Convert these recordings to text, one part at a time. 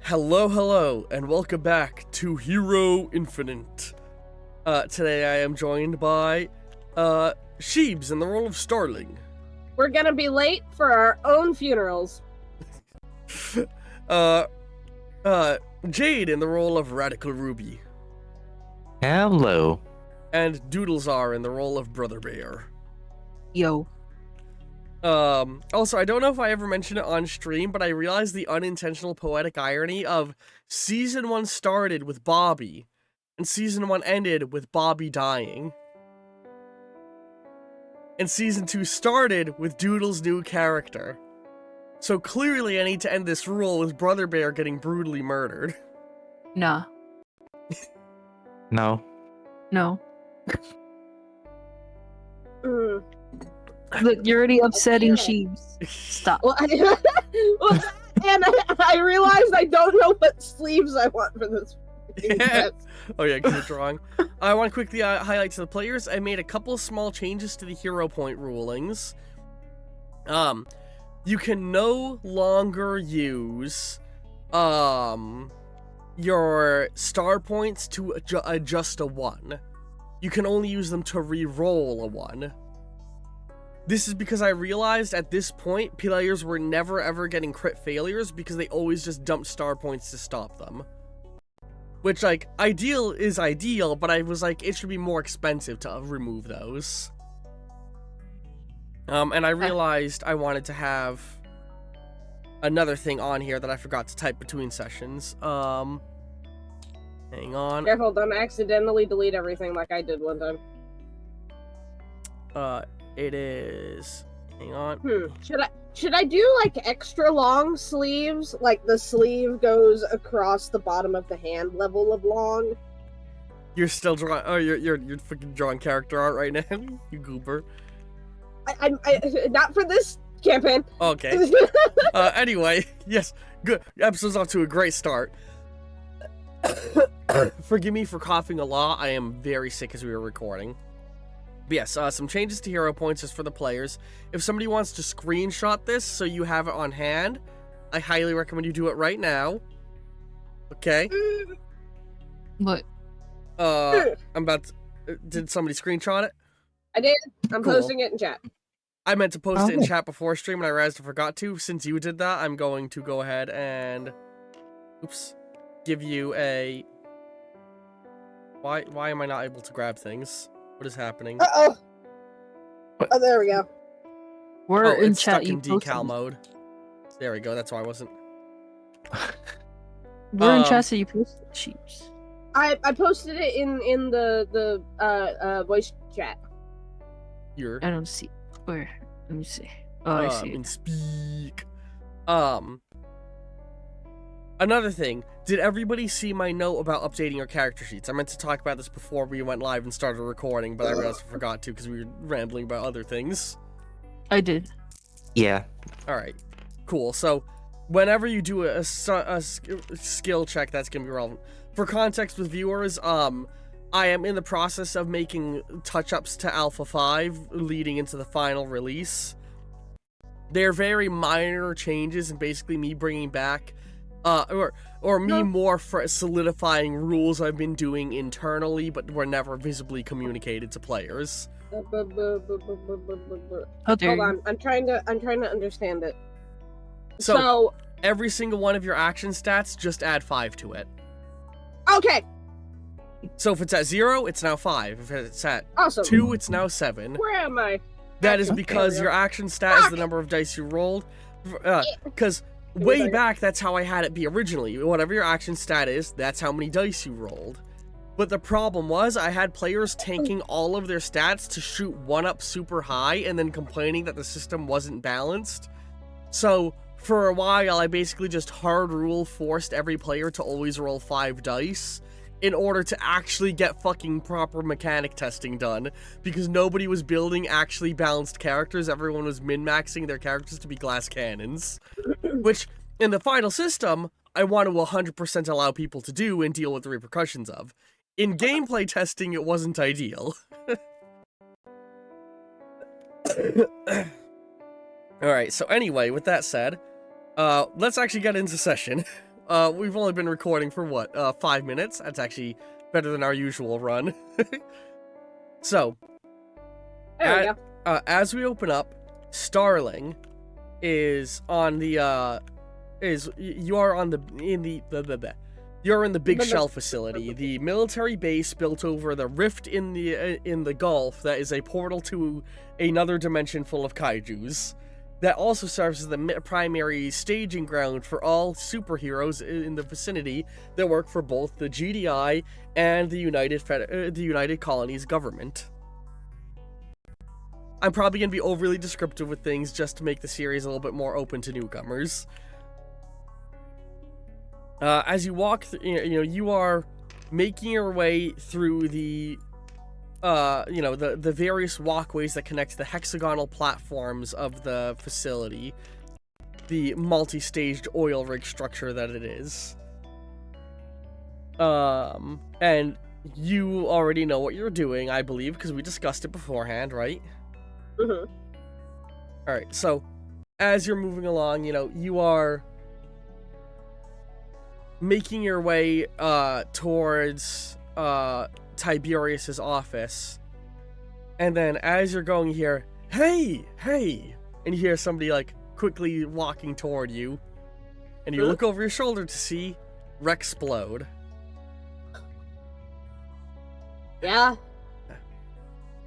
Hello, and welcome back to Hero Infinite. Today I am joined by, Sheebs in the role of Starling. We're gonna be late for our own funerals. Jade in the role of Radical Ruby. Hello. And Doodlezar in the role of Brother Bear. Yo. Also, I don't know if I ever mentioned it on stream, but I realized the unintentional poetic irony of Season 1 started with Bobby, and Season 1 ended with Bobby dying. And Season 2 started with Doodle's new character. So clearly I need to end this rule with Brother Bear getting brutally murdered. Nah. No. No. Mm. Look, you're already upsetting Sheebs. Stop. Well, and I realized I don't know what sleeves I want for this. Oh yeah, because you're drawing. I want to quickly highlight to the players. I made a couple small changes to the hero point rulings. You can no longer use your star points to adjust a 1. You can only use them to re-roll a 1. This is because I realized at this point, players were never ever getting crit failures because they always just dumped star points to stop them. Which, like, ideal is ideal, but I was like, it should be more expensive to remove those. And I realized I wanted to have another thing on here that I forgot to type between sessions. Hang on. Careful, don't accidentally delete everything like I did one time. It is... Hang on. Should I do, like, extra long sleeves? Like, the sleeve goes across the bottom of the hand level of long? You're still drawing... Oh, you're fucking drawing character art right now? You goober. I not for this campaign. Okay. Anyway, yes, good. Episode's off to a great start. Forgive me for coughing a lot. I am very sick as we were recording. But yes, some changes to hero points just for the players. If somebody wants to screenshot this so you have it on hand, I highly recommend you do it right now. Okay? What? I'm about to... Did somebody screenshot it? I did. I'm Cool. posting it in chat. I meant to post it in Oh. chat before stream, and I realized I forgot to. Since you did that, I'm going to go ahead and... Oops. Give you a... Why am I not able to grab things? What is happening? Uh-oh. What? Oh, there we go. We're Oh, in it's chat. stuck in You posted decal it. mode. There we go, that's why I wasn't... We're in chat, so you posted Sheebs. I posted it in the voice chat. Here. I don't see. Where? Let me see. Oh, I see. And speak. Another thing, did everybody see my note about updating your character sheets? I meant to talk about this before we went live and started recording, but I realized I forgot to because we were rambling about other things. I did. Yeah. Alright, cool. So, whenever you do a skill check, that's going to be relevant. For context with viewers, I am in the process of making touch-ups to Alpha 5 leading into the final release. They're very minor changes and basically me bringing back or me more solidifying rules I've been doing internally but were never visibly communicated to players. How dare Hold you. on, I'm trying to understand it. So every single one of your action stats, just add 5 to it. Okay, So if it's at 0, it's now 5. If it's at awesome. 2, it's now 7. Where am I? That is Okay. because There we your go. action stat is the number of dice you rolled. Because way second. back, that's how I had it be originally. Whatever your action stat is, that's how many dice you rolled. But the problem was, I had players tanking all of their stats to shoot 1 up super high and then complaining that the system wasn't balanced. So, for a while, I basically just hard rule forced every player to always roll 5 dice in order to actually get fucking proper mechanic testing done, because nobody was building actually balanced characters. Everyone was min-maxing their characters to be glass cannons, which, in the final system, I want to 100% allow people to do and deal with the repercussions of. In gameplay testing, it wasn't ideal. Alright, so anyway, with that said, let's actually get into session. We've only been recording for what, 5 minutes? That's actually better than our usual run. So, There we go. as we open up, Starling is on the, you're in the Big Shell facility, the military base built over the rift in the Gulf that is a portal to another dimension full of kaijus. That also serves as the primary staging ground for all superheroes in the vicinity that work for both the GDI and the United Colonies government. I'm probably going to be overly descriptive with things just to make the series a little bit more open to newcomers. As you walk, you are making your way through the various walkways that connect the hexagonal platforms of the facility, the multi-staged oil rig structure that it is. And you already know what you're doing, I believe, because we discussed it beforehand, right? Mm-hmm. Alright, so as you're moving along, you are making your way towards Tiberius's office, and then as you're going here, hey, and you hear somebody like quickly walking toward you, and you look over your shoulder to see Rexplode. Yeah.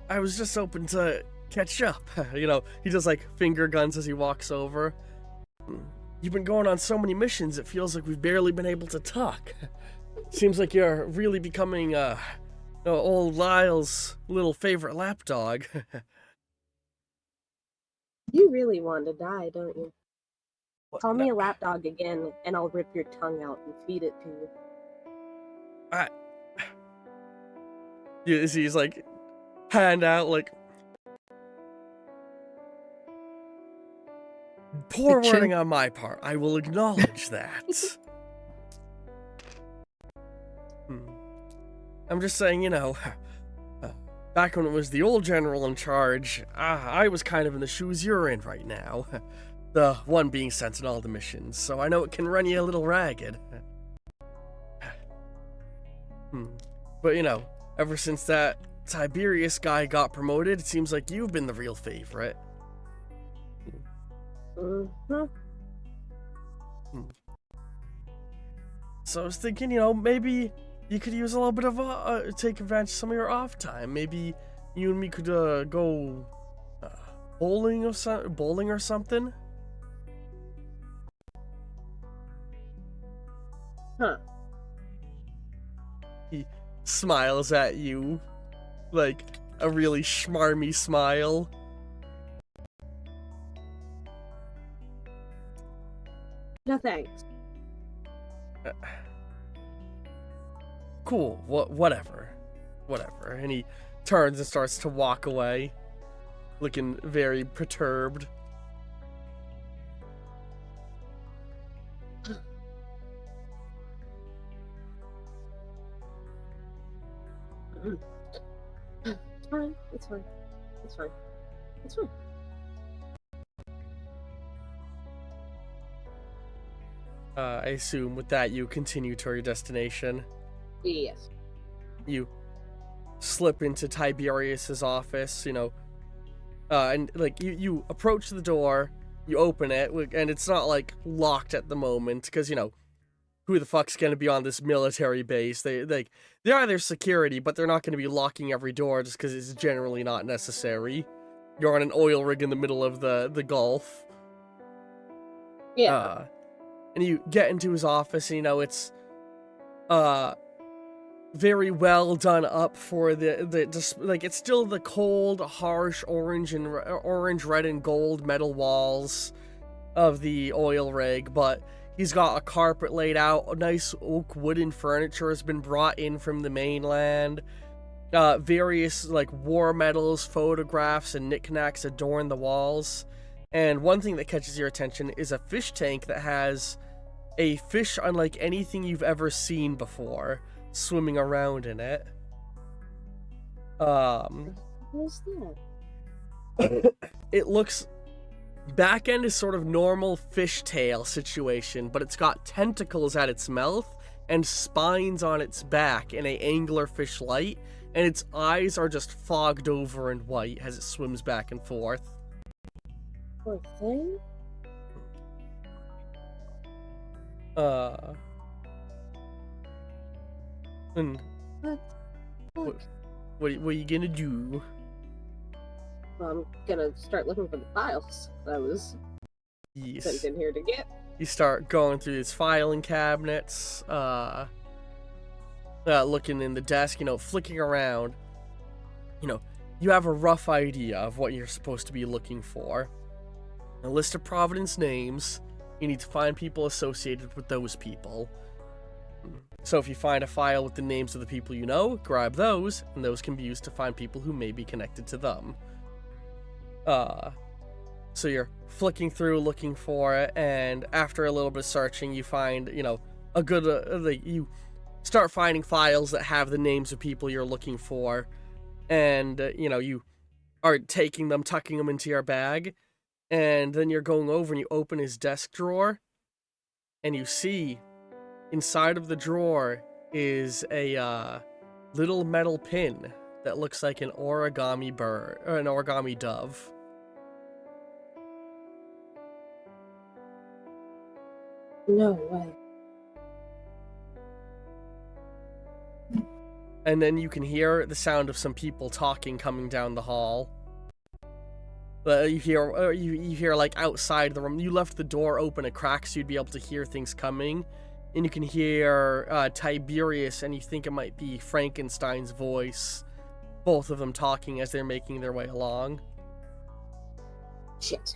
I was just hoping to catch up. He does like finger guns as he walks over. You've been going on so many missions, it feels like we've barely been able to talk. Seems like you're really becoming old Lyle's little favorite lapdog. You really want to die, don't you? Call me a lapdog again, and I'll rip your tongue out and feed it to you. He's like, hand out, like, poor wording on my part. I will acknowledge that. I'm just saying, back when it was the old general in charge, I was kind of in the shoes you're in right now. The one being sent on all the missions, so I know it can run you a little ragged. But, ever since that Tiberius guy got promoted, it seems like you've been the real favorite. Mm-hmm. So I was thinking, maybe you could use a little bit of take advantage of some of your off time. Maybe you and me could go bowling or something. Huh. He smiles at you, like a really schmarmy smile. No thanks. Cool, whatever. And he turns and starts to walk away, looking very perturbed. It's fine. I assume with that you continue to your destination. Yes. You slip into Tiberius's office, and like you approach the door, you open it, and it's not like locked at the moment, because who the fuck's gonna be on this military base? They are their security, but they're not gonna be locking every door just because it's generally not necessary. You're on an oil rig in the middle of the Gulf. Yeah. And you get into his office, and it's very well done up for it's still the cold, harsh orange, red, and gold metal walls of the oil rig, but he's got a carpet laid out, a nice oak wooden furniture has been brought in from the mainland, various war medals, photographs, and knickknacks adorn the walls. And one thing that catches your attention is a fish tank that has a fish unlike anything you've ever seen before swimming around in it. What's that? It looks Back end is sort of normal fishtail situation, but it's got tentacles at its mouth and spines on its back in a anglerfish light, and its eyes are just fogged over and white as it swims back and forth. Poor thing. And what are you gonna do? Well, I'm gonna start looking for the files that I was Yes. sent in here to get. You start going through these filing cabinets, looking in the desk, flicking around. You have a rough idea of what you're supposed to be looking for. A list of Providence names. You need to find people associated with those people. So if you find a file with the names of the people you know, grab those, and those can be used to find people who may be connected to them. So you're flicking through looking for it, and after a little bit of searching, you find, a good, you start finding files that have the names of people you're looking for, and, you are taking them, tucking them into your bag, and then you're going over and you open his desk drawer, and you see inside of the drawer is a, little metal pin that looks like an origami bird, or an origami dove. No way. And then you can hear the sound of some people talking coming down the hall. You hear like outside the room. You left the door open a crack so you'd be able to hear things coming. And you can hear Tiberius, and you think it might be Frankenstein's voice. Both of them talking as they're making their way along. Shit.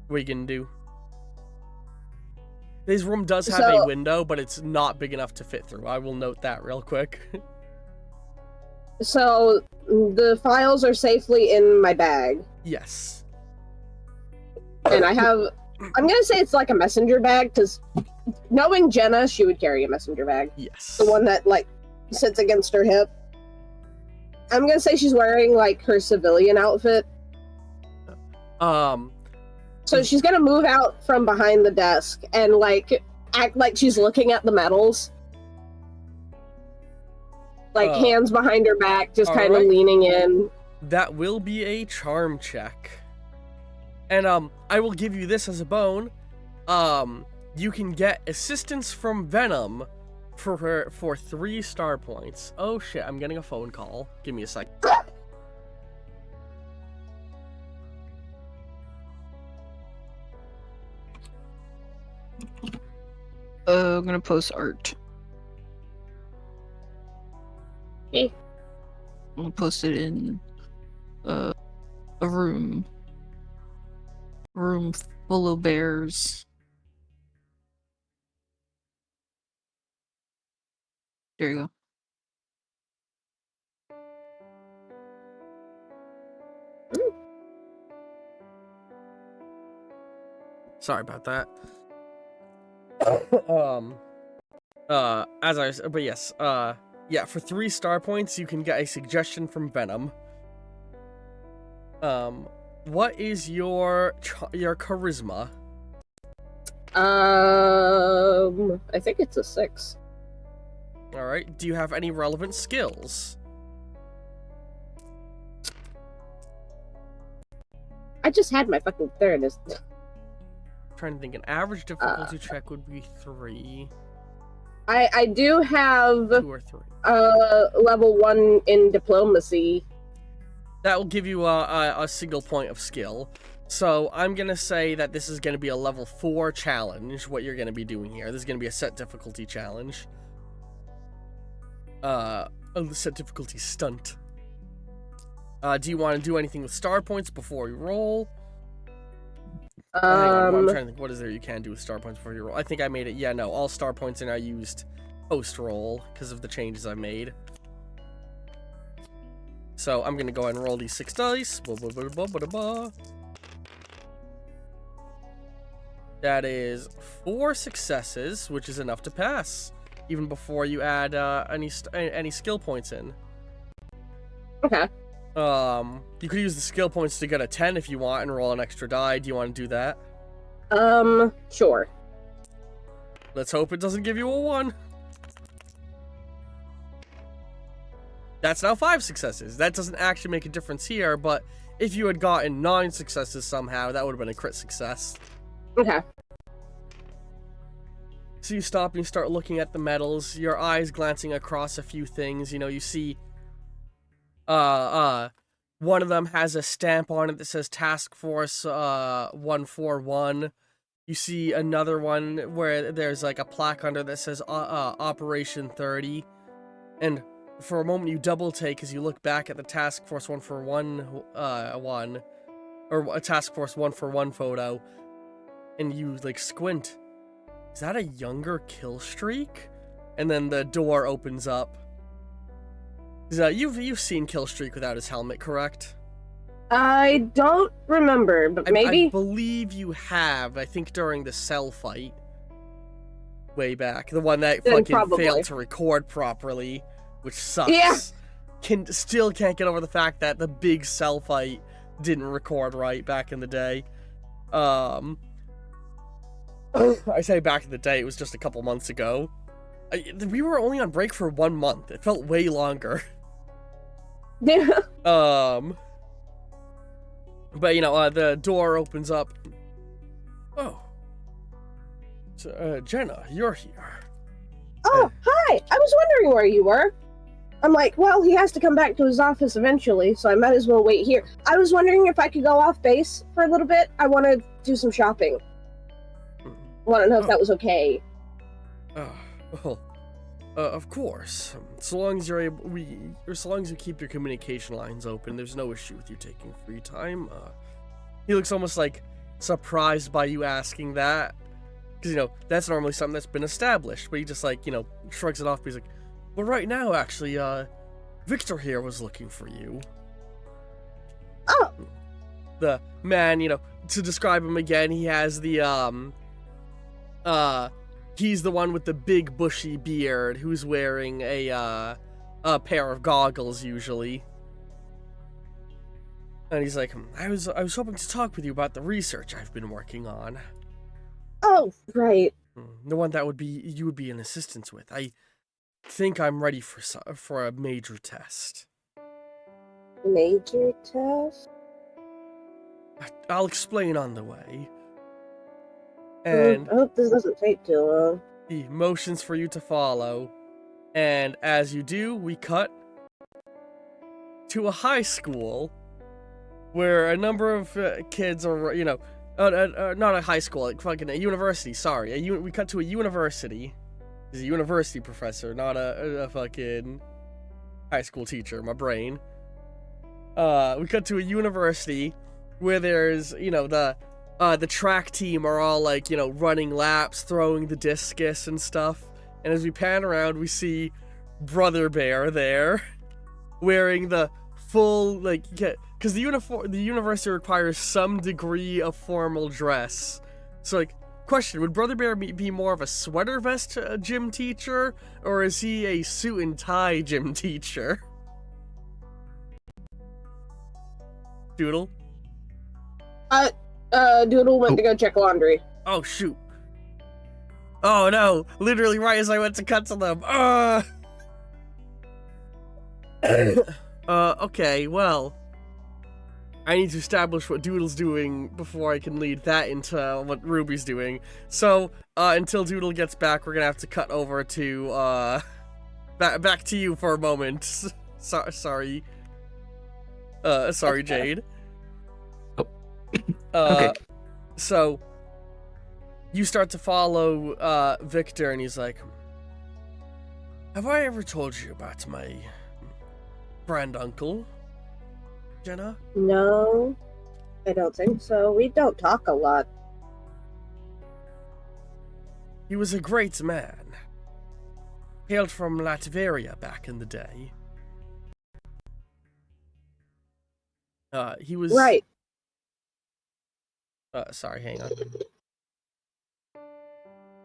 What are you gonna do? His room does have a window, but it's not big enough to fit through. I will note that real quick. So, the files are safely in my bag. Yes. And I'm gonna say it's like a messenger bag, because knowing Jenna, she would carry a messenger bag. Yes. The one that, sits against her hip. I'm gonna say she's wearing, her civilian outfit. So she's gonna move out from behind the desk and, act like she's looking at the medals. Hands behind her back, just kind of leaning in. That will be a charm check. And, I will give you this as a bone. You can get assistance from Venom for 3 star points. Oh shit, I'm getting a phone call. Give me a sec. I'm gonna post art. Okay. I'm gonna post it in a room full of bears. There you go. Sorry about that. As I said, but yes, yeah, for 3 star points, you can get a suggestion from Venom. What is your charisma? I think it's a 6. Alright, do you have any relevant skills? I just had my fucking, there it is. Trying to think, an average difficulty check would be 3. I do have 2 or 3. level 1 in diplomacy. That will give you a single point of skill. So I'm gonna say that this is gonna be a level 4 challenge, what you're gonna be doing here. This is gonna be a set difficulty challenge. A set difficulty stunt. Do you want to do anything with star points before you roll? Hang on, I'm trying to think, what is there you can do with star points before you roll? I think I made it. Yeah, no, all star points are now used post-roll because of the changes I made. So I'm gonna go ahead and roll these 6 dice. That is 4 successes, which is enough to pass, even before you add any skill points in. Okay. You could use the skill points to get a 10 if you want and roll an extra die. Do you want to do that? Sure. Let's hope it doesn't give you a 1. That's now 5 successes. That doesn't actually make a difference here, but if you had gotten 9 successes somehow, that would have been a crit success. Okay. So you stop and you start looking at the medals, your eyes glancing across a few things. You know, you see, one of them has a stamp on it that says Task Force, 141. You see another one where there's like a plaque under that says, Operation 30. And for a moment you double take as you look back at the Task Force 141, or a Task Force 141 photo, and you like squint. Is that a younger kill streak? And then the door opens up. You've seen Killstreak without his helmet, correct? I don't remember, but maybe? I believe you have. I think during the cell fight. Way back. The one that Then fucking probably. failed to record properly. Which sucks. Yeah. Still can't get over the fact that the big cell fight didn't record right back in the day. I say back in the day, it was just a couple months ago. We were only on break for 1 month. It felt way longer. Yeah. But you know, the door opens up. Oh. So, Jenna, you're here. Oh, hi! I was wondering where you were. I'm like, well, he has to come back to his office eventually, so I might as well wait here. I was wondering if I could go off base for a little bit. I want to do some shopping. Want to know if that was okay. Well, of course. So long as you're able, so long as you keep your communication lines open, there's no issue with you taking free time. He looks almost like surprised by you asking that, because you know that's normally something that's been established. But he just like shrugs it off. But he's like, "Well, right now, actually, Victor here was looking for you." Oh. The man, to describe him again, he has the he's the one with the big bushy beard who's wearing a pair of goggles usually. And he's like, I was hoping to talk with you about the research I've been working on. Oh, right. The one that you would be an assistant with. I think I'm ready for a major test. Major test? I'll explain on the way. And I hope this doesn't take too long. he motions for you to follow. And as you do, we cut to a high school where a number of kids are, not a high school, like fucking a university, sorry. We cut to a university. He's a university professor, not a fucking high school teacher, my brain. We cut to a university where there's, the track team are all like, running laps, throwing the discus and stuff. And as we pan around, we see Brother Bear there, wearing the full, because the university requires some degree of formal dress. So, question, would Brother Bear be more of a sweater vest gym teacher, or is he a suit and tie gym teacher? Doodle? Doodle went to go check laundry. Oh, shoot. Oh, no. Literally right as I went to cut to them. Okay, well. I need to establish what Doodle's doing before I can lead that into what Ruby's doing. So, until Doodle gets back, we're gonna have to cut over to, back to you for a moment. Sorry. Sorry, Jade. Okay. So, you start to follow, Victor, and he's like, have I ever told you about my granduncle, Jenna? No, I don't think so. We don't talk a lot. He was a great man. Hailed from Latveria back in the day. He was... Right. Sorry, hang on.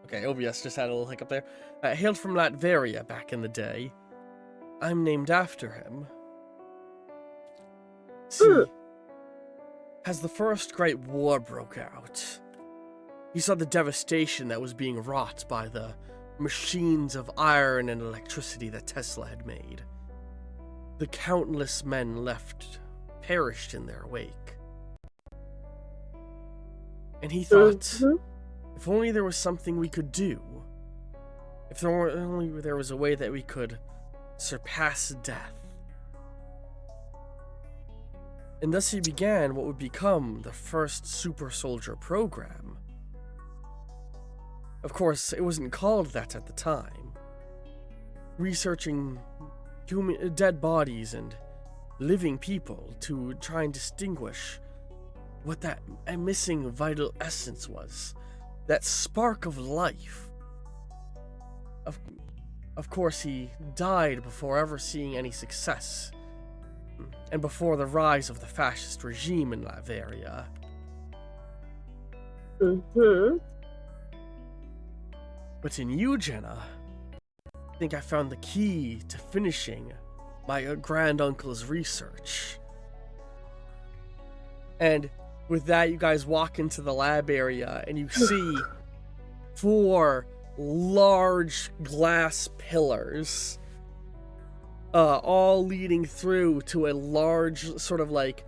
Okay, OBS just had a little hiccup there. Hailed from Latveria back in the day. I'm named after him. See, as the First Great War broke out, he saw the devastation that was being wrought by the machines of iron and electricity that Tesla had made. The countless men left perished in their wake. And he thought, if only there was something we could do, if only there was a way that we could surpass death. And thus he began what would become the first super soldier program. Of course, it wasn't called that at the time. Researching dead bodies and living people to try and distinguish what that missing vital essence was, that spark of life. Of course, he died before ever seeing any success, and before the rise of the fascist regime in Latveria. But in you, Jenna, I think I found the key to finishing my granduncle's research. And with that, you guys walk into the lab area and you see 4 large glass pillars, all leading through to a large sort of like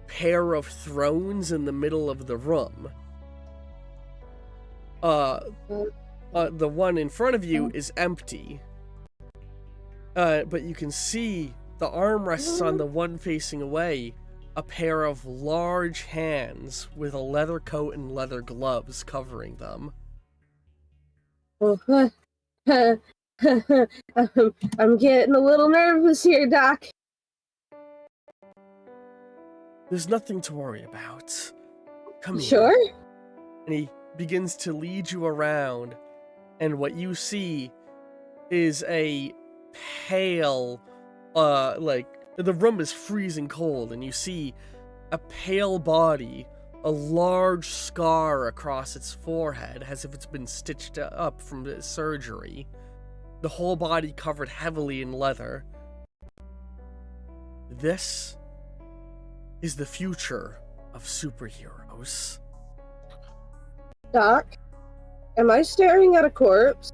pair of thrones in the middle of the room. The one in front of you is empty. But you can see the armrests on the one facing away, a pair of large hands with a leather coat and leather gloves covering them. I'm getting a little nervous here, Doc. There's nothing to worry about. Come here. Sure? And he begins to lead you around, and what you see is a pale, like, the room is freezing cold, and you see a pale body, a large scar across its forehead, as if it's been stitched up from the surgery. The whole body covered heavily in leather. This is the future of superheroes. Doc, am I staring at a corpse?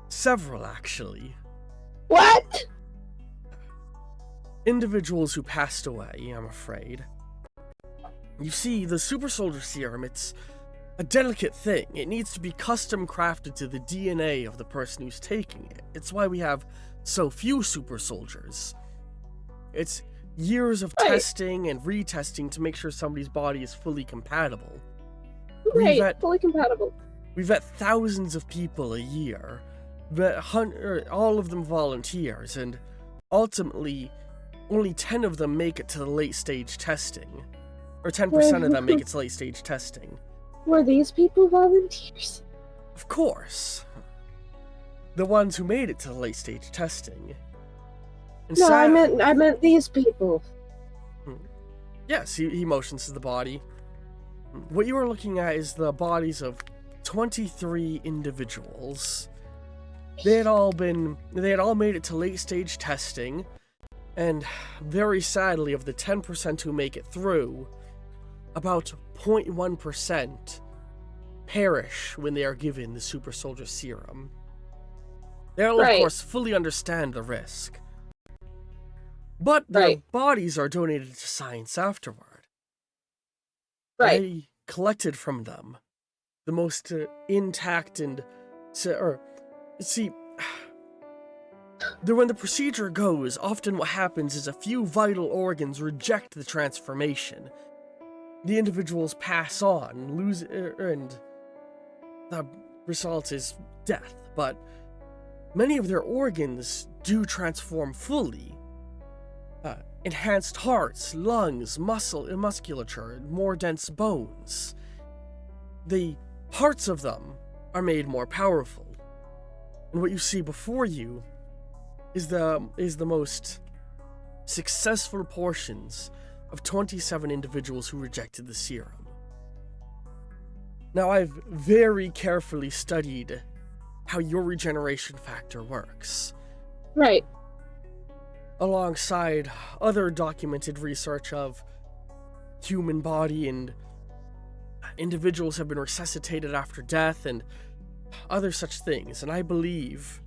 Several, actually. What? Individuals who passed away, I'm afraid. You see, the super soldier serum, it's a delicate thing. It needs to be custom crafted to the DNA of the person who's taking it. It's why we have so few super soldiers. It's years of testing and retesting to make sure somebody's body is fully compatible. Right, fully compatible. We vet thousands of people a year, all of them volunteers, and ultimately, only 10 of them make it to the late stage testing. Or 10% of them make it to late stage testing. Were these people volunteers? Of course. The ones who made it to the late stage testing. And No, I meant these people. Yes, he motions to the body. What you are looking at is the bodies of 23 individuals. They had all made it to late stage testing, and very sadly, of the 10% who make it through, about 0.1% perish when they are given the super soldier serum. They'll, of course, fully understand the risk. But their bodies are donated to science afterward. I collected from them the most intact and... see, when the procedure goes, often what happens is a few vital organs reject the transformation. The individuals pass on, lose, and the result is death, but many of their organs do transform fully. Enhanced hearts, lungs, musculature, more dense bones. The parts of them are made more powerful. And what you see before you is the most successful portions of 27 individuals who rejected the serum. Now, I've very carefully studied how your regeneration factor works. Right. alongside other documented research of human body, and individuals have been resuscitated after death and other such things. And I believe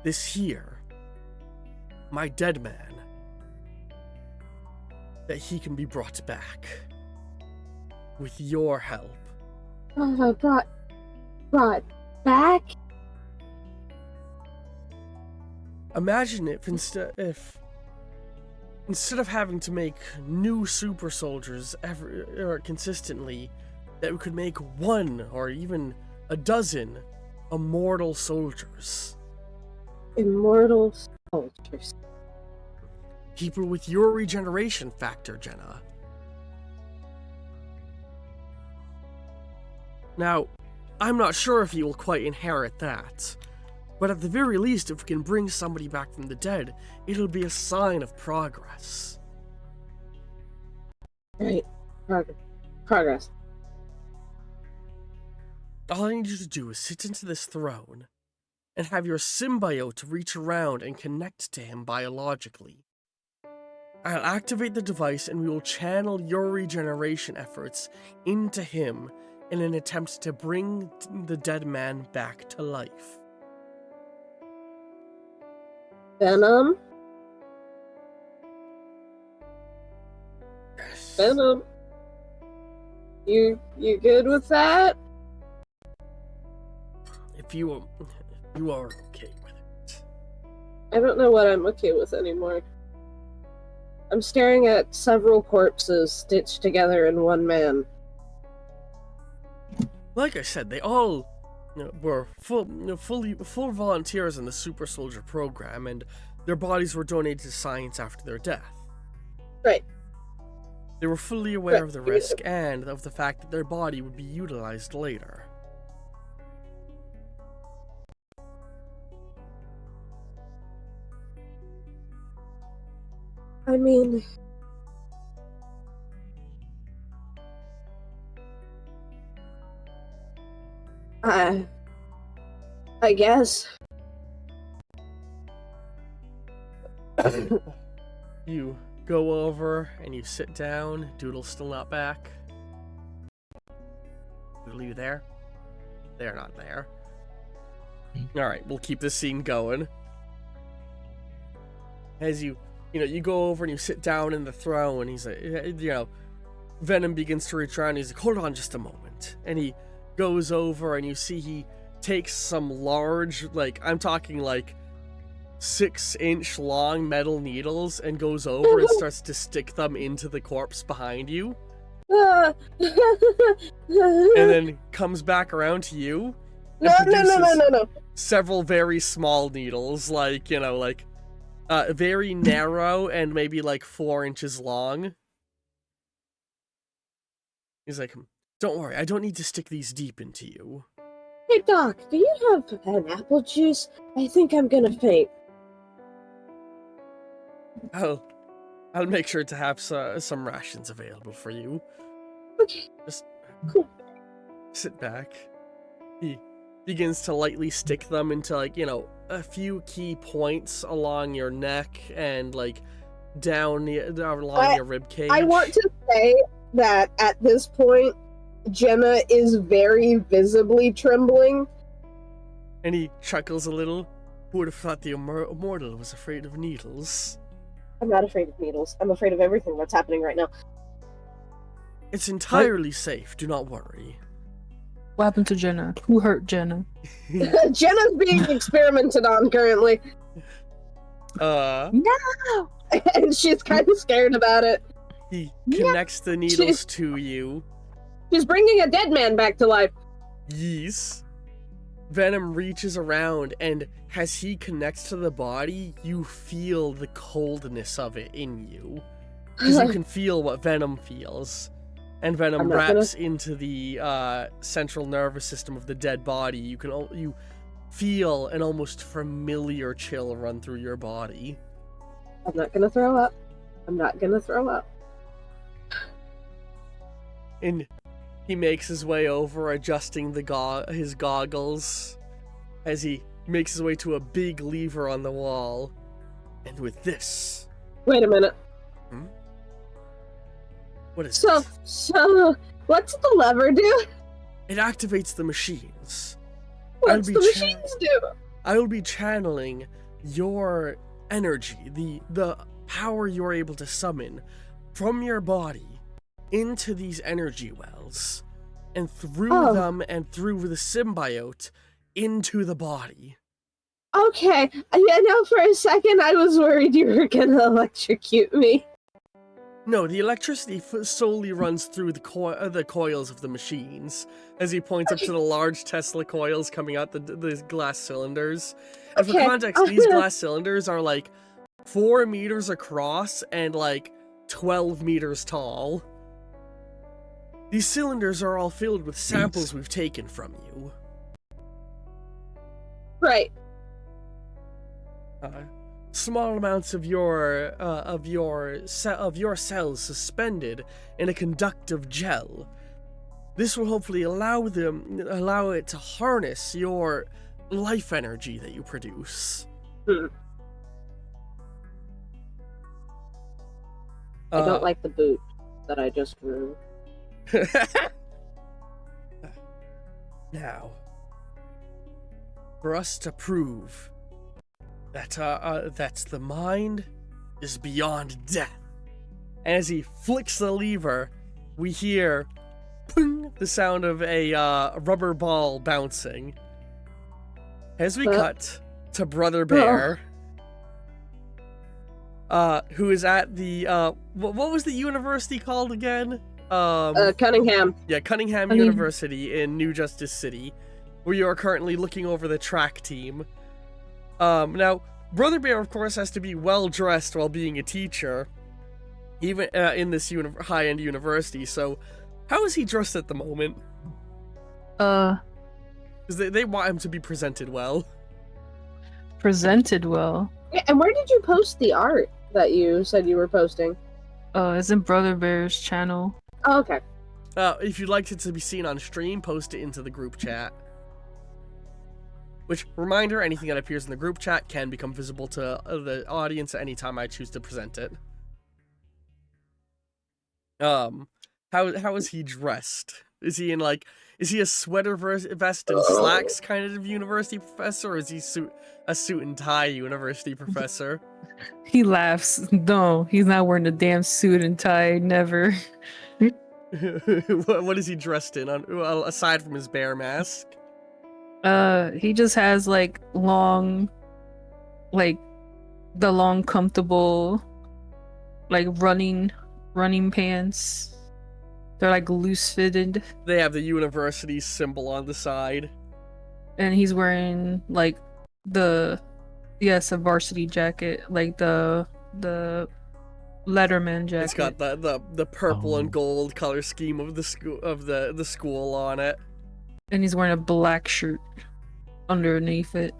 this here, my dead man, that he can be brought back with your help. Brought back? Imagine if instead of having to make new super soldiers consistently, that we could make one or even a dozen immortal soldiers. Immortal soldiers. People with your regeneration factor, Jenna. Now, I'm not sure if you will quite inherit that, but at the very least, if we can bring somebody back from the dead, it'll be a sign of progress. Right. Progress. All I need you to do is sit into this throne and have your symbiote reach around and connect to him biologically. I'll activate the device and we will channel your regeneration efforts into him in an attempt to bring the dead man back to life. Venom? Venom? You good with that? If you are okay with it. I don't know what I'm okay with anymore. I'm staring at several corpses stitched together in one man. Like I said, they all were full volunteers in the Super Soldier program, and their bodies were donated to science after their death. Right. They were fully aware of the risk and of the fact that their body would be utilized later. I mean... I guess. You go over and you sit down. Doodle's still not back. Doodle, you there? They're not there. Alright, we'll keep this scene going. As you go over and you sit down in the throne, he's like, Venom begins to reach around and he's like, hold on just a moment. And he goes over and you see he takes some large, I'm talking 6-inch long metal needles and goes over and starts to stick them into the corpse behind you. And then comes back around to you. No. Several very small needles, very narrow and maybe 4 inches long. He's like, don't worry, I don't need to stick these deep into you. Hey Doc, do you have an apple juice? I think I'm gonna faint. I'll make sure to have some rations available for you. Okay. Just cool. Sit back. He begins to lightly stick them into a few key points along your neck and down along your rib cage. I want to say that at this point, Jenna is very visibly trembling. And he chuckles a little. Who would have thought the immortal was afraid of needles? I'm not afraid of needles. I'm afraid of everything that's happening right now. It's entirely safe. Do not worry. What happened to Jenna? Who hurt Jenna? Jenna's being experimented on currently. No! And she's kind of scared about it. He connects the needles to you. She's bringing a dead man back to life. Yes. Venom reaches around, and as he connects to the body, you feel the coldness of it in you. Because you can feel what Venom feels. And Venom wraps into the central nervous system of the dead body. You feel an almost familiar chill run through your body. I'm not gonna throw up. I'm not gonna throw up. And he makes his way over, adjusting his goggles as he makes his way to a big lever on the wall. And with this, Wait a minute. what is So, it? so, what's the lever do? It activates the machines. What's be the cha- machines do? I will be channeling your energy, the power you're able to summon from your body into these energy wells, and through them and through the symbiote into the body. Okay, for a second I was worried you were gonna electrocute me. No, the electricity solely runs through the coils of the machines, as he points up to the large Tesla coils coming out the glass cylinders. And for Okay, context, these glass cylinders are like 4 meters across and like 12 meters tall. These cylinders are all filled with samples we've taken from you. Right. Small amounts of your cells suspended in a conductive gel. This will hopefully allow it to harness your life energy that you produce. I don't like the boot that I just drew. Now, for us to prove that the mind is beyond death, and as he flicks the lever, we hear ping, the sound of a rubber ball bouncing. As we cut to Brother Bear, who is at the what was the university called again? Cunningham. Yeah, Cunningham University in New Justice City, where you are currently looking over the track team. Now, Brother Bear, of course, has to be well-dressed while being a teacher, even in this high-end university, so how is he dressed at the moment? Because they want him to be presented well. Presented well? Yeah, and where did you post the art that you said you were posting? It's in Brother Bear's channel. Oh, okay. If you'd like it to be seen on stream, post it into the group chat. Which, reminder, anything that appears in the group chat can become visible to the audience at any time I choose to present it. How is he dressed? Is he a sweater vest and slacks kind of university professor, or is he a suit and tie university professor? He laughs. No, he's not wearing a damn suit and tie, never. What is he dressed in, aside from his bear mask? He just has the long comfortable running pants. They're loose fitted. They have the university symbol on the side. And he's wearing a varsity jacket, the Letterman jacket. It's got the purple and gold color scheme of the school on it. And he's wearing a black shirt underneath it.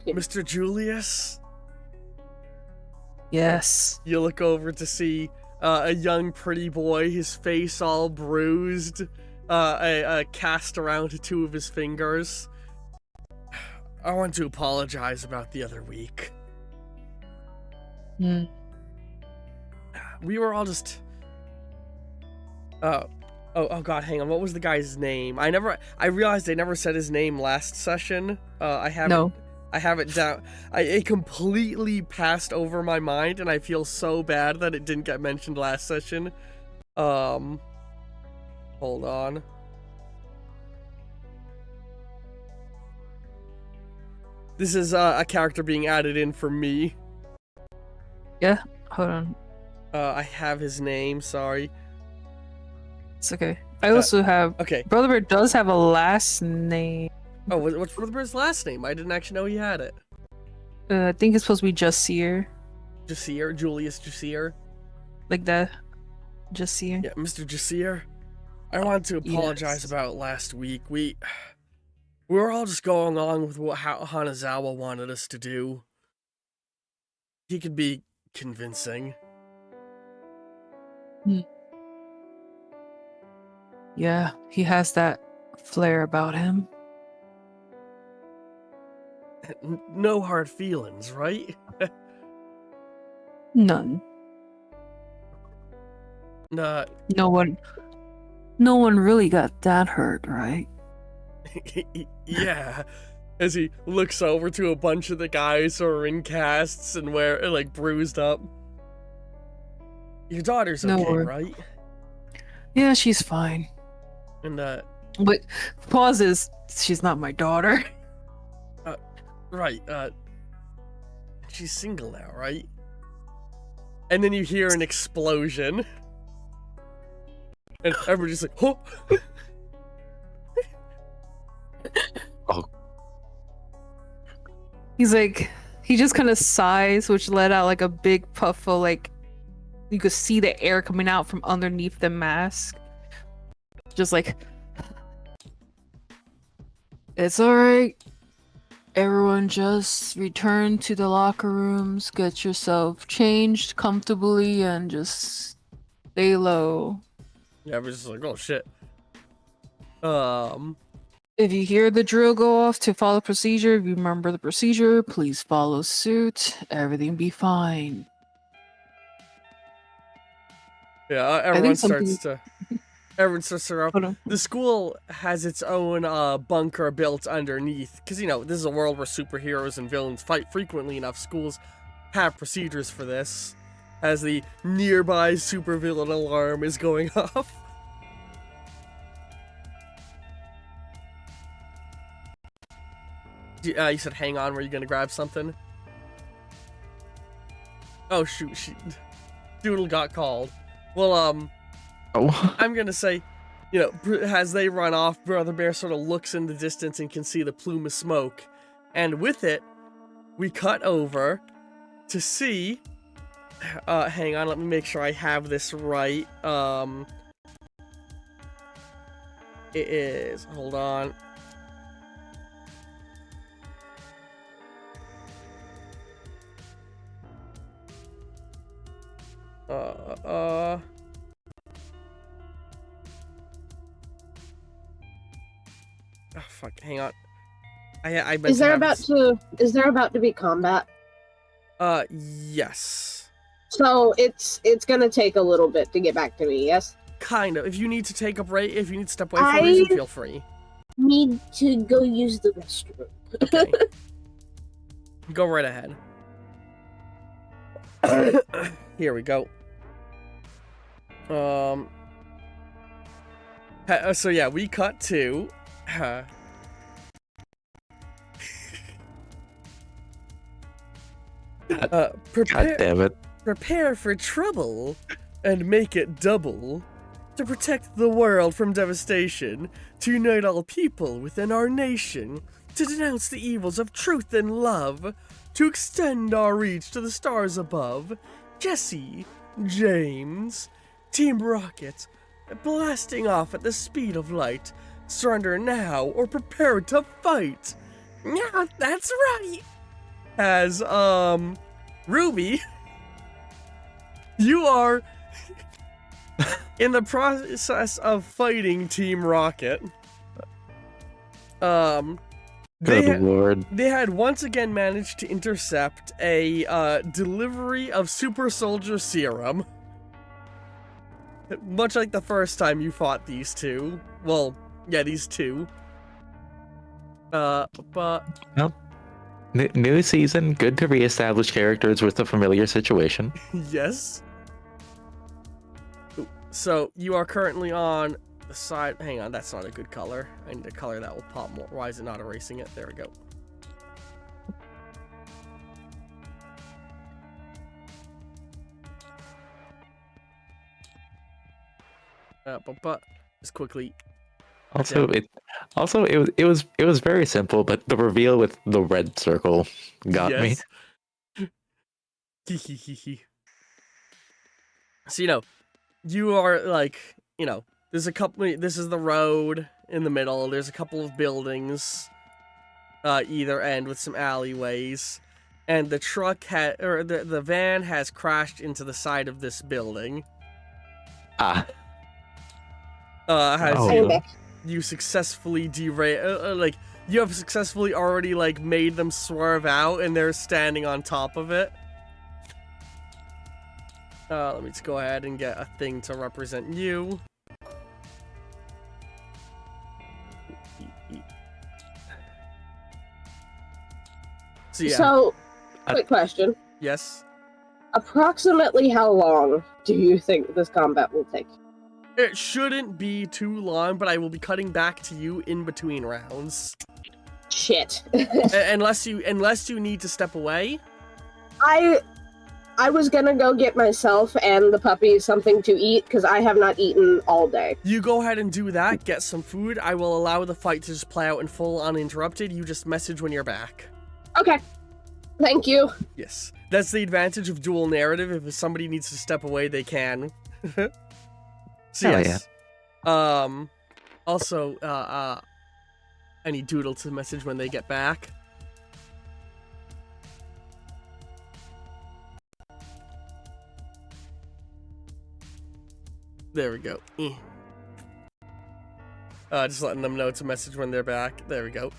Mr. Julius? Yes. You look over to see a young pretty boy, his face all bruised, a cast around two of his fingers. I want to apologize about the other week. We were all just... Oh god, hang on. What was the guy's name? I realized I never said his name last session. I have it down. It completely passed over my mind, and I feel so bad that it didn't get mentioned last session. Hold on. This is a character being added in for me. Yeah, hold on. I have his name, sorry. It's okay. I also have... Okay. Brother Bear does have a last name. Oh, what's Brother Bear's last name? I didn't actually know he had it. I think it's supposed to be Jussier. Jussier? Julius Jussier? Like that. Jussier. Yeah, Mr. Jussier. I want to apologize about last week. We were all just going on with how Hanazawa wanted us to do. He could be convincing. Yeah, he has that flair about him. No hard feelings, right? None. Nah. No one. No one really got that hurt, right? Yeah. As he looks over to a bunch of the guys who are in casts and like bruised up. Your daughter's No okay, word. right? Yeah, she's fine. And But pauses. She's not my daughter. right, she's single now, right? And then you hear an explosion. And everybody's like, oh! Oh, He's like, he just kind of sighs, which let out like a big puff of like, you could see the air coming out from underneath the mask. Just like, it's alright. Everyone just return to the locker rooms, get yourself changed comfortably, and just stay low. Yeah, everybody's just like, oh shit. If you hear the drill go off to follow procedure, remember the procedure, please follow suit, everything be fine. Yeah, everyone something- starts to Hold on. The school has its own bunker built underneath, because, you know, this is a world where superheroes and villains fight frequently enough. Schools have procedures for this, as the nearby supervillain alarm is going off. You said hang on, were you gonna grab something? Oh shoot, Doodle got called. Well, oh. I'm gonna say, you know, as they run off, Brother Bear sort of looks in the distance and can see the plume of smoke. And with it, we cut over to see... hang on, let me make sure I have this right. It is... Hold on. Oh, fuck, hang on. I meant Is there to about to be combat? Yes. So it's gonna take a little bit to get back to me, yes? Kind of. If you need to take a break, if you need to step away for a I- reason, feel free. Need to go use the restroom. Okay. Go right ahead. Here we go. So yeah, we cut to... God damn it. Prepare for trouble and make it double. To protect the world from devastation, to unite all people within our nation, to denounce the evils of truth and love, to extend our reach to the stars above. Jesse, James, Team Rocket, blasting off at the speed of light. Surrender now or prepare to fight. Yeah, that's right. As, Ruby, you are in the process of fighting Team Rocket. Good They lord. had once again managed to intercept a delivery of super soldier serum. Much like the first time you fought these two. Well, yeah, these two. But New season, good to reestablish characters with a familiar situation. yes. So you are currently on the side. Hang on, that's not a good color. I need a color that will pop more. Why is it not erasing it? There we go. But just quickly. Also, it was very simple, but the reveal with the red circle got me. So, you know, you are like, you know, there's a couple, this is the road in the middle, there's a couple of buildings either end with some alleyways, and the truck the van has crashed into the side of this building. Ah. Has Oh. I'm back. you successfully derail, like, you have successfully already, like, made them swerve out, and they're standing on top of it. Let me just go ahead and get a thing to represent you. So, yeah. So, quick question. Yes? Approximately how long do you think this combat will take? It shouldn't be too long, but I will be cutting back to you in between rounds. Shit. Unless you need to step away. I was gonna go get myself and the puppy something to eat, because I have not eaten all day. You go ahead and do that, get some food. I will allow the fight to just play out in full uninterrupted. You just message when you're back. Okay. Thank you. Yes. That's the advantage of dual narrative. If somebody needs to step away, they can. So Hell yes. Also, I need Doodle to message when they get back. There we go. Just letting them know to message when they're back. There we go.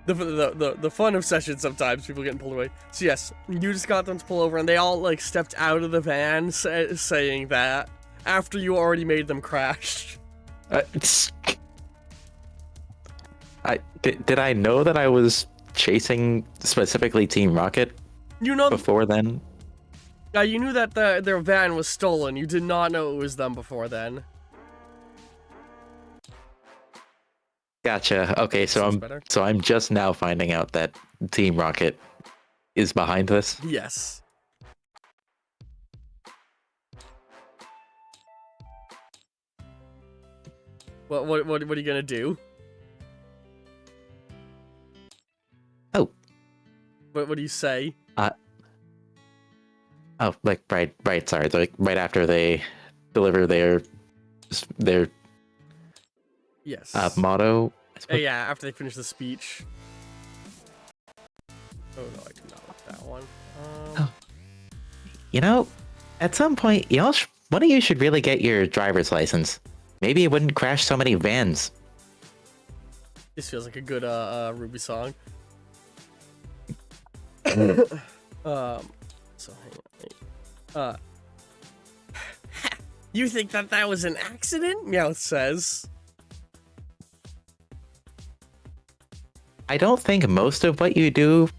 The fun of sessions sometimes, people getting pulled away. So yes, you just got them to pull over, and they all like stepped out of the van saying that after you already made them crash. Did I know that I was chasing specifically Team Rocket You know, before then? you knew that their van was stolen. You did not know it was them before then. Gotcha. Okay, Sounds better. so I'm just now finding out that Team Rocket is behind this. Yes. What are you gonna do? Oh. What do you say? Oh, like right. Sorry, like right after they deliver their Yes. motto. Yeah, after they finish the speech. Oh no, I do not want that one. You know, at some point, one of you should really get your driver's license. Maybe it wouldn't crash so many vans. This feels like a good Ruby song. So hang on. You think that was an accident? Meowth says. I don't think most of what you do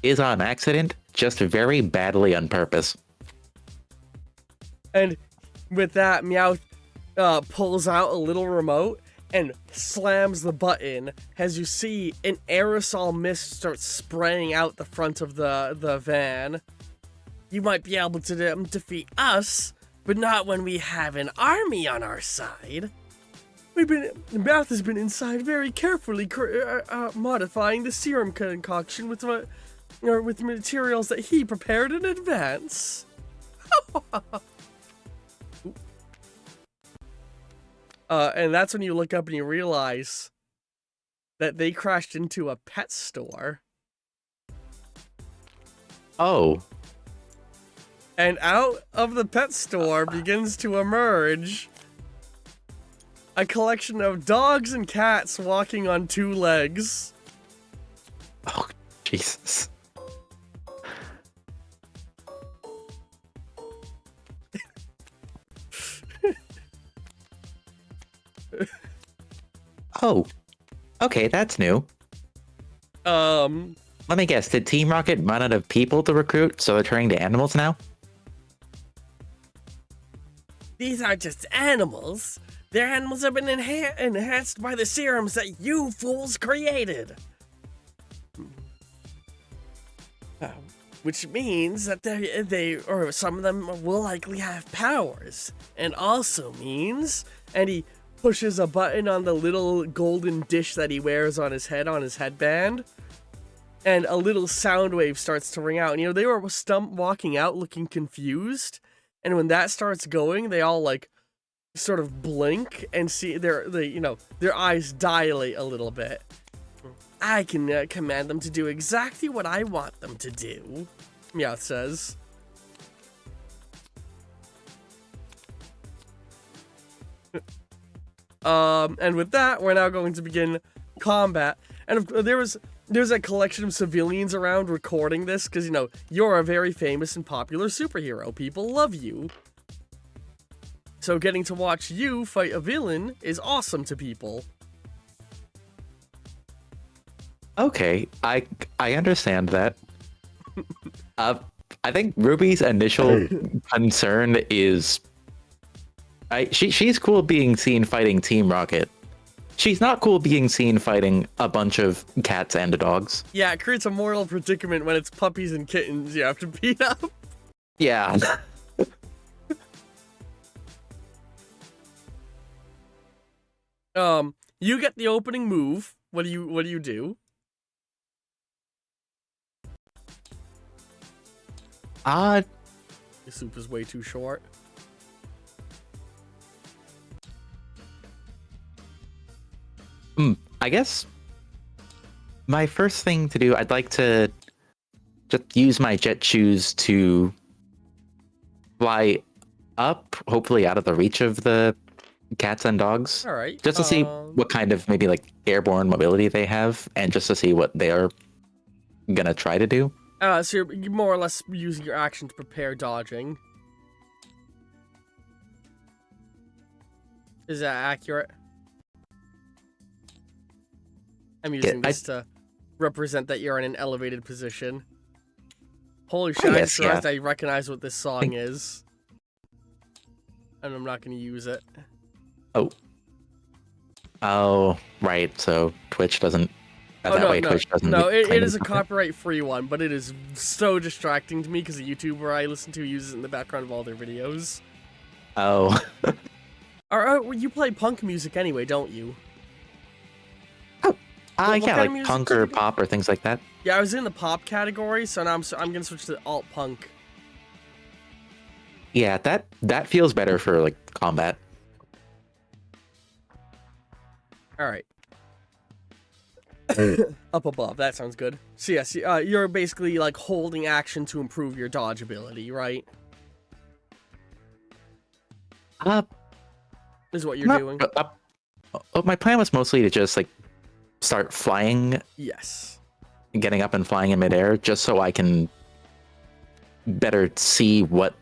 is on accident, just very badly on purpose. And with that, Meowth pulls out a little remote and slams the button. As you see, an aerosol mist starts spraying out the front of the van. You might be able to defeat us, but not when we have an army on our side. Meowth has been inside very carefully modifying the serum concoction with materials that he prepared in advance. And that's when you look up and you realize that they crashed into a pet store. Oh. And out of the pet store begins to emerge a collection of dogs and cats walking on two legs. Oh, Jesus. Oh. Okay, that's new. Let me guess, did Team Rocket run out of people to recruit, so they're turning to animals now? These are just animals. Their animals have been enhanced by the serums that you fools created. Which means that or some of them will likely have powers. And also means, and he pushes a button on the little golden dish that he wears on his head, on his headband. And a little sound wave starts to ring out. And, they were walking out looking confused. And when that starts going, they all, like, sort of blink and see their eyes dilate a little bit. I can command them to do exactly what I want them to do, Meowth says. And with that, we're now going to begin combat. And there's a collection of civilians around recording this because, you know, you're a very famous and popular superhero. People love you. So getting to watch you fight a villain is awesome to people. Okay, I understand that. I think Ruby's initial concern is she's cool being seen fighting Team Rocket. She's not cool being seen fighting a bunch of cats and dogs. Yeah, it creates a moral predicament when it's puppies and kittens you have to beat up. Yeah. You get the opening move. What do you do? Your soup is way too short. I guess my first thing to do, I'd like to just use my jet shoes to fly up, hopefully out of the reach of the cats and dogs. All right. Just to see what kind of maybe like airborne mobility they have, and just to see what they're gonna try to do. So you're more or less using your action to prepare dodging. Is that accurate? I'm using this to represent that you're in an elevated position. Holy shit, I just realized I recognize what this song is. And I'm not going to use it. Oh, right. So Twitch doesn't... Twitch doesn't... No, it is a copyright-free one, but it is so distracting to me because the YouTuber I listen to uses it in the background of all their videos. Oh. You play punk music anyway, don't you? Yeah, like punk or pop or things like that. Yeah, I was in the pop category, so now I'm gonna switch to alt punk. Yeah, that feels better for like combat. All right. Up above, that sounds good. So yes, you're basically like holding action to improve your dodge ability, right? Is what you're doing. My plan was mostly to just like start flying. Yes. Getting up and flying in midair, just so I can better see what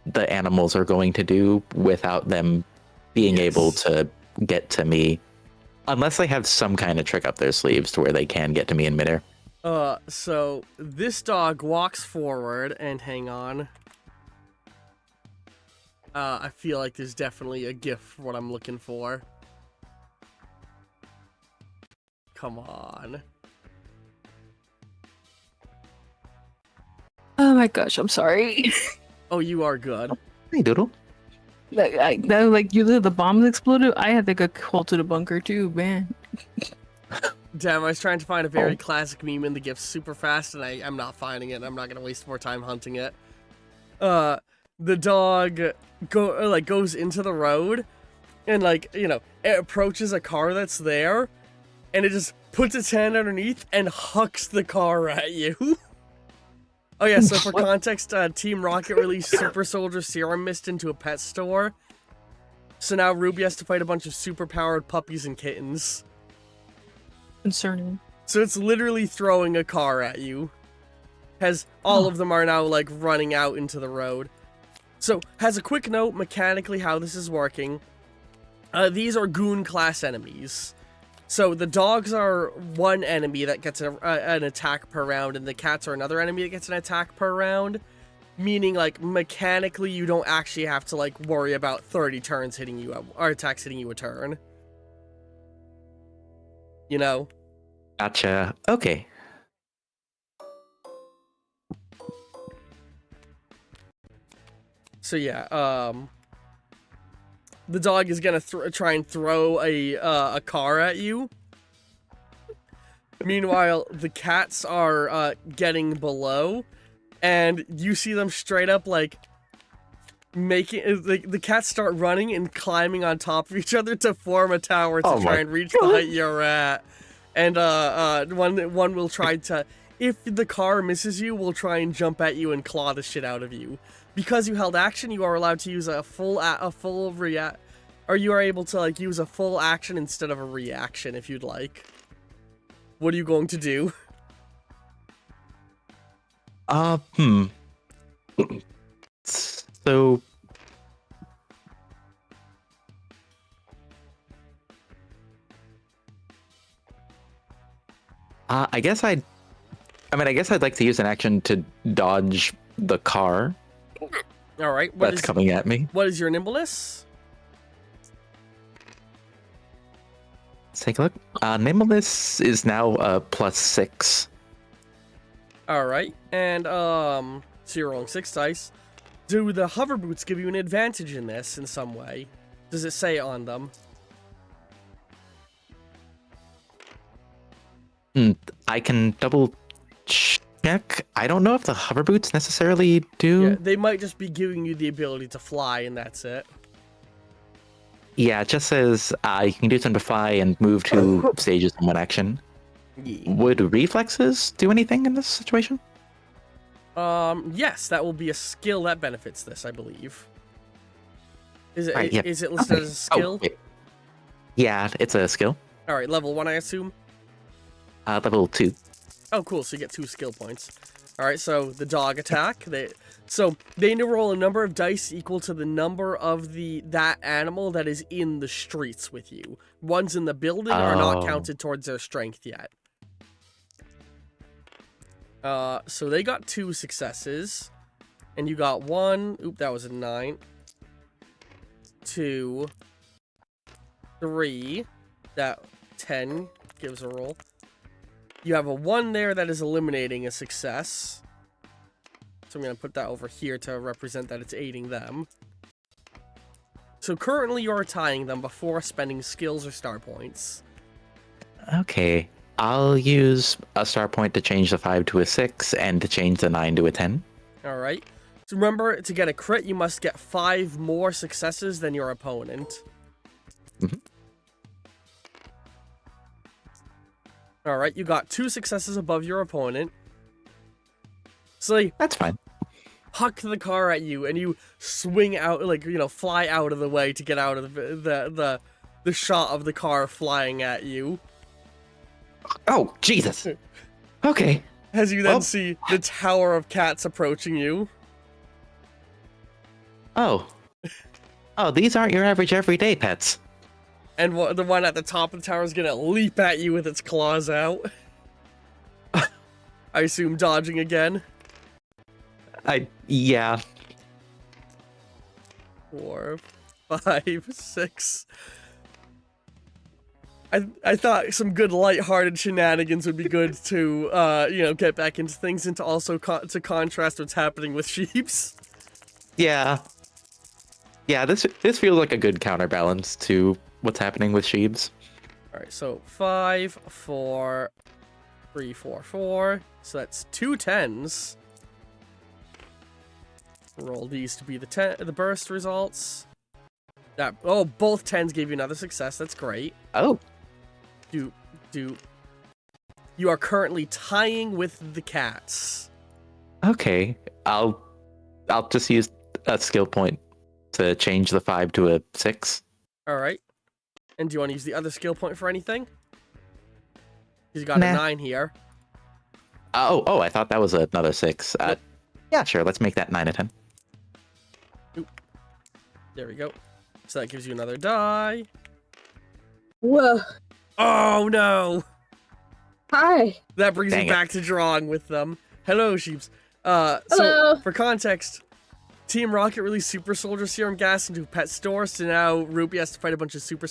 the animals are going to do without them being able to get to me. Unless they have some kind of trick up their sleeves to where they can get to me in midair. So this dog walks forward and hang on. I feel like there's definitely a GIF for what I'm looking for. Come on. Oh my gosh, I'm sorry. Oh, you are good. Hey, Doodle. Like you the bombs exploded. I had to go call to the bunker too, man. Damn, I was trying to find a very classic meme in the GIF super fast, and I'm not finding it. I'm not gonna waste more time hunting it. The dog goes into the road, and like, you know, it approaches a car that's there, and it just puts its hand underneath and hucks the car at you. Oh yeah, so for context, Team Rocket released Super Soldier Serum Mist into a pet store. So now Ruby has to fight a bunch of super-powered puppies and kittens. Concerning. So it's literally throwing a car at you. All of them are now, like, running out into the road. So, as a quick note, mechanically how this is working, these are goon-class enemies. So the dogs are one enemy that gets an attack per round, and the cats are another enemy that gets an attack per round. Meaning, like, mechanically, you don't actually have to, like, worry about 30 turns hitting you, or attacks hitting you a turn. You know? Gotcha. Okay. So yeah, the dog is gonna try and throw a car at you. Meanwhile, the cats are getting below, and you see them straight up like making the cats start running and climbing on top of each other to form a tower to try and reach the height you're at. And one will try to, if the car misses you, will try and jump at you and claw the shit out of you. Because you held action, you are allowed to use a full Or you are able to like use a full action instead of a reaction if you'd like. What are you going to do? So I guess I guess I'd like to use an action to dodge the car All right. that's coming at me. What is your nimbleness? Let's take a look. Nimbleness is now +6. All right. And so you're rolling 6 dice. Do the hover boots give you an advantage in this in some way? Does it say on them? I can double check. I don't know if the hover boots necessarily do. Yeah, they might just be giving you the ability to fly, and that's it. Yeah, it just says you can do something to fly and move 2 stages in 1 action. Yeah. Would reflexes do anything in this situation? Yes, that will be a skill that benefits this, I believe. Is it Right, yeah. is it listed as a skill? wait. Yeah, it's a skill. All right, level 1, I assume. Level 2. Oh, cool. So you get 2 skill points. All right. So the dog attack. They need to roll a number of dice equal to the number of that animal that is in the streets with you. Ones in the building are not Oh. counted towards their strength yet. So they got 2 successes, and you got 1. Oop, that was a 9. 2, 3. That 10 gives a roll. You have a 1 there that is eliminating a success. So I'm going to put that over here to represent that it's aiding them. So currently you are tying them before spending skills or star points. Okay. I'll use a star point to change the 5 to a 6 and to change the 9 to a 10. Alright. So remember, to get a crit, you must get 5 more successes than your opponent. Mhm. Alright, you got 2 successes above your opponent. So they That's fine. huck the car at you, and you swing out, like, fly out of the way to get out of the shot of the car flying at you. Oh, Jesus. Okay. As you then Well- see the tower of cats approaching you. Oh. Oh, these aren't your average everyday pets. And the one at the top of the tower is gonna leap at you with its claws out. I assume dodging again. Yeah. 4, 5, 6. I thought some good lighthearted shenanigans would be good to get back into things, and to also to contrast what's happening with Sheeps. Yeah. Yeah, this feels like a good counterbalance to what's happening with Sheebs. All right, so 5, 4, 3, 4, 4. So that's 2 10s. Roll these to be the burst results. Both 10s gave you another success. That's great. Oh. You are currently tying with the cats. Okay. I'll just use a skill point to change the 5 to a 6. All right. And do you want to use the other skill point for anything? 'Cause you got Nah. a 9 here. Oh, I thought that was another 6. Yeah, sure. Let's make that 9 a 10. There we go. So that gives you another die. Whoa. Oh no! Hi. That brings Dang me it. back to drawing with them. Hello, Sheeps. Hello. So, for context, Team Rocket released Super Soldier Serum Gas into pet stores, so now Ruby has to fight a bunch of super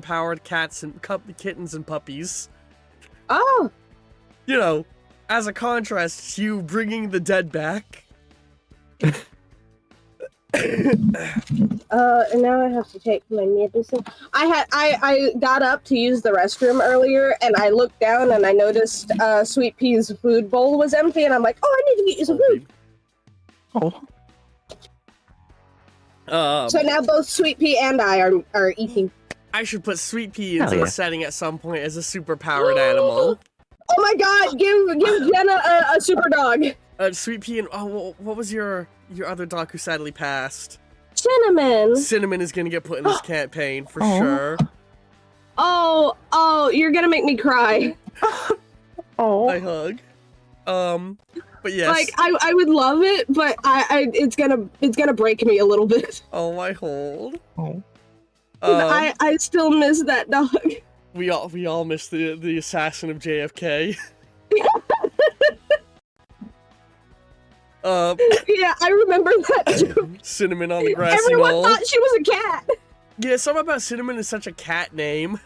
powered cats and kittens and puppies. Oh. As a contrast, you bringing the dead back. And now I have to take my medicine. I got up to use the restroom earlier, and I looked down and I noticed Sweet Pea's food bowl was empty, and I'm like, oh, I need to get you some food. Oh. So now both Sweet Pea and I are eating. I should put Sweet Pea Hell into yeah. the setting at some point as a super powered animal. Oh my god, give Jenna a super dog. Sweet Pea and what was your other dog who sadly passed? Cinnamon. Cinnamon is gonna get put in this campaign for Oh. sure. Oh, you're gonna make me cry. Oh. I hug. But yes. Like I would love it, but it's gonna break me a little bit. Oh, I hold. Oh. I still miss that dog. We all miss the assassin of JFK. Yeah, I remember that too. Cinnamon on the grassy Everyone knoll. thought she was a cat. Yeah, something about Cinnamon is such a cat name.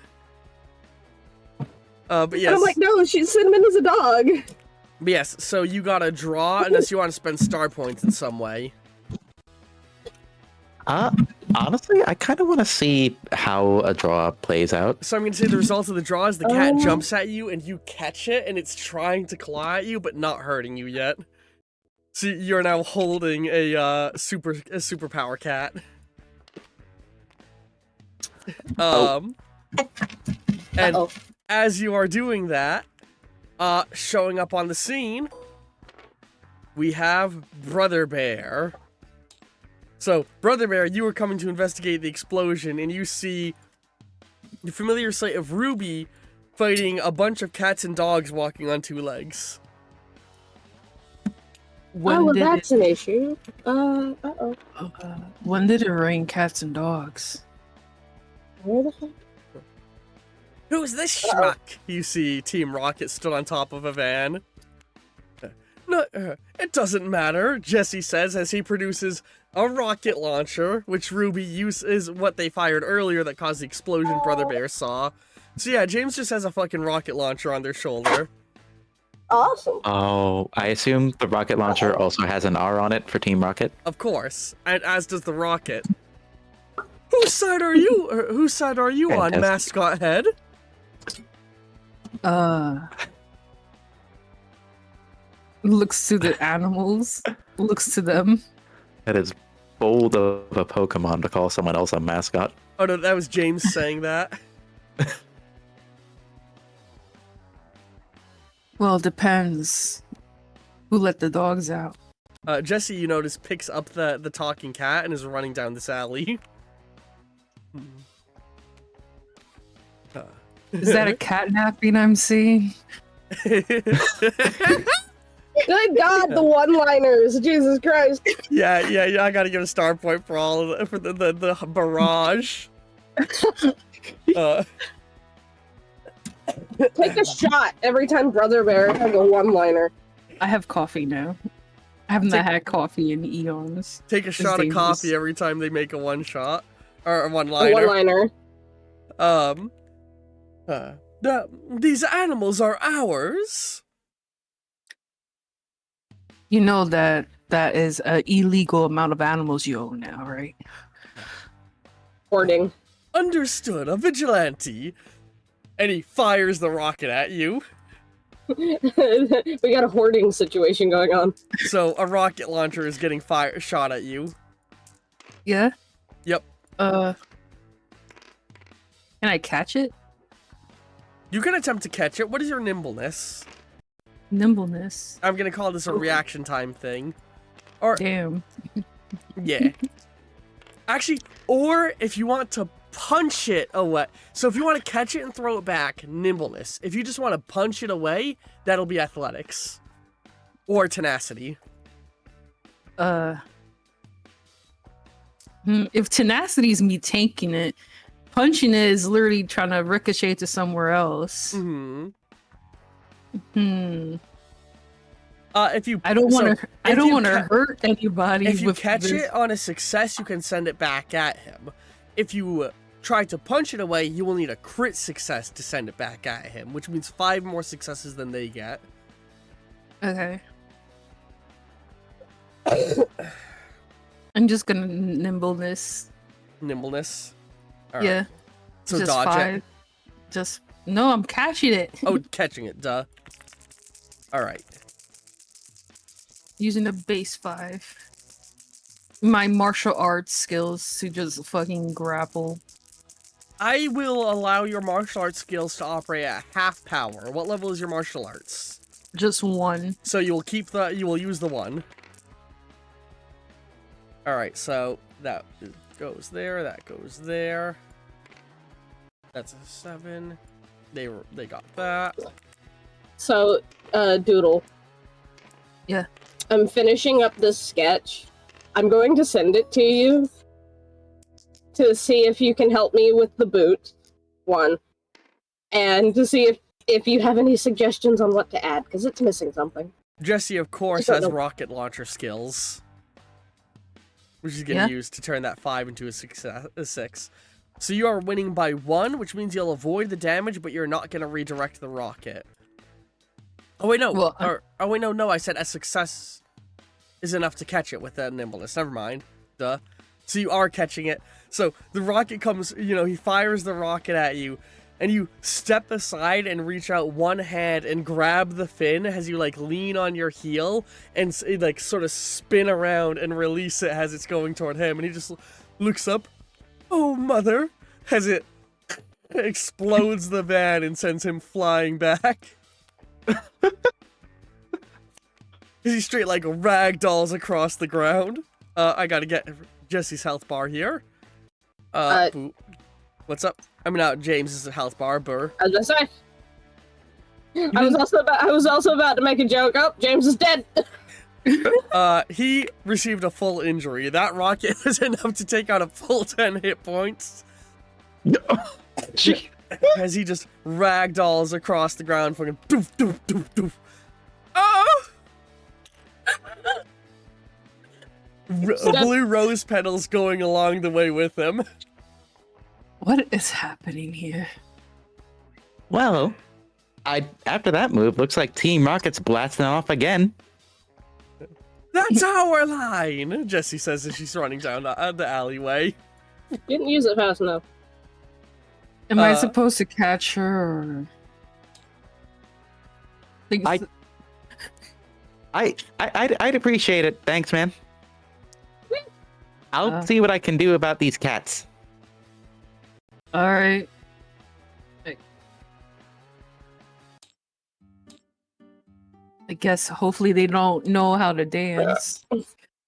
But And yes. I'm like, no, Cinnamon is a dog. But yes, so you gotta draw unless you want to spend star points in some way. Honestly, I kind of want to see how a draw plays out. So I'm gonna say the result of the draw is the cat jumps at you and you catch it and it's trying to claw at you but not hurting you yet. So you're now holding a superpower cat. And Uh-oh. as you are doing that, showing up on the scene, we have Brother Bear. So, Brother Bear, you are coming to investigate the explosion, and you see the familiar sight of Ruby fighting a bunch of cats and dogs walking on two legs. Well, that's an issue. Uh-oh. When did it rain cats and dogs? Where the fuck? Who's this schmuck? You see Team Rocket stood on top of a van. No, it doesn't matter, Jesse says as he produces a rocket launcher, which Ruby uses what they fired earlier that caused the explosion Brother Bear saw. So yeah, James just has a fucking rocket launcher on their shoulder. Awesome. Oh, I assume the rocket launcher also has an R on it for Team Rocket. Of course, and as does the rocket. Whose side are you? Whose side are you on, Fantastic. Mascot Head? Looks to the animals. Looks to them. That is bold of a Pokemon to call someone else a mascot. Oh no, that was James saying that. Well, it depends. Who let the dogs out? Jesse, you notice, picks up the talking cat and is running down this alley. Is that a catnapping I'm seeing? Good God, the one-liners. Jesus Christ. Yeah, I gotta give a star point for all of for the barrage. Take a shot every time Brother Bear has a one-liner. I have coffee now. I haven't had coffee in eons. Take a shot of dangerous. coffee every time they make a one shot or a A one-liner. one-liner. These animals are ours. You know that is an illegal amount of animals you own now, right? Hoarding. Understood. A vigilante. And he fires the rocket at you. We got a hoarding situation going on. So a rocket launcher is getting shot at you. Yeah. Yep. Can I catch it? You can attempt to catch it. What is your nimbleness? Nimbleness. I'm gonna call this a reaction time thing. Or Damn. yeah. Actually, or if you want to punch it away. So if you want to catch it and throw it back, nimbleness. If you just want to punch it away, that'll be athletics. Or tenacity. If tenacity is me tanking it, punching it is literally trying to ricochet to somewhere else. Mm-hmm. If you I don't want to. I if don't you want to ca- hurt anybody. If you with catch this. it on a success, you can send it back at him. If you try to punch it away, you will need a crit success to send it back at him, which means 5 more successes than they get. Okay. I'm just gonna nimbleness. Nimbleness. All right. Yeah. So just dodge 5. it. Just no. I'm catching it. Oh, catching it. Duh. All right. Using a base 5. My martial arts skills to just fucking grapple. I will allow your martial arts skills to operate at half power. What level is your martial arts? Just 1. So you will use the 1. All right. So that goes there. That goes there. That's a 7. They got that. So, Doodle. Yeah. I'm finishing up this sketch. I'm going to send it to you to see if you can help me with the boot, one, and to see if you have any suggestions on what to add, because it's missing something. Jesse, of course, I don't has know. rocket launcher skills, which is going to Yeah. use to turn that 5 into a 6. So you are winning by 1, which means you'll avoid the damage, but you're not going to redirect the rocket. Oh wait, no. Well, No. I said a success is enough to catch it with that nimbleness. Never mind. Duh. So you are catching it. So the rocket comes. He fires the rocket at you, and you step aside and reach out one hand and grab the fin as you lean on your heel and sort of spin around and release it as it's going toward him, and he just looks up. Oh mother! As it explodes the van and sends him flying back. He straight ragdolls across the ground. I gotta get Jesse's health bar here. Boop. What's up? James's health bar, Burr. I was gonna say. I was also about to make a joke. Oh, James is dead. He received a full injury. That rocket was enough to take out a full 10 hit points. Gee. As he just ragdolls across the ground, fucking doof, doof, doof, doof. Oh! Blue rose petals going along the way with him. What is happening here? Well, after that move, looks like Team Rocket's blasting off again. That's our line, Jessie says as she's running down the alleyway. Didn't use it fast enough. Am I supposed to catch her? Or... I'd appreciate it. Thanks, man. I'll see what I can do about these cats. All right. I guess hopefully they don't know how to dance.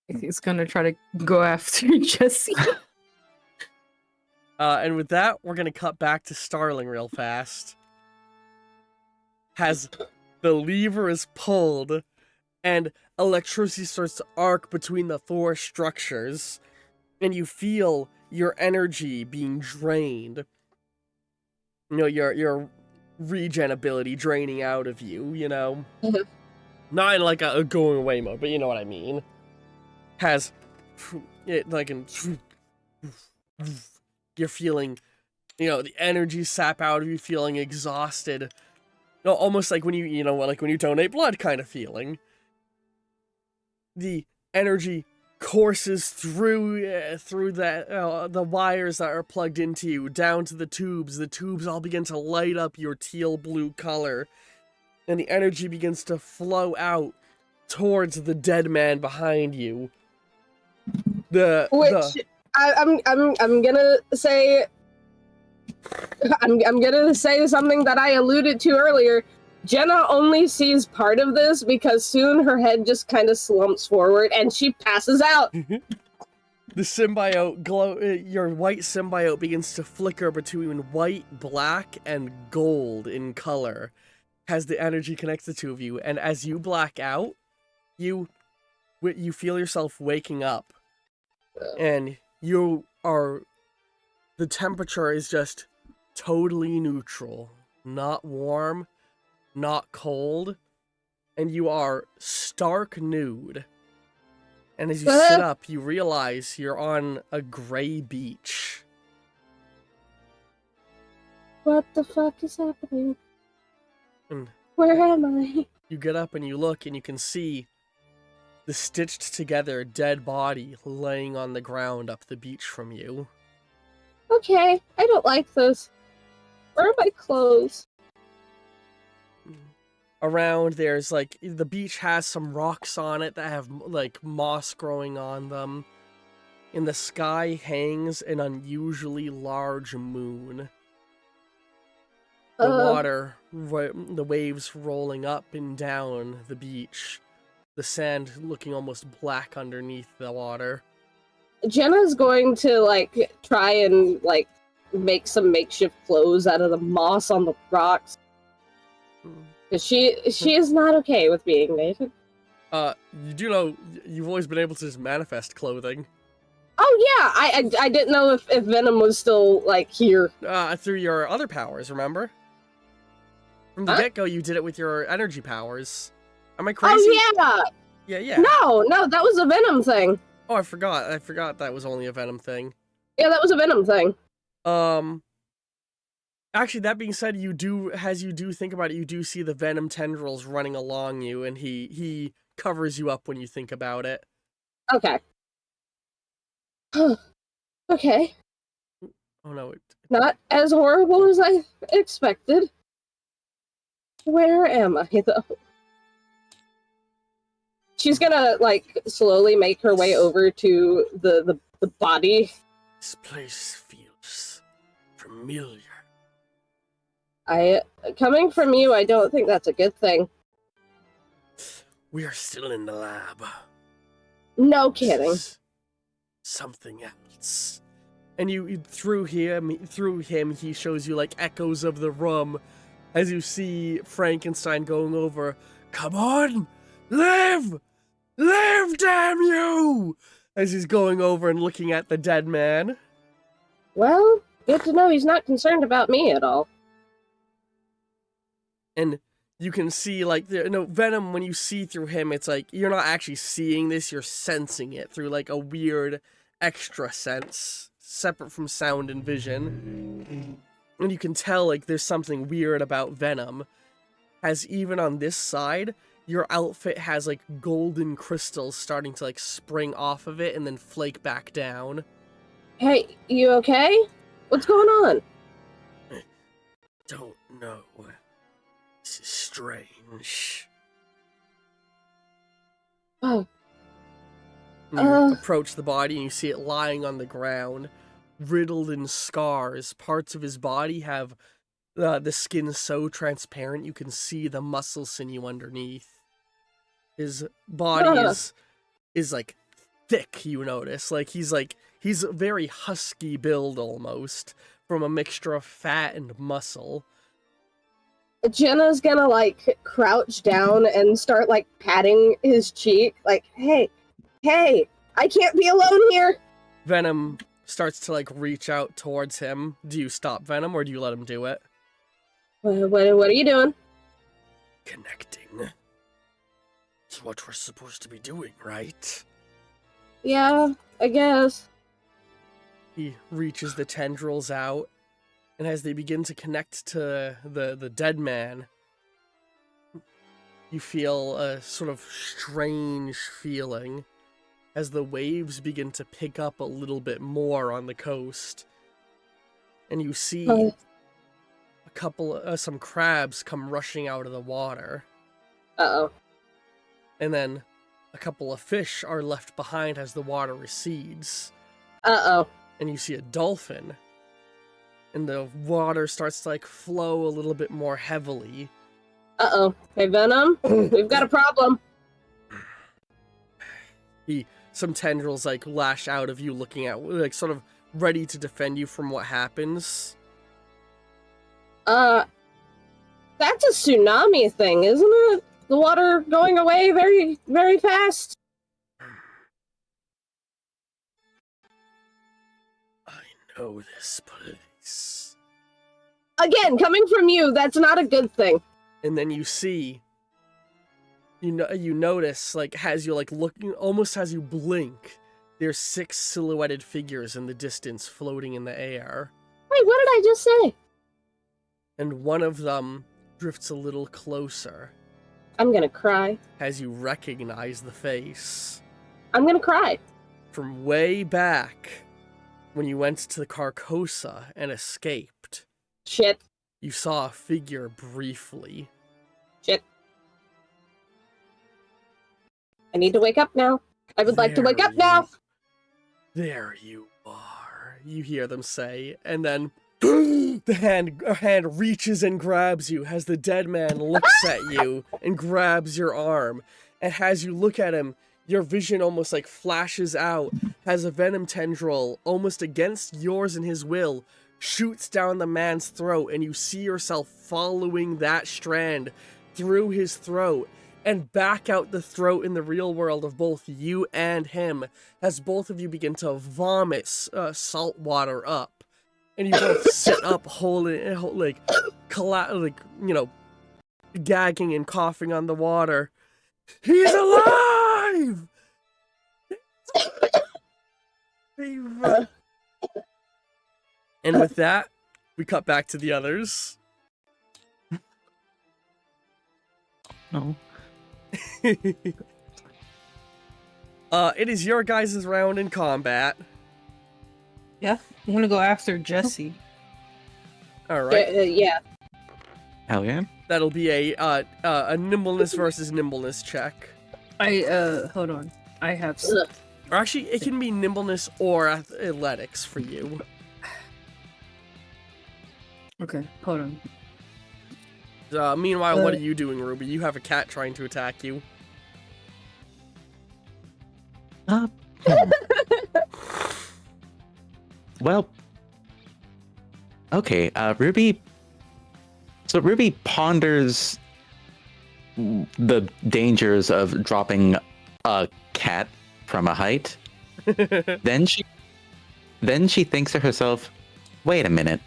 He's gonna try to go after Jesse. And with that, we're gonna cut back to Starling real fast. As the lever is pulled, and electricity starts to arc between the 4 structures, and you feel your energy being drained. Your regen ability draining out of you, Mhm. Not in a going away mode, but you know what I mean. Has it you're feeling, the energy sap out of you, feeling exhausted. No, almost like when when you donate blood kind of feeling. The energy courses through the wires that are plugged into you, down to the tubes. The tubes all begin to light up your teal blue color, and the energy begins to flow out towards the dead man behind you. I'm gonna say. I'm gonna say something that I alluded to earlier. Jenna only sees part of this because soon her head just kind of slumps forward and she passes out. The symbiote your white symbiote begins to flicker between white, black, and gold in color as the energy connects the two of you. And as you black out, you feel yourself waking up, and the temperature is just totally neutral, not warm, not cold, and you are stark nude. And as you sit up, you realize you're on a gray beach. What the fuck is happening? And Where am I? you get up and you look, and you can see the stitched together dead body laying on the ground up the beach from you. Okay, I don't like this. Where are my clothes? Around there's the beach has some rocks on it that have moss growing on them. In the sky hangs an unusually large moon. The water, the waves rolling up and down the beach. The sand looking almost black underneath the water. Jenna's going to like try and like make some makeshift clothes out of the moss on the rocks. 'Cause she is not okay with being naked. You do know you've always been able to just manifest clothing. Oh yeah, I didn't know if Venom was still like here. Through your other powers, remember? From the Huh? get-go, you did it with your energy powers. Am I crazy? Oh yeah. Yeah. No, that was a Venom thing. Oh, I forgot that was only a Venom thing. Yeah, that was a Venom thing. Actually, that being said, as you do think about it, you do see the Venom tendrils running along you, and he covers you up when you think about it. Okay. Okay. Oh no, Not as horrible as I expected. Where am I, though? She's gonna, like, slowly make her way over to the body. this place feels familiar. Coming from you, I don't think that's a good thing. We are still in the lab. No kidding. This is something else. And you through him, he shows you like echoes of the room as you see Frankenstein going over. Come on, live, damn you! As he's going over and looking at the dead man. Well, good to know he's not concerned about me at all. And you can see, like, Venom, when you see through him, it's like, you're not actually seeing this, you're sensing it through, like, a weird extra sense, separate from sound and vision. And you can tell, like, there's something weird about Venom, as even on this side, your outfit has, like, golden crystals starting to, like, spring off of it and then flake back down. Hey, you okay? What's going on? Don't know. This is strange. Oh. You approach the body and you see it lying on the ground, riddled in scars. Parts of his body have the skin so transparent you can see the muscle sinew underneath. His body is like thick, you notice. He's a very husky build almost, from a mixture of fat and muscle. Jenna's gonna, like, crouch down and start, like, patting his cheek. Like, hey, I can't be alone here! Venom starts to, like, reach out towards him. Do you stop Venom, or do you let him do it? What are you doing? Connecting. It's what we're supposed to be doing, right? Yeah, I guess. He reaches the tendrils out, and as they begin to connect to the dead man, you feel a sort of strange feeling as the waves begin to pick up a little bit more on the coast. And you see some crabs come rushing out of the water. Uh-oh. And then a couple of fish are left behind as the water recedes. Uh-oh. And you see a dolphin. And the water starts to, like, flow a little bit more heavily. Uh-oh. Hey, Venom, we've got a problem. Some tendrils, like, lash out of you, looking at, like, sort of ready to defend you from what happens. That's a tsunami thing, isn't it? The water going away very, very fast? I know this place. Again, coming from you, that's not a good thing. And then you see, you notice, like, as you, like, looking, almost as you blink, there's 6 silhouetted figures in the distance floating in the air. Wait, what did I just say? And one of them drifts a little closer I'm gonna cry. as you recognize the face. I'm gonna cry. From way back, when you went to the Carcosa and escaped, Shit. you saw a figure briefly. Shit. I need to wake up now. I would like to wake up now. There you are, you hear them say, and then a hand reaches and grabs you as the dead man looks at you and grabs your arm. And as you look at him, your vision almost, like, flashes out has a venom tendril almost against yours and his will, shoots down the man's throat, and you see yourself following that strand through his throat and back out the throat in the real world of both you and him, as both of you begin to vomit salt water up, and you both sit up gagging and coughing on the water. He's alive! And with that, we cut back to the others. No. It is your guys' round in combat. Yeah, I'm gonna go after Jesse. All right. Yeah. Hell yeah. That'll be a nimbleness versus nimbleness check. Hold on. I have. Or actually, it can be nimbleness or athletics for you. Okay, hold on. Meanwhile, what are you doing, Ruby? You have a cat trying to attack you. Well, okay, Ruby. So Ruby ponders the dangers of dropping a cat from a height. Then she thinks to herself, "Wait a minute.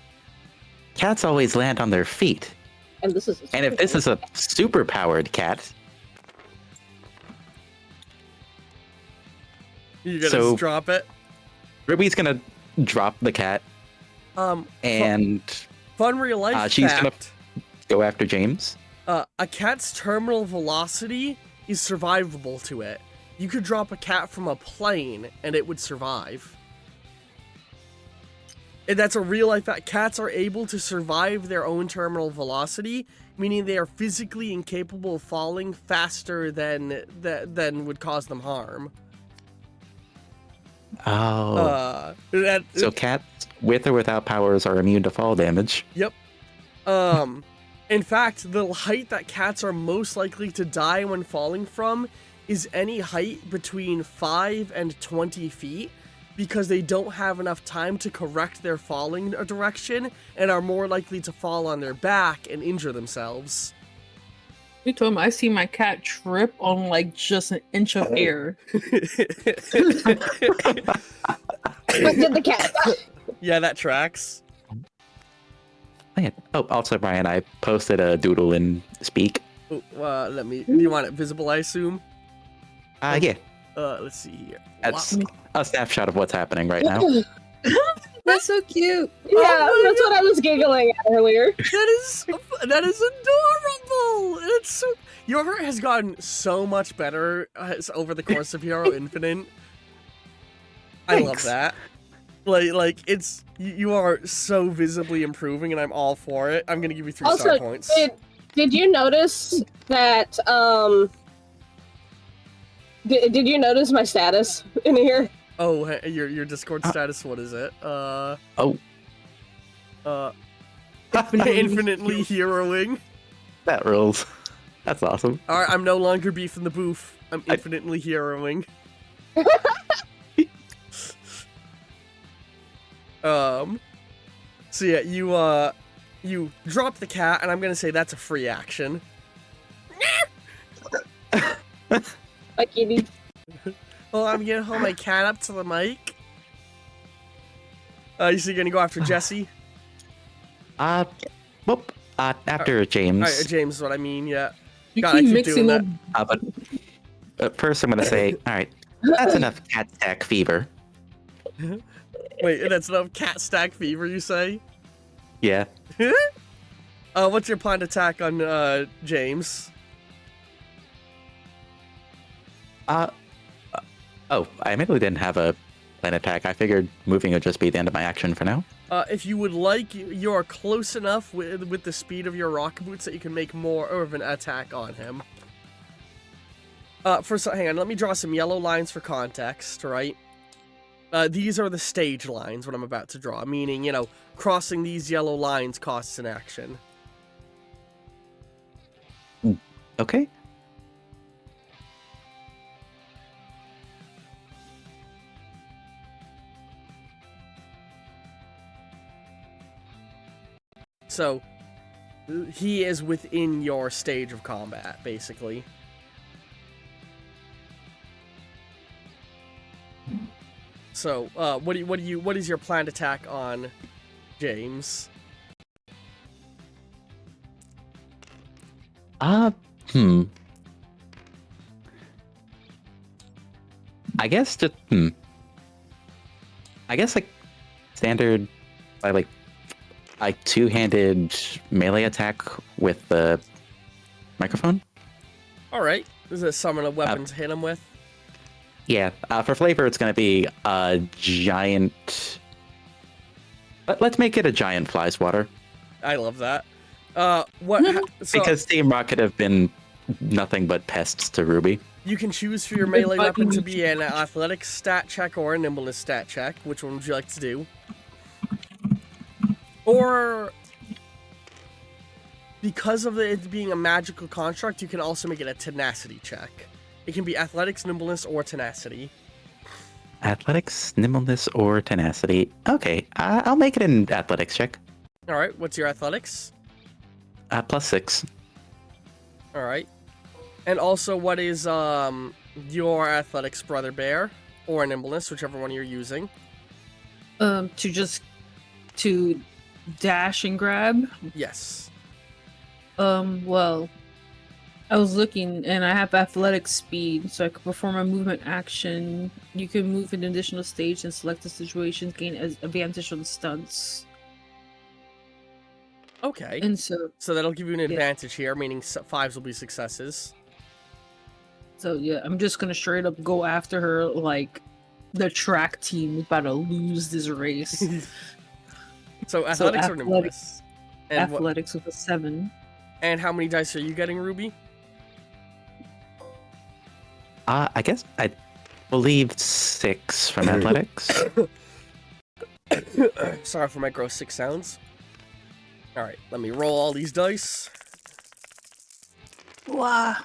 Cats always land on their feet. And this is. And if this is a super-powered cat, You gonna So- just drop it? Ruby's gonna drop the cat and Fun real life she's gonna- fact. go after James. A cat's terminal velocity is survivable to it. You could drop a cat from a plane and it would survive. And that's a real life fact. Cats are able to survive their own terminal velocity, meaning they are physically incapable of falling faster than would cause them harm. Oh. That, So cats with or without powers are immune to fall damage. Yep. In fact, the height that cats are most likely to die when falling from is any height between 5 and 20 feet, because they don't have enough time to correct their falling direction and are more likely to fall on their back and injure themselves. You told him I see my cat trip on like just an inch of air. But did the cat? Yeah, that tracks. Man. Oh, also, Brian, I posted a doodle in Speak. Oh, do you want it visible, I assume? Yeah, Let's see here. that's Wow. a snapshot of what's happening right now. That's so cute. Yeah, that's what I was giggling at earlier. That is adorable. It's so. Your art has gotten so much better over the course of Hero Infinite. I love Thanks. that. Like it's you are so visibly improving, and I'm all for it. I'm gonna give you 3 star Also, points. did you notice that? Did you notice my status in here? Oh, your Discord status. What is it? Infinitely heroing. That rules. That's awesome. All right, I'm no longer beefing the booth. I'm infinitely heroing. So yeah, you drop the cat, and I'm gonna say that's a free action. Like you need. Well, I'm gonna hold my cat up to the mic. You so you're gonna go after Jesse? Whoop. After James. All right, James is what I mean. Yeah. You God, I keep keep mixing doing up. But first I'm gonna say, all right, that's enough cat stack fever. Wait, that's enough cat stack fever, you say? Yeah. What's your planned attack on James? Oh, I admittedly didn't have a plan attack. I figured moving would just be the end of my action for now. If you would like, you are close enough with the speed of your rock boots that you can make more of an attack on him. Hang on, let me draw some yellow lines for context, right? These are the stage lines, what I'm about to draw, meaning, crossing these yellow lines costs an action. Okay. So he is within your stage of combat, basically. So, what is your planned attack on James? I guess just I guess like standard like two-handed melee attack with the microphone. All right. Is it summon a weapon to hit him with? Yeah. For flavor, it's gonna be a giant. Let's make it a giant fly swatter. I love that. Because Team Rocket have been nothing but pests to Ruby. You can choose for your melee weapon to be an athletics stat check or a nimbleness stat check. Which one would you like to do? Or, because of it being a magical construct, you can also make it a tenacity check. It can be athletics, nimbleness, or tenacity. Athletics, nimbleness, or tenacity. Okay, I'll make it an athletics check. All right, what's your athletics? +6. All right. And also, what is your athletics, Brother Bear, or nimbleness, whichever one you're using? To dash and grab. Yes. Well, I was looking, and I have athletic speed, so I could perform a movement action. You can move an additional stage and select the situation, gain advantage on stunts. Okay. And so that'll give you an advantage here, meaning 5s will be successes. So yeah, I'm just gonna straight up go after her like the track team is about to lose this race. So athletics or nimbleness? And athletics with a 7. And how many dice are you getting, Ruby? I guess I believe 6 from athletics. Sorry for my gross 6 sounds. Alright, let me roll all these dice. Wow.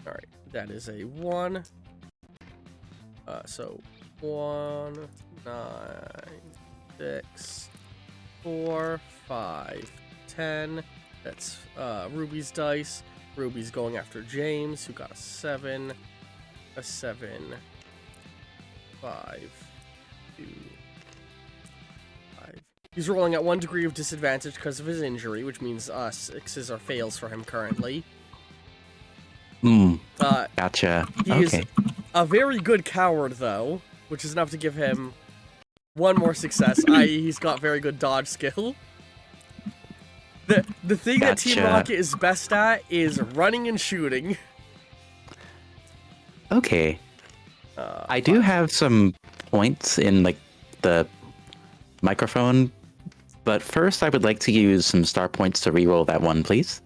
Alright, that is a 1. So 1, 9, 6, 4, 5, 10. That's Ruby's dice. Ruby's going after James, who got a 7, 5, 2, 5. He's rolling at 1 degree of disadvantage because of his injury, which means 6s are fails for him currently. Gotcha. He is a very good coward, though, which is enough to give him 1 more success, i.e. he's got very good dodge skill. The thing that Team Rocket is best at is running and shooting. Okay. I do have some points in like the microphone, but first I would like to use some star points to reroll that one, please.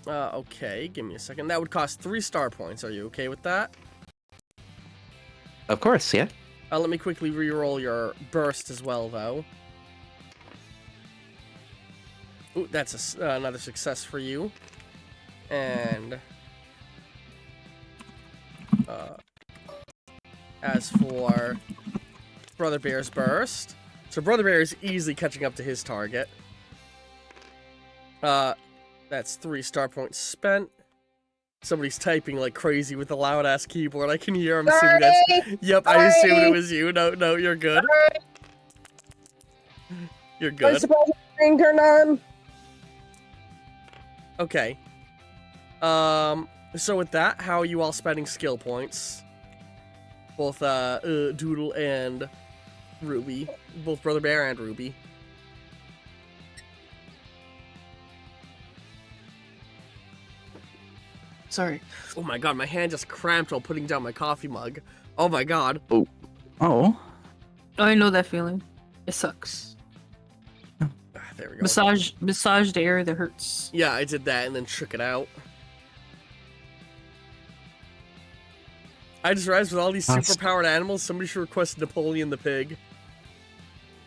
Okay, give me a second. That would cost 3 star points. Are you okay with that? Of course, yeah. Let me quickly reroll your burst as well, though. Ooh, that's another success for you. And as for Brother Bear's burst, so Brother Bear is easily catching up to his target. That's 3 star points spent. Somebody's typing like crazy with a loud ass keyboard. I can hear him. Assuming that's. Yep, I assumed it was you. No, you're good. You're good. I suppose screen turned on. Okay. So with that, how are you all spending skill points? Both Doodle and Ruby, both Brother Bear and Ruby. Sorry. Oh my god, my hand just cramped while putting down my coffee mug. Oh my god. Oh. I know that feeling. It sucks. There we go. Massage the area that hurts. Yeah, I did that and then shook it out. I just realized with all these super-powered animals, somebody should request Napoleon the Pig.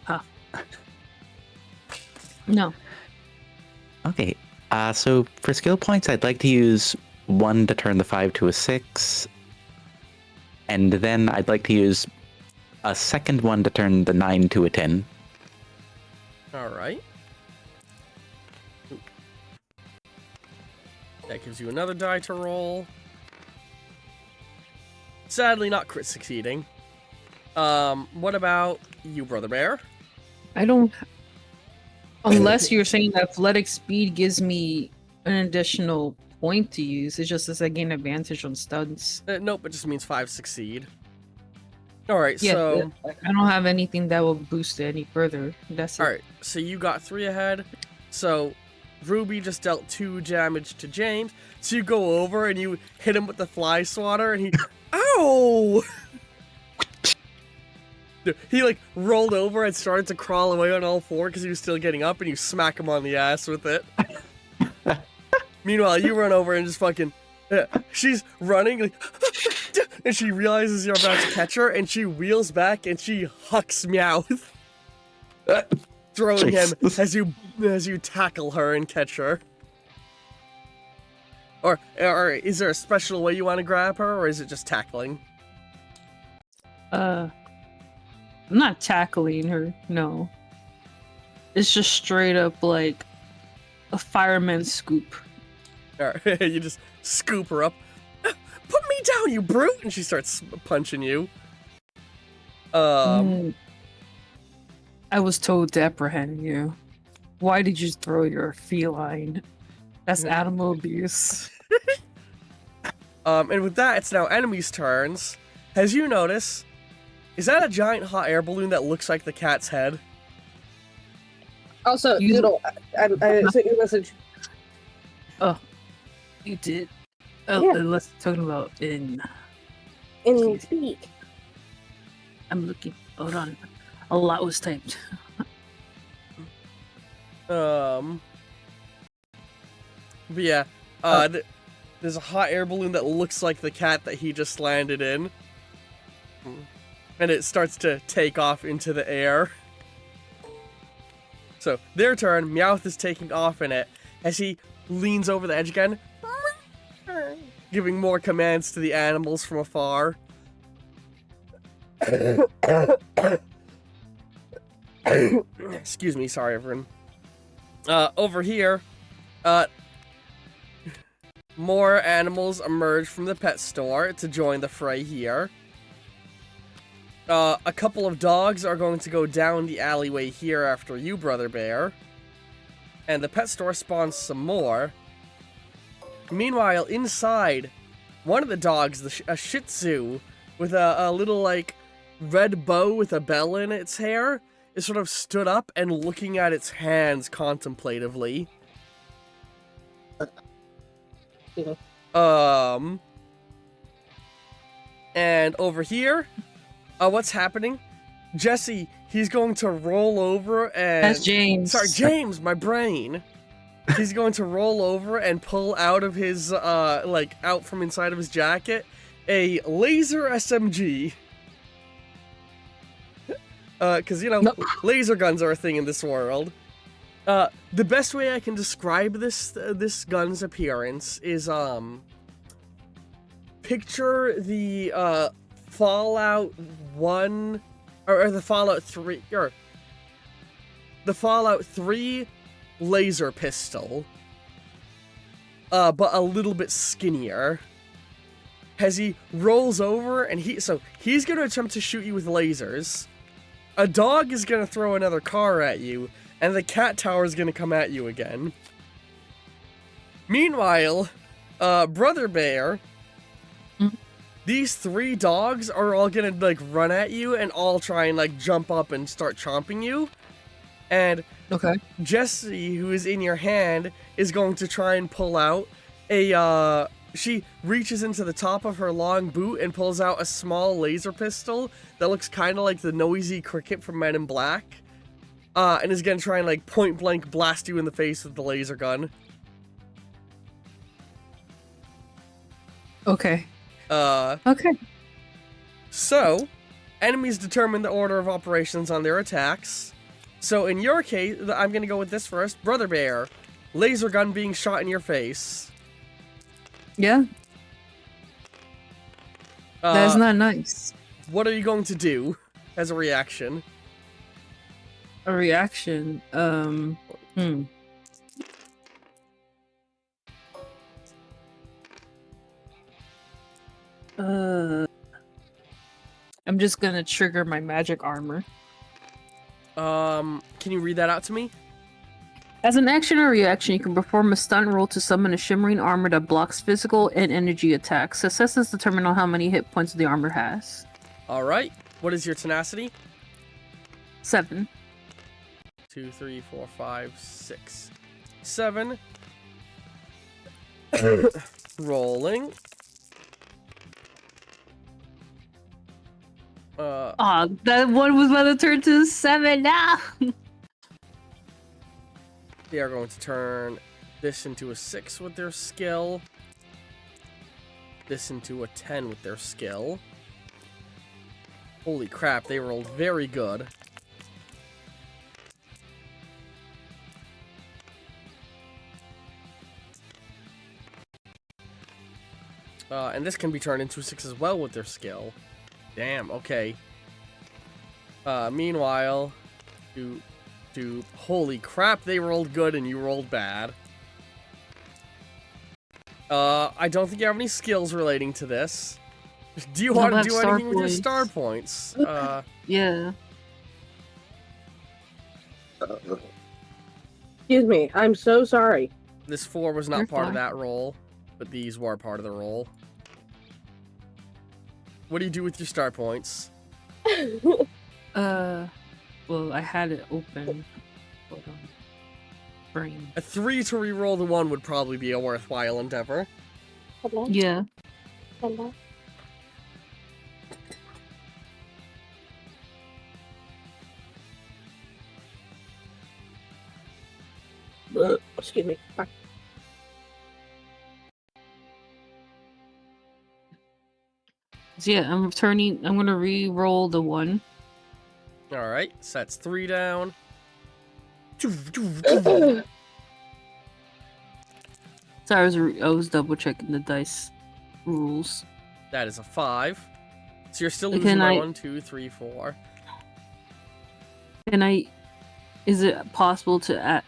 Huh. No. Okay. So for skill points, I'd like to use 1 to turn the 5 to a 6. And then I'd like to use a second one to turn the 9 to a 10. All right. Ooh. That gives you another die to roll. Sadly, not crit succeeding. What about you, Brother Bear? I don't. Unless you're saying that athletic speed gives me an additional point to use. It's just as I gain advantage on stunts. Nope, it just means 5 succeed. All right, Yeah, so I don't have anything that will boost it any further. That's it. all right, so you got 3 ahead. So Ruby just dealt 2 damage to James. So you go over and you hit him with the fly swatter, and he, ow! He like rolled over and started to crawl away on all 4 because he was still getting up, and you smack him on the ass with it. Meanwhile, you run over and just fucking. She's running, like, and she realizes you're about to catch her, and she wheels back and she hucks Meowth, throwing him as you tackle her and catch her. Or is there a special way you want to grab her, or is it just tackling? I'm not tackling her. No. It's just straight up like a fireman scoop. Alright, you just scoop her up. Put me down, you brute! And she starts punching you. I was told to apprehend you. Why did you throw your feline? That's animal abuse. And with that, it's now enemies' turns. As you notice, is that a giant hot air balloon that looks like the cat's head? Also, You- Doodle, I sent you a message. Oh, you did. Oh, Yeah. let's talking about in. In speak. I'm looking. Hold on. A lot was typed. But yeah, there's a hot air balloon that looks like the cat that he just landed in. And it starts to take off into the air. So, their turn, Meowth is taking off in it as he leans over the edge again, giving more commands to the animals from afar. Excuse me, sorry everyone. Over here, more animals emerge from the pet store to join the fray here. A couple of dogs are going to go down the alleyway here after you, Brother Bear. And the pet store spawns some more. Meanwhile, inside, one of the dogs, a Shih Tzu, with a little, like, red bow with a bell in its hair, is sort of stood up and looking at its hands contemplatively. And over here, what's happening? Jesse, he's going to roll over and... That's James. Sorry, James, my brain. He's going to roll over and pull out of his, out from inside of his jacket, a laser SMG. Because, laser guns are a thing in this world. The best way I can describe this gun's appearance is, picture the, Fallout 1, or the Fallout 3, or the Fallout 3 laser pistol, but a little bit skinnier. As he rolls over, and he's going to attempt to shoot you with lasers. A dog is going to throw another car at you, and the cat tower is going to come at you again. Meanwhile, Brother Bear, these 3 dogs are all going to, run at you and all try and, jump up and start chomping you. And Okay. Jessie, who is in your hand, is going to try and pull out a, she reaches into the top of her long boot and pulls out a small laser pistol that looks kind of like the noisy cricket from Men in Black. And is going to try and, point blank blast you in the face with the laser gun. Okay. Okay. So, enemies determine the order of operations on their attacks. So in your case, I'm going to go with this first. Brother Bear, laser gun being shot in your face. Yeah. That's not nice. What are you going to do as a reaction? A reaction. I'm just gonna trigger my magic armor. Can you read that out to me? As an action or reaction, you can perform a stun roll to summon a shimmering armor that blocks physical and energy attacks. Success is determined on how many hit points the armor has. All right. What is your tenacity? 7. 2, 3, 4, 5, 6, 7. Rolling. Aw, that one was about to turn to 7 now! They are going to turn this into a 6 with their skill. This into a 10 with their skill. Holy crap, they rolled very good. And this can be turned into a 6 as well with their skill. Damn, okay. Meanwhile, holy crap, they rolled good and you rolled bad. I don't think you have any skills relating to this. Do you want to do anything with your star points? Yeah. Excuse me, I'm so sorry. This 4 was not You're part of fine. that roll, but these were part of the roll. What do you do with your star points? Well, I had it open. Hold on. Brain. A 3 to reroll the 1 would probably be a worthwhile endeavor. Hello? Yeah. Hello? Excuse me. Fuck. So yeah, I'm gonna re-roll the 1. Alright, so that's 3 down. Sorry, I was double checking the dice rules. That is a 5. So you're still Can losing by I- 1, 2, 3, 4. Is it possible to add?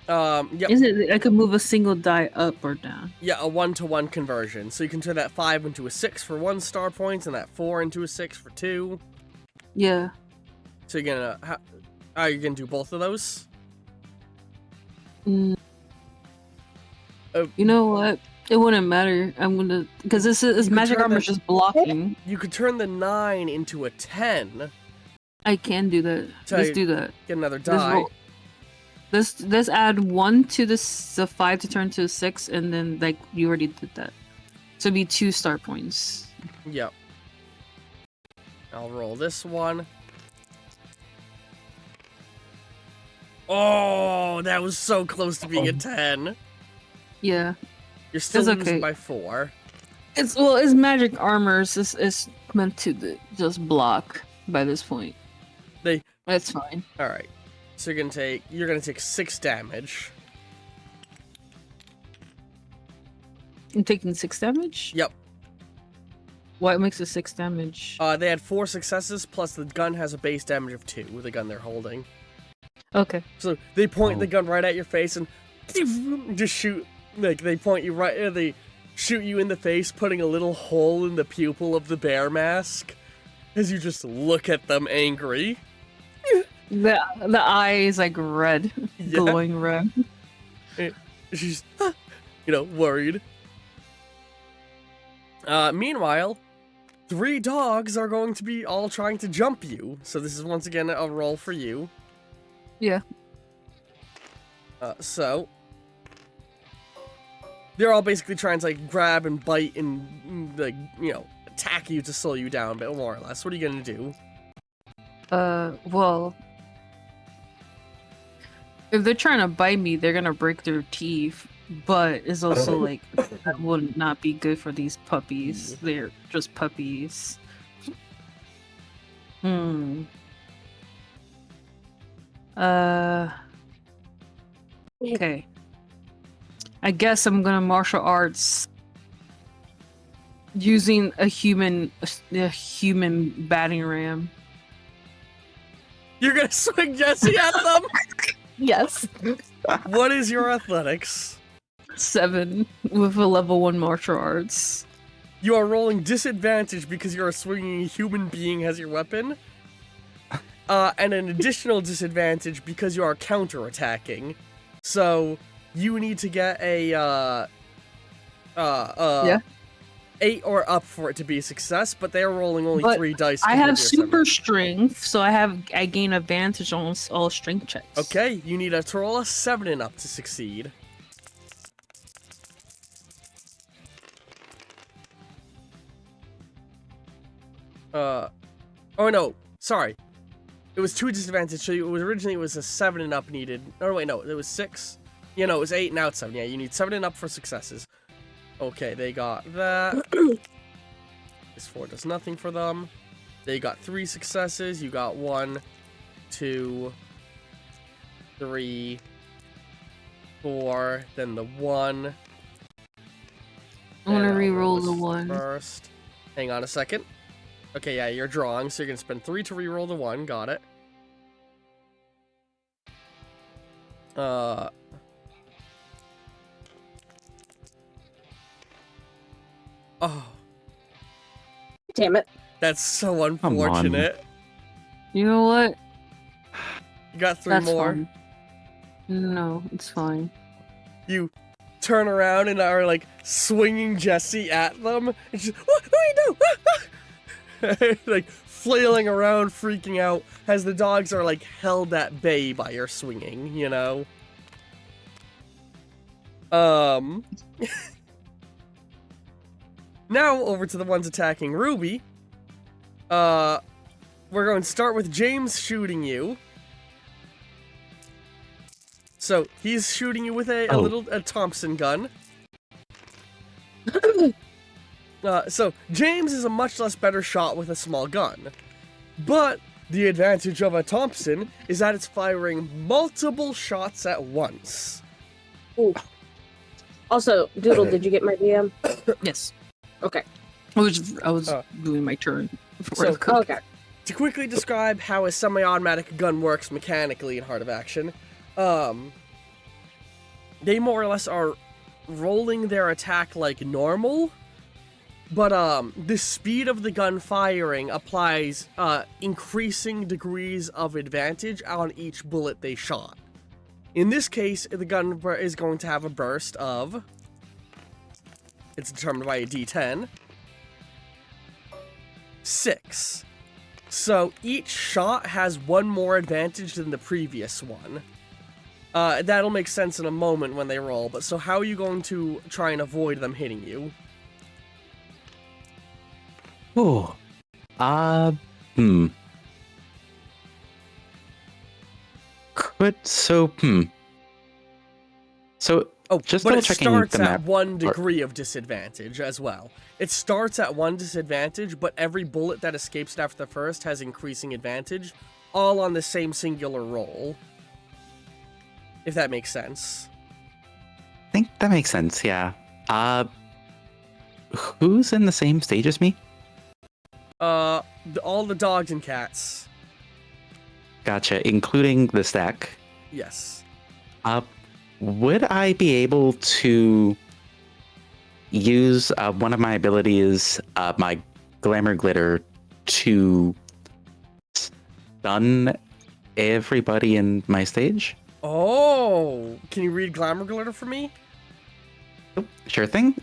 Yep. Is it I could move a single die up or down? Yeah, a 1-to-1 conversion. So you can turn that 5 into a 6 for 1 star point, and that 4 into a 6 for 2. Yeah. So you're gonna, are you gonna do both of those? Mm. Uh, You know what? It wouldn't matter. I'm gonna because this is could magic turn armor that- is just blocking. You could turn the 9 into a 10. I can do that. So Let's you- do that. Get another Let's die. roll- Let's add 1 to this the 5 to turn to a 6, and then like you already did that. So it'd be 2 star points. Yep. I'll roll this one. Oh, that was so close to being a 10. Yeah. You're still It's losing okay. by 4. It's magic armor. It's meant to just block by this point. That's fine. All right. So you're gonna take 6 damage. I'm taking 6 damage. Yep. What makes it 6 damage? They had 4 successes, plus the gun has a base damage of 2 with the gun they're holding. Okay. So they point Oh. the gun right at your face and just shoot. Like they point you right. They shoot you in the face, putting a little hole in the pupil of the bear mask, as you just look at them angry. The eye is like red, Yeah. glowing red. She's, worried. Meanwhile, 3 dogs are going to be all trying to jump you. So this is once again a roll for you. Yeah. So they're all basically trying to like grab and bite and like attack you to slow you down, but more or less. What are you gonna do? Well, if they're trying to bite me, they're gonna break their teeth. But it's also like that would not be good for these puppies. They're just puppies. Okay. I guess I'm gonna martial arts using a human batting ram. You're gonna swing Jesse at them? Yes. What is your athletics? 7 with a level 1 martial arts. You are rolling disadvantage because you're swinging a human being as your weapon. And an additional disadvantage because you are counterattacking. So you need to get a 8 or up for it to be a success, but they're rolling only But 3 dice. I compared have to your super 7. strength, so I gain advantage on all strength checks. Okay, you need to roll a 7 and up to succeed. Oh no, sorry. It was 2 disadvantage, so it was originally a 7 and up needed. Oh wait, no, it was 6. Yeah, no, it was 8, now it's 7. Yeah, you need 7 and up for successes. Okay, they got that. This 4 does nothing for them. They got 3 successes. You got 1, 2, 3, 4, then the 1. I want to And I'll re-roll this the 1. first. Hang on a second. Okay, yeah, you're drawing, so you're gonna spend 3 to re-roll the 1. Got it. Oh, Damn it. that's so on. unfortunate. You know what? You got 3 That's more. fine. No, it's fine. You turn around and are like swinging Jesse at them. And she's, what do we do? Like flailing around, freaking out as the dogs are like held at bay by your swinging, you know? Now over to the ones attacking Ruby. We're going to start with James shooting you. So he's shooting you with a Thompson gun. So James is a much less better shot with a small gun. But the advantage of a Thompson is that it's firing multiple shots at once. Ooh. Also, Doodle, did you get my DM? Yes. Okay. I was doing my turn. before So- I could. Okay. To quickly describe how a semi-automatic gun works mechanically in Heart of Action, they more or less are rolling their attack like normal, but the speed of the gun firing applies increasing degrees of advantage on each bullet they shot. In this case, the gun is going to have a burst of, it's determined by a d10, 6. So each shot has 1 more advantage than the previous one. That'll make sense in a moment when they roll, but so how are you going to try and avoid them hitting you? Oh. So, Oh, just but double it checking starts the at map. 1 degree of disadvantage as well. It starts at 1 disadvantage, but every bullet that escapes after the first has increasing advantage, all on the same singular roll. If that makes sense. I think that makes sense, yeah. Who's in the same stage as me? All the dogs and cats. Gotcha, including the stack. Yes. Would I be able to use one of my abilities, my Glamour Glitter, to stun everybody in my stage? Oh, can you read Glamour Glitter for me? Sure thing.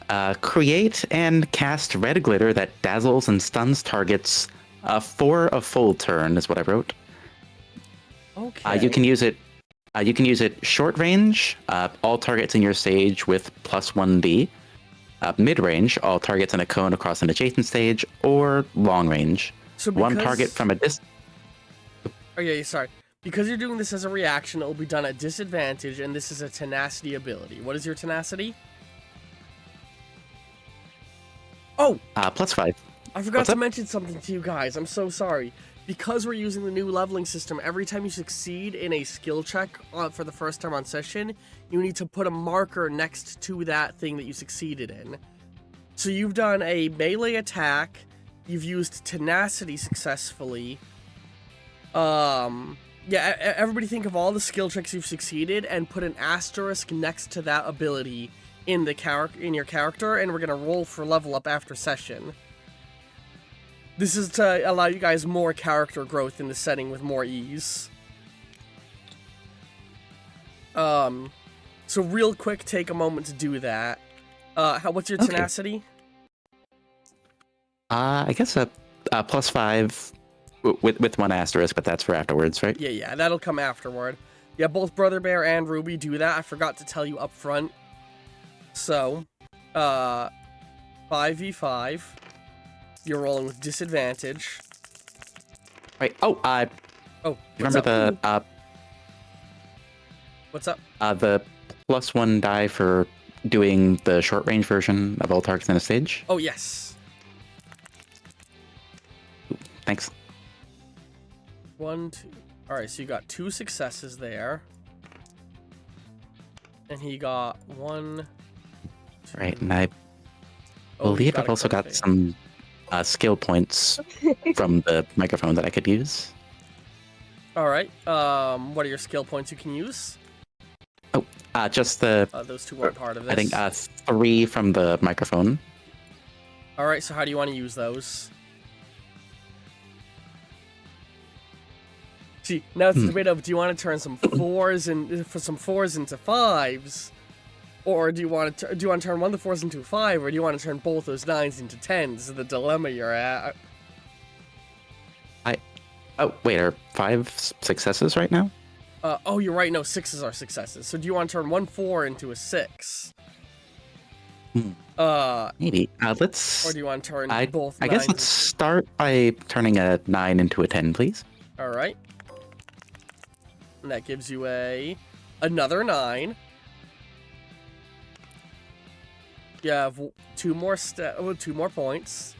Create and cast red glitter that dazzles and stuns targets for a full turn, is what I wrote. Okay. You can use it. You can use it short range, all targets in your stage with +1d. Mid range, all targets in a cone across an adjacent stage, or long range, So one because- target from a distance. Oh yeah, sorry. Because you're doing this as a reaction, it will be done at disadvantage, and this is a tenacity ability. What is your tenacity? Oh, +5. I forgot What's to up? mention something to you guys. I'm so sorry. Because we're using the new leveling system, every time you succeed in a skill check for the first time on session, you need to put a marker next to that thing that you succeeded in. So you've done a melee attack, you've used tenacity successfully, Yeah, everybody think of all the skill checks you've succeeded and put an asterisk next to that ability in your character, and we're gonna roll for level up after session. This is to allow you guys more character growth in the setting with more ease. So real quick, take a moment to do that. What's your Okay. tenacity? I guess a +5 with one asterisk, but that's for afterwards, right? Yeah, that'll come afterward. Yeah, both Brother Bear and Ruby do that. I forgot to tell you up front. So, 5v5. You're rolling with disadvantage. Right. Oh, Remember what's up? the +1 die for doing the short range version of all targets in a stage? Oh, yes. Thanks. 1, 2. Alright, so you got 2 successes there. And he got 1. 2. Right, and I Oh, you believe got I've a also got crit. some skill points from the microphone that I could use. Alright, what are your skill points you can use? Just the, Those 2 weren't part of this. I think, 3 from the microphone. Alright, so how do you want to use those? See, now it's a debate of, do you want to turn some 4s into 5s? Or do you want to turn one of the 4s into a 5, or do you want to turn both those 9s into 10s? This is the dilemma you're at. Oh, wait, are 5 successes right now? Oh, you're right, no, 6s are successes. So do you want to turn one 4 into a 6? Maybe. Let's... Or do you want to turn both 9s I guess let's start by turning a 9 into a 10, please. Alright. And that gives you another 9. You have 2 more points.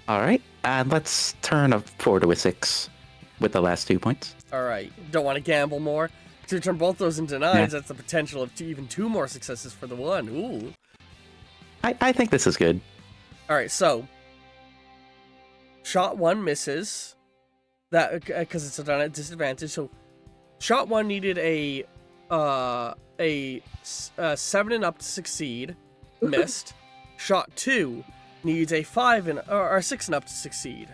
Alright, and let's turn a 4 to a 6 with the last 2 points. Alright, don't want to gamble more. So you turn both those into 9s, that's the potential of even 2 more successes for the 1. Ooh. I think this is good. Alright, so shot 1 misses. That because it's done at disadvantage. So shot 1 needed a 7 and up to succeed. Missed. Shot 2 needs a 5 and or 6 and up to succeed.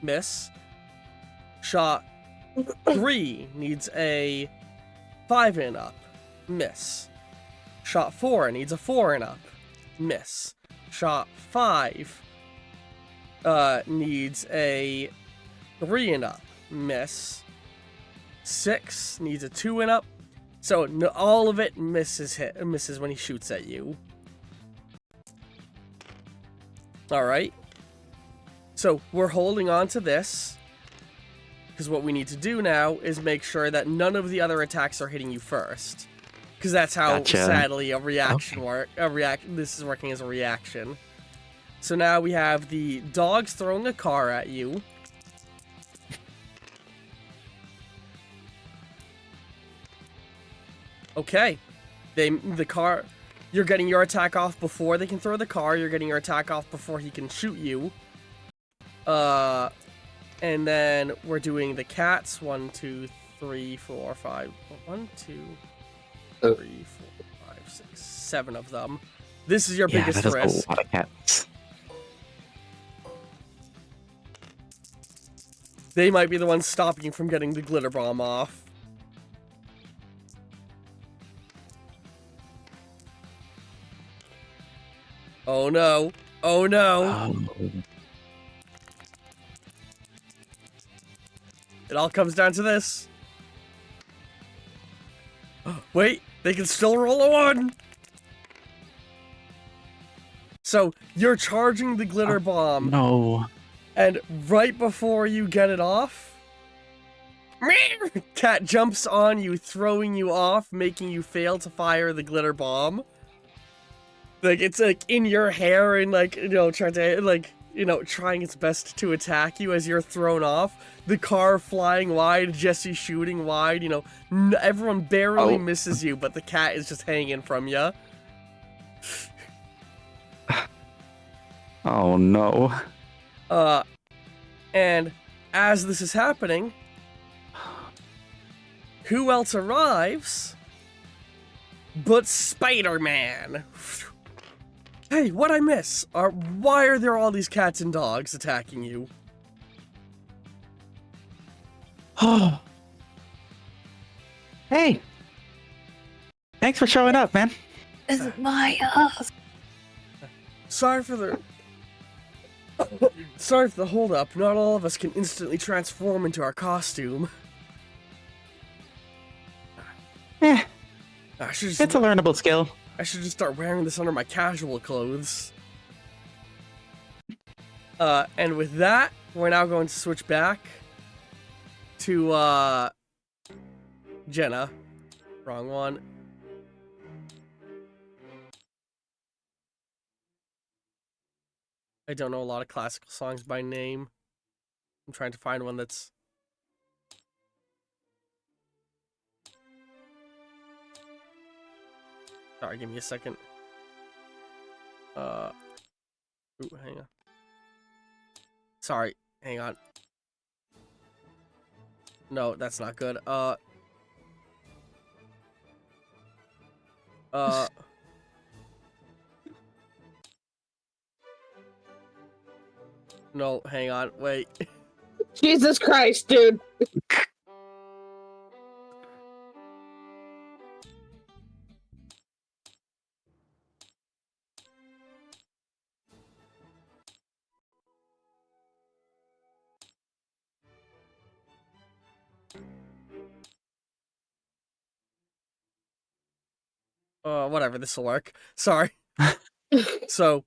Miss. Shot 3 needs a 5 and up. Miss. Shot 4 needs a 4 and up. Miss. Shot 5 needs a 3 and up. Miss. 6 needs a 2 and up. So no, all of it misses when he shoots at you. Alright. So we're holding on to this. Because what we need to do now is make sure that none of the other attacks are hitting you first. Because that's how, Gotcha. sadly, a reaction this is working as a reaction. So now we have the dogs throwing a car at you. Okay. The car... You're getting your attack off before they can throw the car. You're getting your attack off before he can shoot you. And then we're doing the cats. 1, 2, 3, 4, 5. 1, 2, 3, 4, 5, 6, 7 of them. This is your biggest that is risk. a lot of cats. They might be the ones stopping you from getting the glitter bomb off. Oh no. Oh no. It all comes down to this. Wait, they can still roll a 1. So, you're charging the glitter bomb. No. And right before you get it off, Cat jumps on you, throwing you off, making you fail to fire the glitter bomb. Like, it's like in your hair and like, trying its best to attack you as you're thrown off. The car flying wide, Jesse shooting wide, everyone barely misses you, but the cat is just hanging from you. Oh no. And as this is happening, who else arrives but Spider-Man? Hey, what'd I miss? Why are there all these cats and dogs attacking you? Oh. Hey. Thanks for showing up, man. Is it my house? Sorry for the hold up. Not all of us can instantly transform into our costume. Yeah, I should it's a learnable skill. just start wearing this under my casual clothes. And with that, we're now going to switch back to Jenna. Wrong one. I don't know a lot of classical songs by name. I'm trying to find one that's... Sorry, give me a second. Ooh, hang on. Sorry, hang on. No, that's not good. No, hang on, wait. Jesus Christ, dude. Whatever, this'll work. Sorry. So,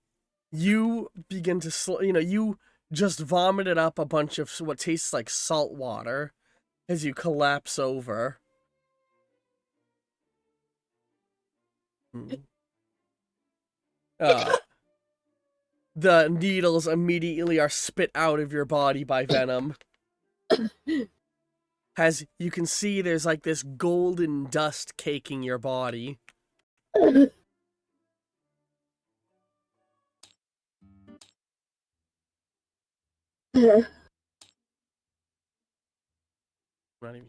you begin to, you just vomited up a bunch of what tastes like salt water as you collapse over. The needles immediately are spit out of your body by Venom. As you can see, there's like this golden dust caking your body. Not even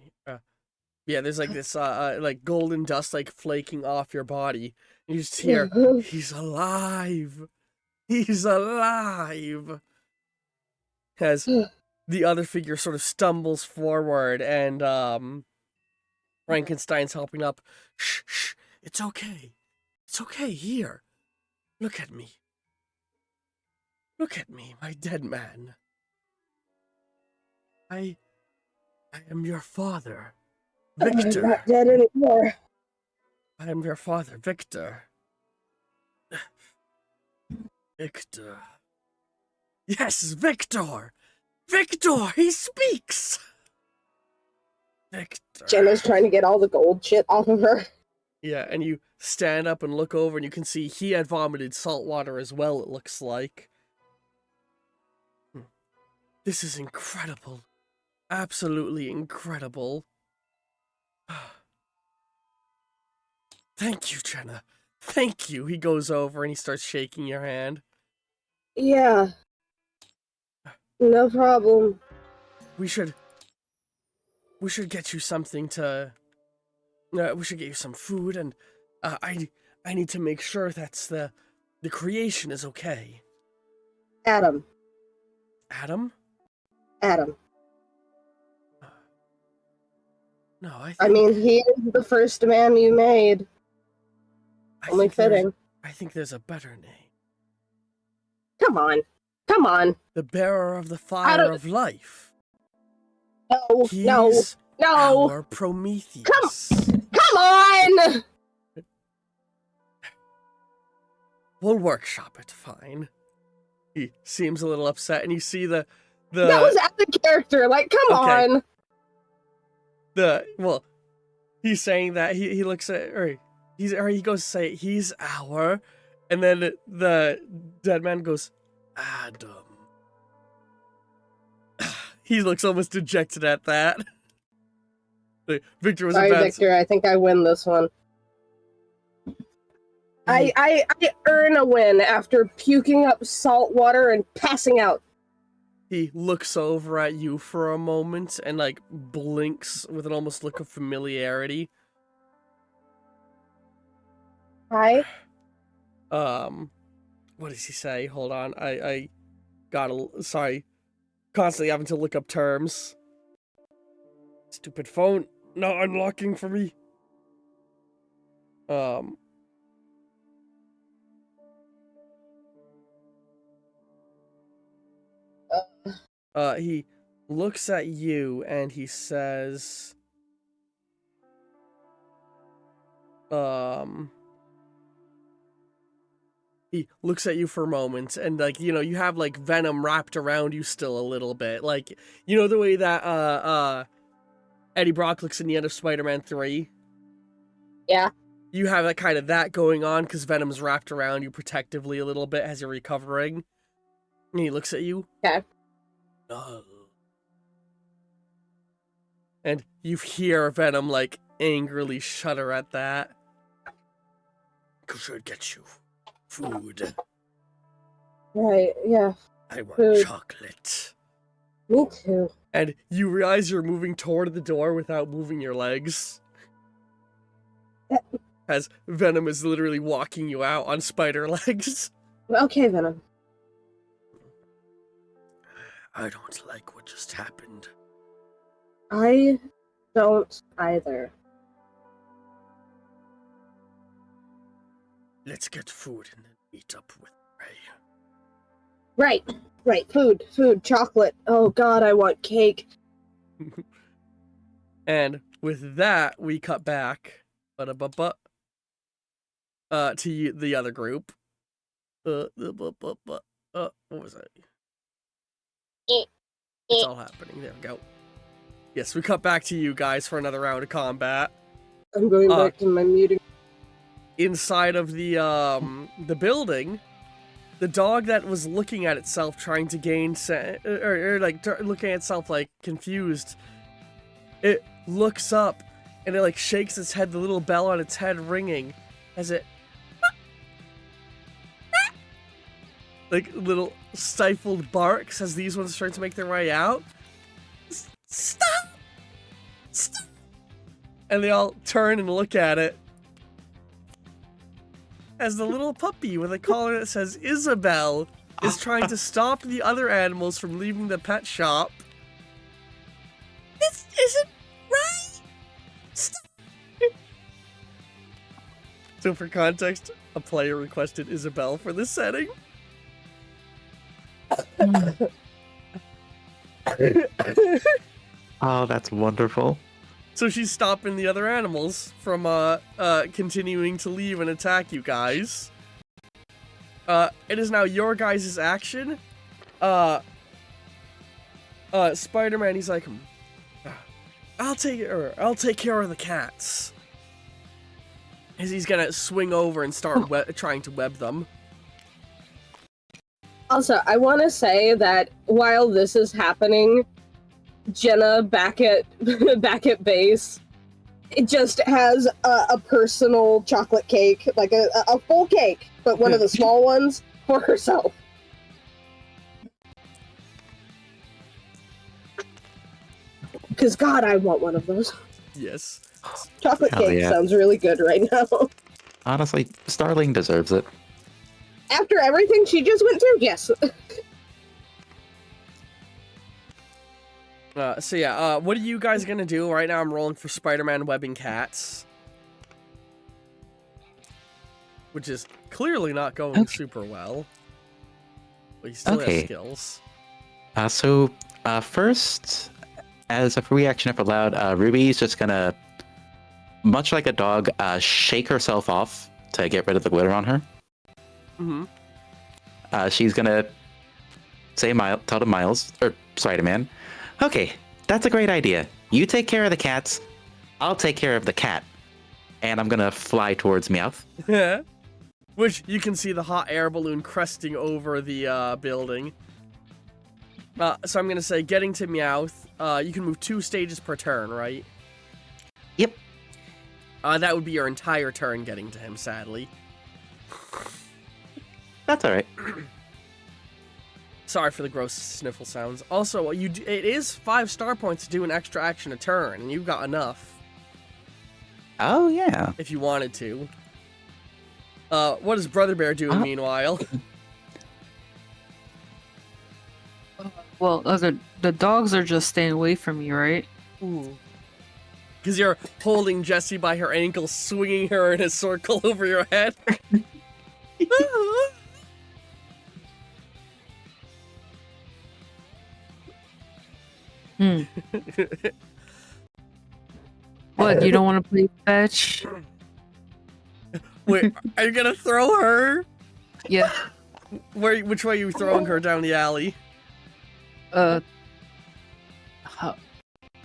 yeah, there's like this like golden dust like flaking off your body. And you just hear, he's alive. He's alive. As the other figure sort of stumbles forward and Frankenstein's helping up. Shh, shh, it's okay. It's okay, here. Look at me. Look at me, my dead man. I am your father, Victor. I'm not dead anymore. I am your father, Victor. Victor. Yes, Victor! Victor! He speaks! Victor. Jenna's trying to get all the gold shit off of her. Yeah, and you stand up and look over and you can see he had vomited salt water as well, it looks like. This is incredible. Absolutely incredible. Thank you, Jenna. Thank you. He goes over and he starts shaking your hand. Yeah. No problem. We should get you something to... we should get you some food, and I need to make sure that's the creation is okay. Adam. Adam? Adam. No, I mean, he is the first man you made. Only fitting. I think there's a better name. Come on. Come on. The bearer of the fire of life. No, He's no. our Prometheus. Come on! We'll workshop it, fine. He seems a little upset, and you see the That was out of character. Like, come on. Well, he's saying that he looks at he goes to say he's our, and then the dead man goes, Adam. He looks almost dejected at that. Victor was Sorry, Victor. I think I win this one. I earn a win after puking up salt water and passing out. He looks over at you for a moment and like blinks with an almost look of familiarity. Hi. What does he say? Hold on. I gotta, sorry. Constantly having to look up terms. Stupid phone not unlocking for me. He looks at you and he says, he looks at you for a moment and like, you know, you have like venom wrapped around you still a little bit. Like, you know, the way that, Eddie Brock looks in the end of Spider-Man 3? Yeah. You have that kind of that going on because venom's wrapped around you protectively a little bit as you're recovering. And he looks at you. Okay. No. And you hear Venom, like, angrily shudder at that. I should get you food. Right, yeah. I want Food. chocolate. Me too. And you realize you're moving toward the door without moving your legs. As Venom is literally walking you out on spider legs. Okay, Venom. I don't like what just happened. I don't either. Let's get food and then meet up with Ray. Right. Food, chocolate. Oh god, I want cake. And with that, we cut back to the other group. What was that? It's all happening. There we go. Yes, we cut back to you guys for another round of combat. I'm going back to my muting. Inside of the building, the dog that was looking at itself, trying to gain looking at itself like confused, it looks up and it like shakes its head, the little bell on its head ringing as it like little stifled barks as these ones start to make their way out. Stop! And they all turn and look at it as the little puppy with a collar that says Isabel is trying to stop the other animals from leaving the pet shop. This isn't right! Stop! So for context, a player requested Isabel for this setting. Oh, that's wonderful. So she's stopping the other animals from continuing to leave and attack you guys. It is now your guys' action. Spider-Man, he's like, I'll take care of the cats. As he's gonna swing over and start trying to web them. Also, I want to say that while this is happening, Jenna back at base, it just has a personal chocolate cake, like a full cake, but one of the small ones for herself. Because God, I want one of those. Yes. Chocolate Hell cake yeah. sounds really good right now. Honestly, Starling deserves it. After everything she just went through, yes. So yeah, what are you guys gonna do? Right now I'm rolling for Spider-Man webbing cats. Which is clearly not going super well. But he still has skills. First, as a free action if allowed, Ruby's just gonna, much like a dog, shake herself off to get rid of the glitter on her. Mm-hmm. She's gonna tell to Miles, or Spider-Man, okay, that's a great idea. You take care of the cats, I'll take care of the cat. And I'm gonna fly towards Meowth. Which you can see the hot air balloon cresting over the building. So I'm gonna say, getting to Meowth, you can move 2 stages per turn, right? Yep. That would be your entire turn getting to him, sadly. That's alright. Sorry for the gross sniffle sounds. Also, it is 5 star points to do an extra action a turn, and you've got enough Oh yeah. if you wanted to. What is Brother Bear doing meanwhile? Well, the dogs are just staying away from me, right? Ooh. Because you're holding Jessie by her ankle, swinging her in a circle over your head. Hmm. What, you don't want to play fetch? Wait, are you gonna throw her? Yeah. Which way are you throwing her down the alley? How,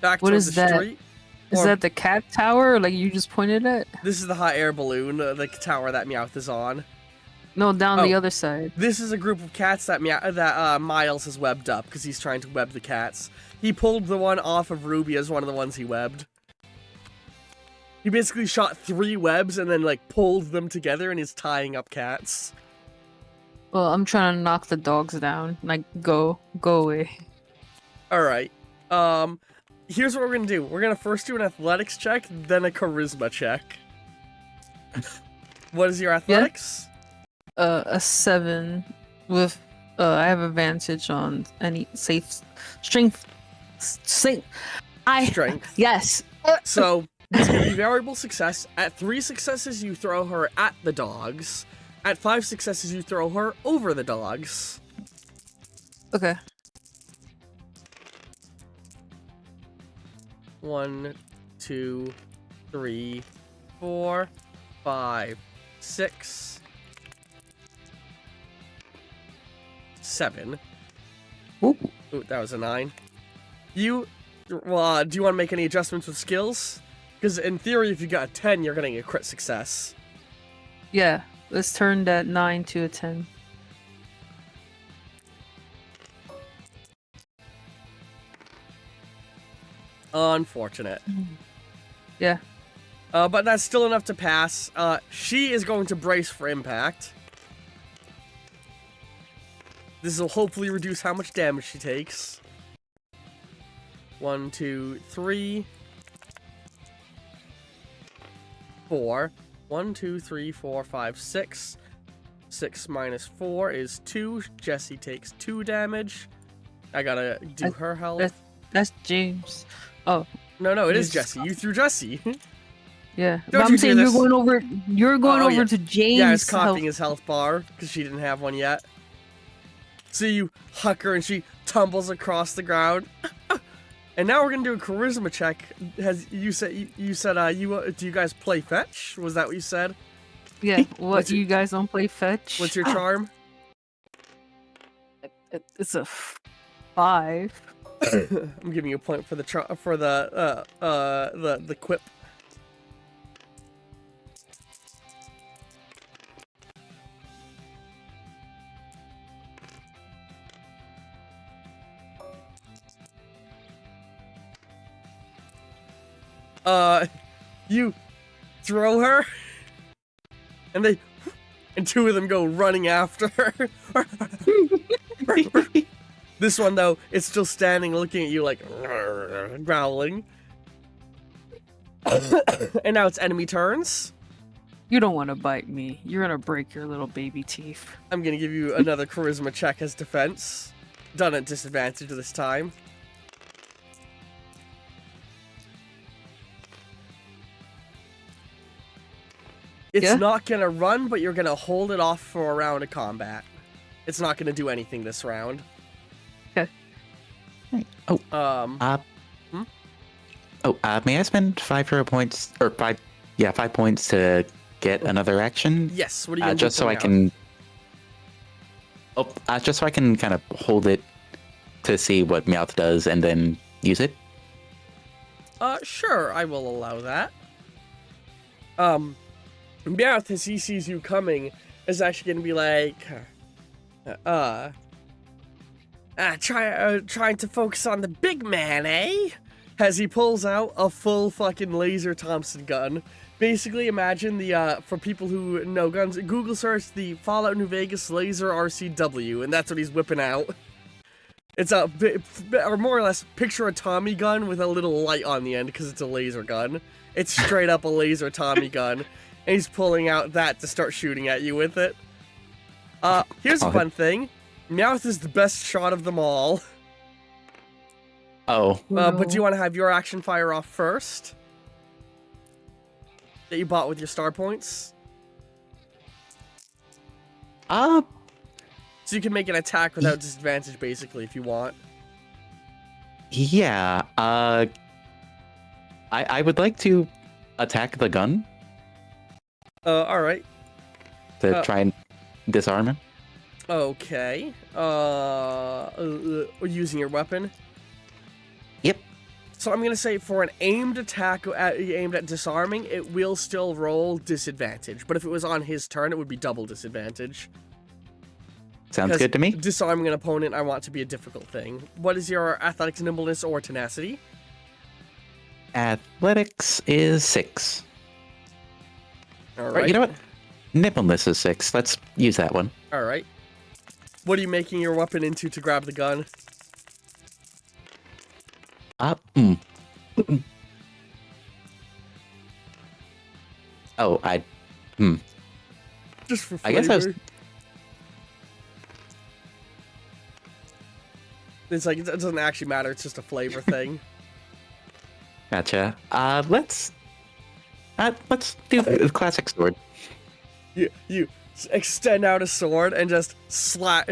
Back What towards is the that? street? is Or- that the cat tower, like you just pointed at? This is the hot air balloon, the tower that Meowth is on. No, down the Oh. other side. This is a group of cats that Miles has webbed up because he's trying to web the cats. He pulled the one off of Ruby as one of the ones he webbed. He basically shot 3 webs and then like pulled them together and is tying up cats. Well, I'm trying to knock the dogs down. Like, go away. All right. Here's what we're gonna do. We're gonna first do an athletics check, then a charisma check. What is your athletics? A 7 with I have advantage on any strength. Strength. Yes. So it's gonna be variable success. At 3 successes, you throw her at the dogs. At 5 successes, you throw her over the dogs. Okay. 1, 2, 3, 4, 5, 6, 7. Ooh. Ooh, that was a 9. Do you want to make any adjustments with skills? Because in theory, if you got a 10, you're getting a crit success. Yeah. Let's turn that 9 to a 10. Unfortunate. Yeah. But that's still enough to pass. She is going to brace for impact. This will hopefully reduce how much damage she takes. 1, 2, 3, 4. 1, 2, 3, 4, 5, 6. 6 minus 4 is 2. Jessie takes 2 damage. I gotta do her health. That's James. Oh, No, it is Yes. Jessie. You threw Jessie. yeah. Don't But you I'm do saying this. you're going Oh, over yeah. to James. Yeah, it's health. copying his health bar because she didn't have one yet. So you huck her and she tumbles across the ground. And now we're gonna do a charisma check. Do you guys play fetch? Was that what you said? Yeah. What, What's your- you guys don't play fetch? What's your charm? It's a 5. I'm giving you a point for the the quip. You throw her, and and 2 of them go running after her. This one, though, is still standing looking at you like growling. And now it's enemy turns. You don't want to bite me. You're gonna break your little baby teeth. I'm gonna give you another charisma check as defense. Done at disadvantage this time. It's Yeah? not gonna run, but you're gonna hold it off for a round of combat. It's not gonna do anything this round. Okay. Oh. May I spend 5 hero points or 5 points to get another action? Yes. What are you gonna Just do so I can. Just so I can kind of hold it to see what Meowth does and then use it. Sure, I will allow that. Meowth, as he sees you coming, is actually gonna be like, trying to focus on the big man, eh? As he pulls out a full fucking laser Thompson gun. Basically, imagine for people who know guns, Google search the Fallout New Vegas laser RCW, and that's what he's whipping out. It's a or more or less picture a Tommy gun with a little light on the end because it's a laser gun. It's straight up a laser Tommy gun, and he's pulling out that to start shooting at you with it. Here's a fun thing. Meowth is the best shot of them all. Oh, But do you want to have your action fire off first? That you bought with your star points? So you can make an attack without disadvantage, basically, if you want. yeah. I would like to attack the gun Alright. to try and disarm him. Okay. Using your weapon? Yep. So I'm gonna say for an aimed attack aimed at disarming, it will still roll disadvantage. But if it was on his turn, it would be double disadvantage. Sounds 'Cause good to me. Disarming an opponent, I want to be a difficult thing. What is your athletics, nimbleness, or tenacity? Athletics is 6. All Right, you know what? Nimbleness is 6. Let's use that one. All right. What are you making your weapon into to grab the gun? Oh, Just for flavor. I guess I was. It's like, it doesn't actually matter, it's just a flavor thing. Gotcha. Let's do the classic sword. You extend out a sword and just slap,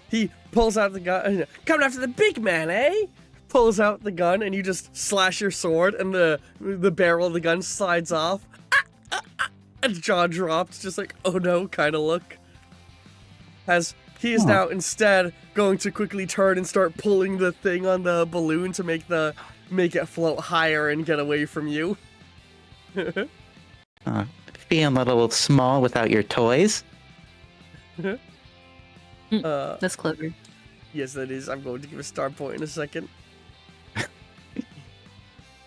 he pulls out the gun, coming after the big man, eh? Pulls out the gun and you just slash your sword and the barrel of the gun slides off. And jaw dropped, just like, oh no, kind of look. As he is now instead going to quickly turn and start pulling the thing on the balloon to make it float higher and get away from you. Feeling a little small without your toys. That's clever. Yes, that is. I'm going to give a star point in a second.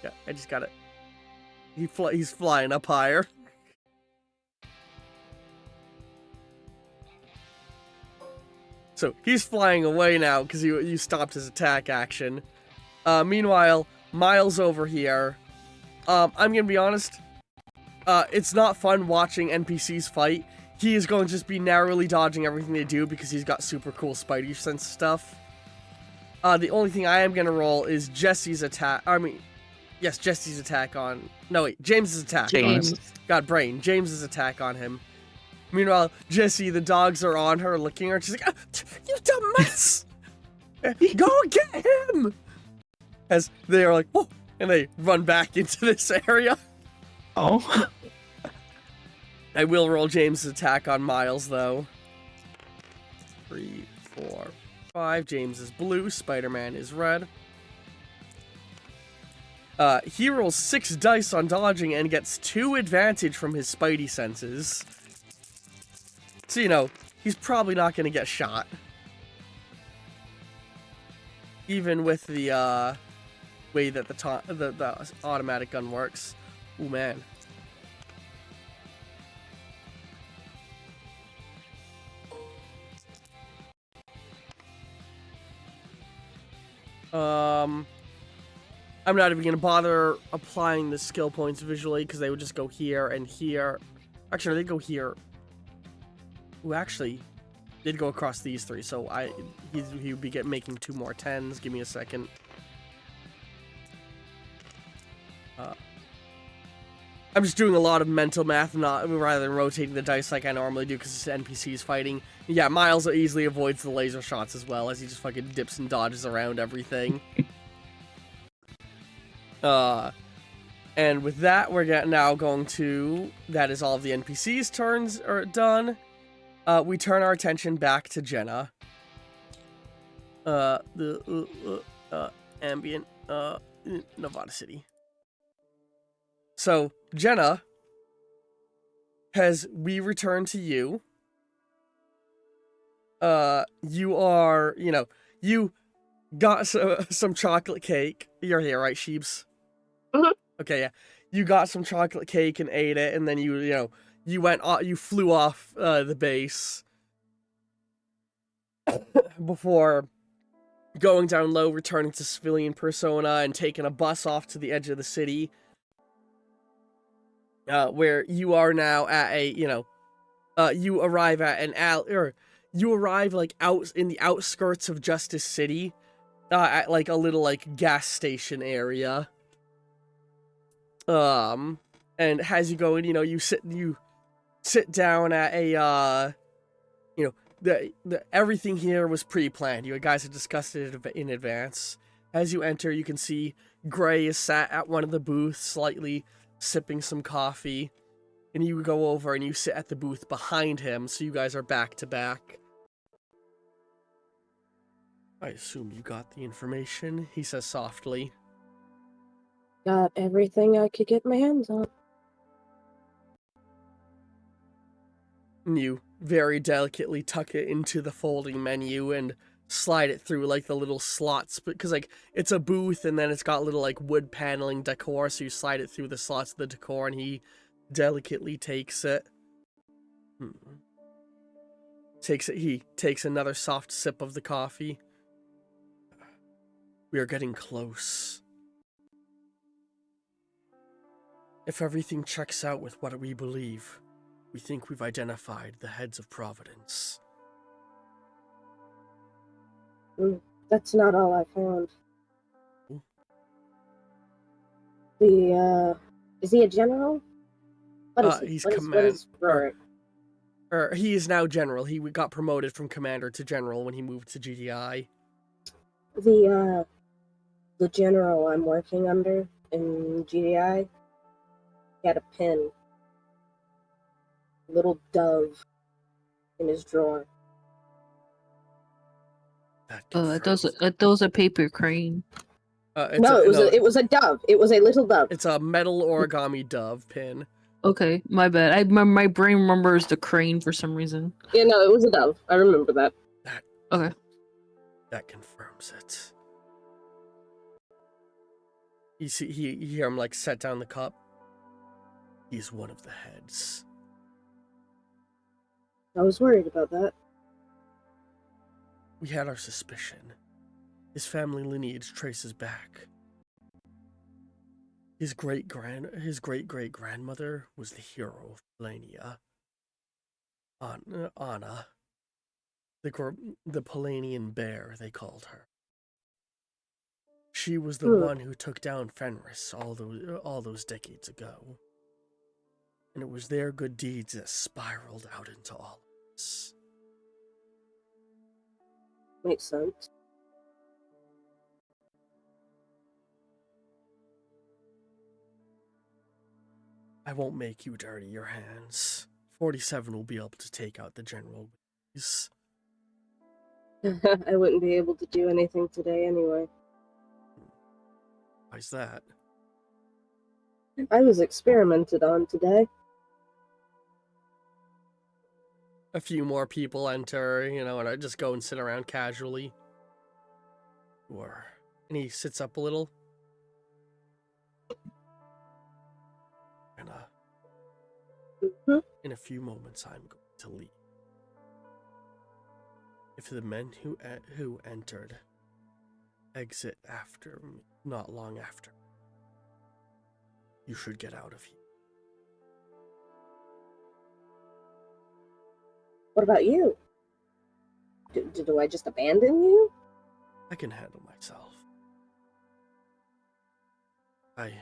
Yeah, I just got it. He's flying up higher. So he's flying away now because you stopped his attack action. Meanwhile, Miles over here. I'm gonna be honest. It's not fun watching NPCs fight. He is going to just be narrowly dodging everything they do because he's got super cool Spidey sense stuff. The only thing I am gonna roll is Jesse's attack. Yes, Jesse's attack on. No wait, James's attack. James. On him. God, brain. James's attack on him. Meanwhile, Jessie, the dogs are on her, licking her. She's like, "You dumb mess! Go get him!" As they are like, "Oh!" and they run back into this area. Oh. I will roll James's attack on Miles, though. 3, 4, 5. James is blue. Spider-Man is red. He rolls 6 dice on dodging and gets 2 advantage from his Spidey senses. So, he's probably not going to get shot. Even with the way that the automatic gun works. Ooh, man. I'm not even going to bother applying the skill points visually because they would just go here and here. Actually, no, they go here. Ooh, actually, they'd go across these 3, so he would be making 2 more 10s. Give me a second. I'm just doing a lot of mental math, rather than rotating the dice like I normally do because it's NPCs fighting. Yeah, Miles easily avoids the laser shots as well as he just fucking dips and dodges around everything. And with that, we're now going to... That is all of the NPCs' turns are done. We turn our attention back to Jenna. Ambient, Nevada City. So, Jenna, we return to you. You are, you got some chocolate cake. You're here, right, Sheebs? Mhm. Okay, yeah. You got some chocolate cake and ate it, and then you flew off the base before going down low, returning to civilian persona, and taking a bus off to the edge of the city, where you are now at a, you arrive at you arrive like out in the outskirts of Justice City, at like a little like gas station area. And as you go in, you sit down at a, the everything here was pre-planned. You guys had discussed it in advance. As you enter, you can see Gray is sat at one of the booths, slightly sipping some coffee. And you go over and you sit at the booth behind him, so you guys are back to back. I assume you got the information, he says softly. Got everything I could get my hands on. And you very delicately tuck it into the folding menu and slide it through like the little slots, because like it's a booth and then it's got little like wood paneling decor, so you slide it through the slots of the decor and he delicately takes it. He takes another soft sip of the coffee. We are getting close. If everything checks out with what we believe, we think we've identified the heads of Providence. That's not all I found. Is he a general? What is he? He's What command. is Rorik? He is now general. He got promoted from commander to general when he moved to GDI. The general I'm working under in GDI, he had a pin. A little dove in his drawer. That was a paper crane. It was a dove. It was a little dove. It's a metal origami dove pin. Okay, my bad. My brain remembers the crane for some reason. Yeah, no, it was a dove. I remember that. Okay. That confirms it. You hear him like set down the cup. He's one of the heads. I was worried about that. We had our suspicion. His family lineage traces back. His great-great-grandmother was the hero of Polania. Anna. The Polanian bear, they called her. She was the one who took down Fenris all those decades ago. And it was their good deeds that spiraled out into all of this. Makes sense. I won't make you dirty your hands. 47 will be able to take out the general. I wouldn't be able to do anything today anyway. Why's that? I was experimented on today. A few more people enter, and I just go and sit around casually. And he sits up a little. And in a few moments, I'm going to leave. If the men who entered exit after me, not long after, you should get out of here. What about you? Do I just abandon you? I can handle myself. I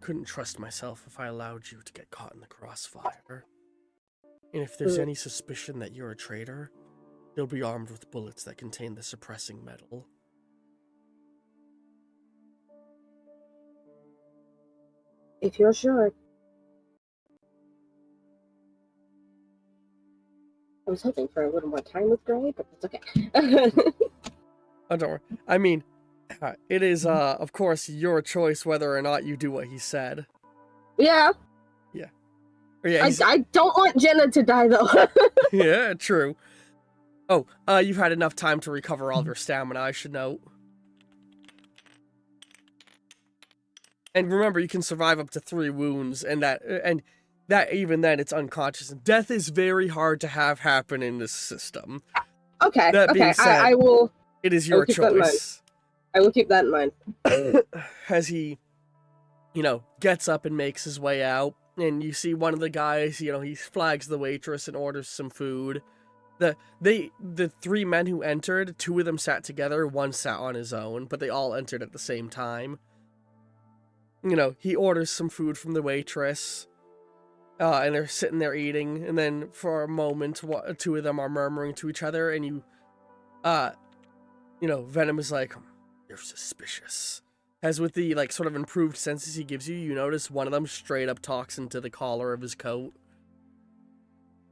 couldn't trust myself if I allowed you to get caught in the crossfire. And if there's any suspicion that you're a traitor, you'll be armed with bullets that contain the suppressing metal. If you're sure. I was hoping for a little more time with Gray, but that's okay. Oh, don't worry. I mean, it is, of course, your choice whether or not you do what he said. Yeah. Yeah. Yeah. I don't want Jenna to die, though. Yeah, true. Oh, you've had enough time to recover all of your stamina, I should note. And remember, you can survive up to 3 wounds, and that even then it's unconscious. And death is very hard to have happen in this system. Okay. That being Okay. said, I will. It is I will your keep that in mind. choice. I will keep that in mind. As he, gets up and makes his way out, and you see one of the guys, he flags the waitress and orders some food. The 3 men who entered, 2 of them sat together, 1 sat on his own, but they all entered at the same time. He orders some food from the waitress, and they're sitting there eating, and then for a moment, 2 of them are murmuring to each other, and Venom is like, "You're suspicious." As with the, sort of improved senses he gives you, you notice one of them straight up talks into the collar of his coat.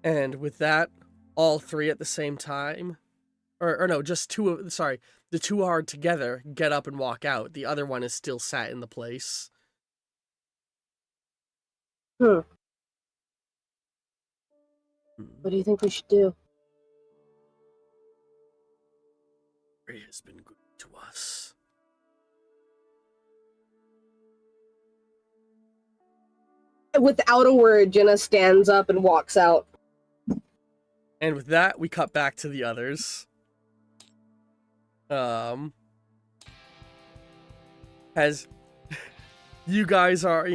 And with that, all 3 at the same time, or no, just 2 the 2 are together, get up and walk out. The other one is still sat in the place. What do you think we should do? Ray has been good to us. Without a word, Jenna stands up and walks out. And with that, we cut back to the others. As you guys are,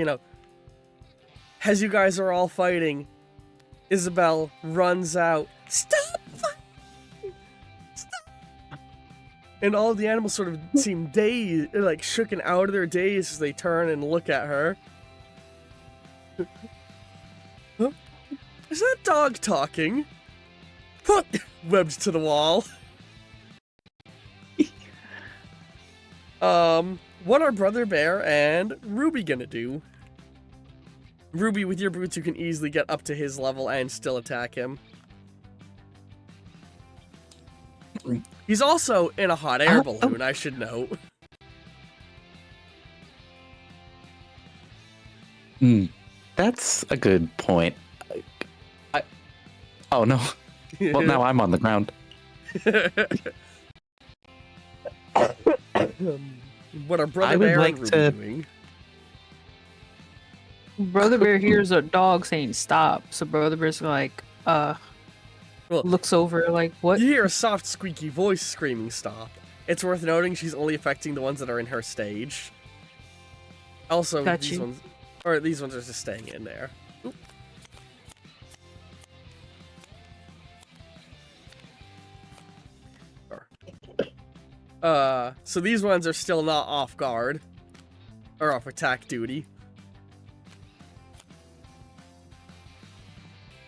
as you guys are all fighting, Isabel runs out. Stop fighting! Stop! And all the animals sort of seem dazed, shooken out of their daze as they turn and look at her. Huh? Is that dog talking? Webbed to the wall. What are Brother Bear and Ruby gonna do? Ruby, with your boots, you can easily get up to his level and still attack him. He's also in a hot air balloon, I should note. That's a good point. Oh no. Well, now I'm on the ground. What are I Brother would Bear like and Ruby to- doing? Brother Bear hears a dog saying stop, so Brother Bear's like, Well- looks over like, what? You hear a soft, squeaky voice screaming stop. It's worth noting she's only affecting the ones that are in her stage. Also, Got these you. ones are just staying in there. Oop. So these ones are still not off guard. Or off attack duty.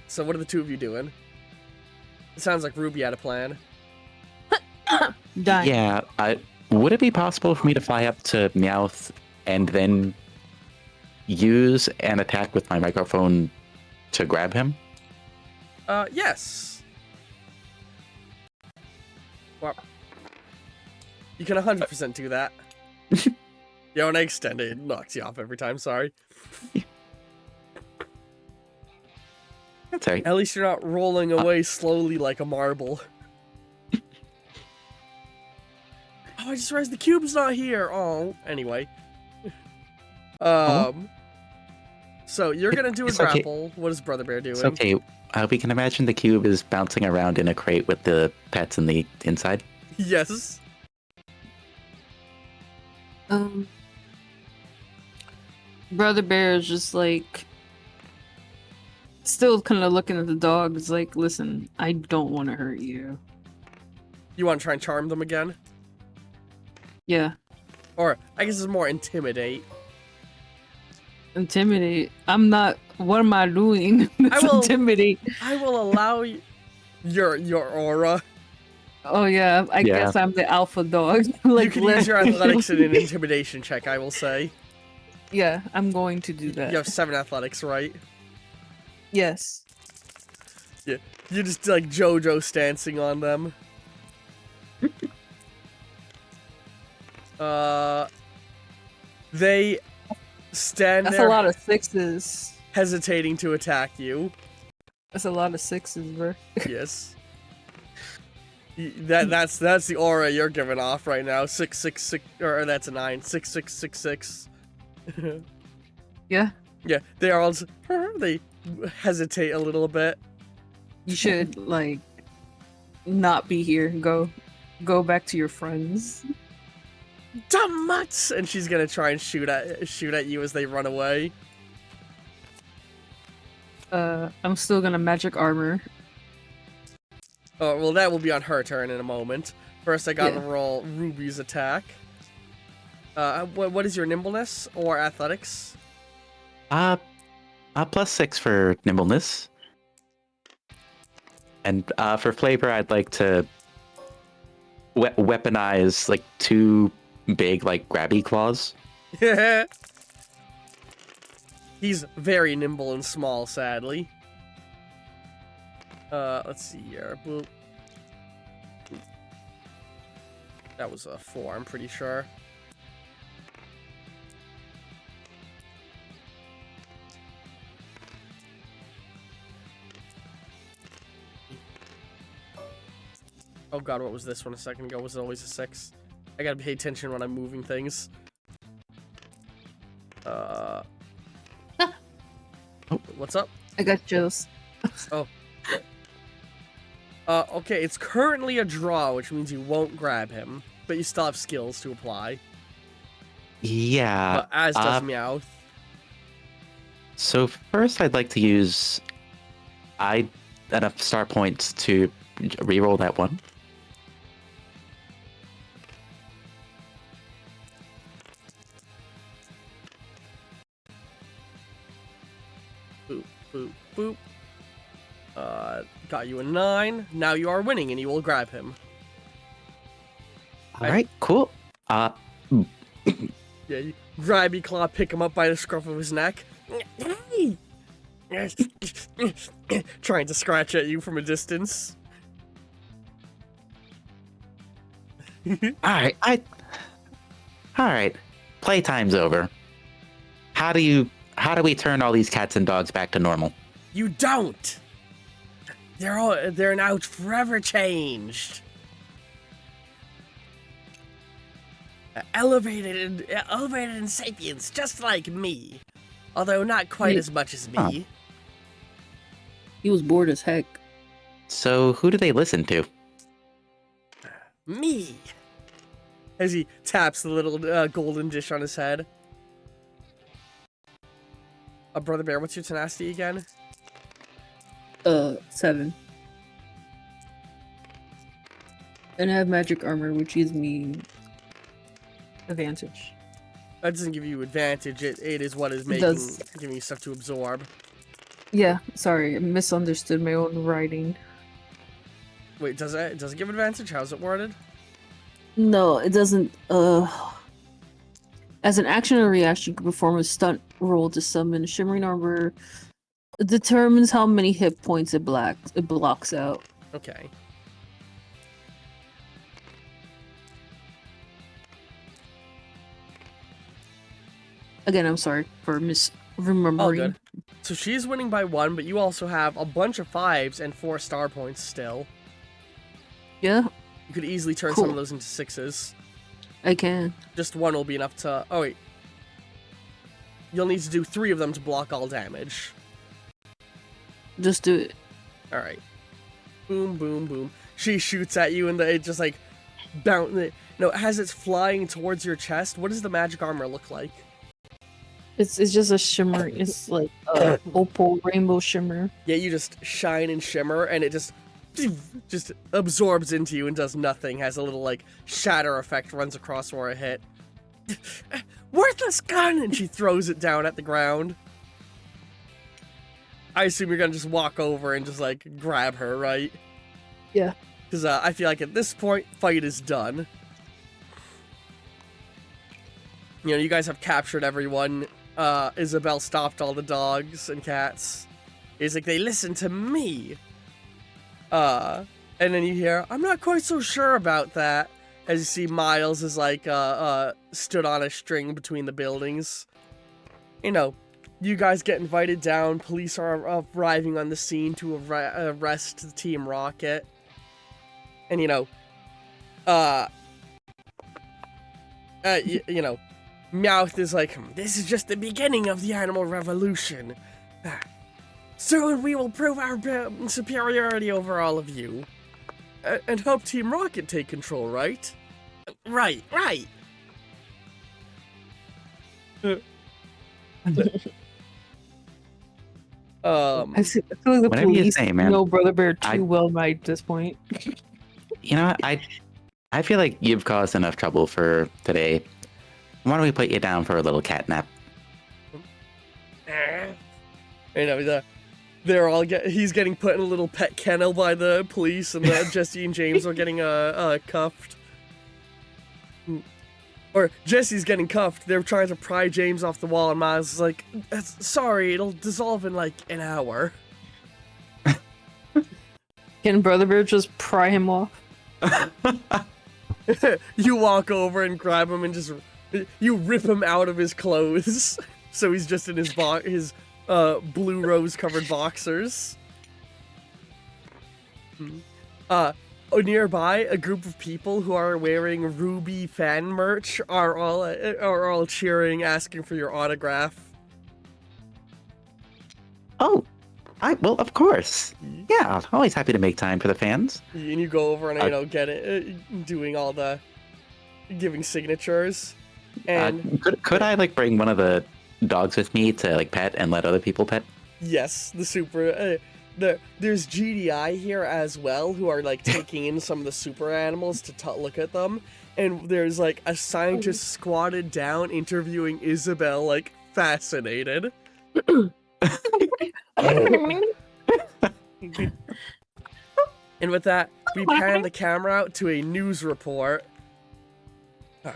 So what are the 2 of you doing? It sounds like Ruby had a plan. Die. Yeah, would it be possible for me to fly up to Meowth and then use an attack with my microphone to grab him? Yes. Well, you can 100% do that. Yeah, when I extend it, it knocks you off every time, sorry. That's all right. At least you're not rolling away slowly like a marble. Oh, I just realized the cube's not here. Oh, anyway. So you're gonna do a It's okay. grapple. What is Brother Bear doing? It's okay. We can imagine the cube is bouncing around in a crate with the pets in the inside. Yes. Brother Bear is just like, still kind of looking at the dog. It's like, listen, I don't want to hurt you. You want to try and charm them again? Yeah. Or, I guess it's more intimidate. Intimidate. I'm not. What am I doing? It's will- intimidate. I will allow you your aura. Oh yeah. I Yeah. guess I'm the alpha dog. Like, You can use your athletics in an intimidation check, I will say. Yeah, I'm going to do that. You have 7 athletics, right? Yes. Yeah. You just like JoJo stancing on them. They stand That's there a lot of 6s. hesitating to attack you. That's a lot of 6s, bro. Yes. That's the aura you're giving off right now. 666, or that's a 9. 6666. Yeah. Yeah, they are all just, they hesitate a little bit. You should like not be here. Go back to your friends. Dumb mutts! And she's gonna try and shoot at you as they run away. I'm still gonna magic armor. Oh, well, that will be on her turn in a moment. First, I gotta roll Ruby's attack. What is your nimbleness or athletics? +6 for nimbleness. And for flavor, I'd like to weaponize like 2 big like grabby claws. He's very nimble and small, sadly. Let's see here. Boop. That was a 4, I'm pretty sure. Oh god, what was this one a second ago? Was it always a 6? I gotta pay attention when I'm moving things. What's up? I got chills. Okay, it's currently a draw, which means you won't grab him, but you still have skills to apply. Yeah. As does Meowth. So first, I'd like to use enough star points to reroll that one. Boop, boop, boop. Got you a 9. Now you are winning, and you will grab him. All right, cool. Yeah, you grabby claw, pick him up by the scruff of his neck. Trying to scratch at you from a distance. All right. Playtime's over. How do we turn all these cats and dogs back to normal? You don't. They're now forever changed. Elevated in sapience, just like me. Although not quite as much as me. Huh. He was bored as heck. So who do they listen to? Me. As he taps the little golden dish on his head. Brother Bear, what's your tenacity again? 7. And I have magic armor, which gives me advantage. That doesn't give you advantage. It is what is giving you stuff to absorb. Yeah, sorry, I misunderstood my own writing. Wait, does it give advantage? How's it worded? No, it doesn't. As an action or reaction, you can perform a stunt roll to summon Shimmering Armor. It determines how many hit points it blocks out. Okay. Again, I'm sorry for All misremembering. good. So she's winning by 1, but you also have a bunch of 5s and 4 star points still. Yeah, You could easily turn Cool. some of those into 6s. I can. Just 1 will be enough to... Oh, wait. You'll need to do 3 of them to block all damage. Just do it. Alright. Boom, boom, boom. She shoots at you and it just like... No, as it's flying towards your chest, what does the magic armor look like? It's just a shimmer. It's like a opal rainbow shimmer. Yeah, you just shine and shimmer, and it just absorbs into you and does nothing. Has a little like shatter effect, runs across where it hit. Worthless gun, and she throws it down at the ground. I assume you're gonna just walk over and just like grab her, right? Yeah. Because I feel like at this point, fight is done. You know, you guys have captured everyone. Isabel stopped all the dogs and cats. It's like, they listen to me. And then you hear, I'm not quite so sure about that. As you see Miles is like, stood on a string between the buildings. You know, you guys get invited down. Police are arriving on the scene to arrest Team Rocket. And, you know, you know, Meowth is like, this is just the beginning of the animal revolution. Soon we will prove our superiority over all of you. And help Team Rocket take control, right? Right. I feel like the Whatever you police say, man. know Brother Bear I- too well at this point. You know what? I feel like you've caused enough trouble for today. Why don't we put you down for a little cat nap? You know, he's getting put in a little pet kennel by the police, and Jesse and James are getting cuffed. Or Jesse's getting cuffed. They're trying to pry James off the wall, and Miles is like, sorry, it'll dissolve in like an hour. Can Brother Bear just pry him off? You walk over and grab him and just you rip him out of his clothes, so he's just in his blue rose covered boxers. Nearby, a group of people who are wearing Ruby fan merch are all cheering, asking for your autograph. Oh, well, of course. Yeah, always happy to make time for the fans. And you go over and get it, doing all the giving signatures. And Could I like bring one of the dogs with me to like pet and let other people pet? yes, there's GDI here as well, who are like taking in some of the super animals to look at them. And there's like a scientist squatted down interviewing Isabel, like fascinated. And with that, we pan the camera out to a news report.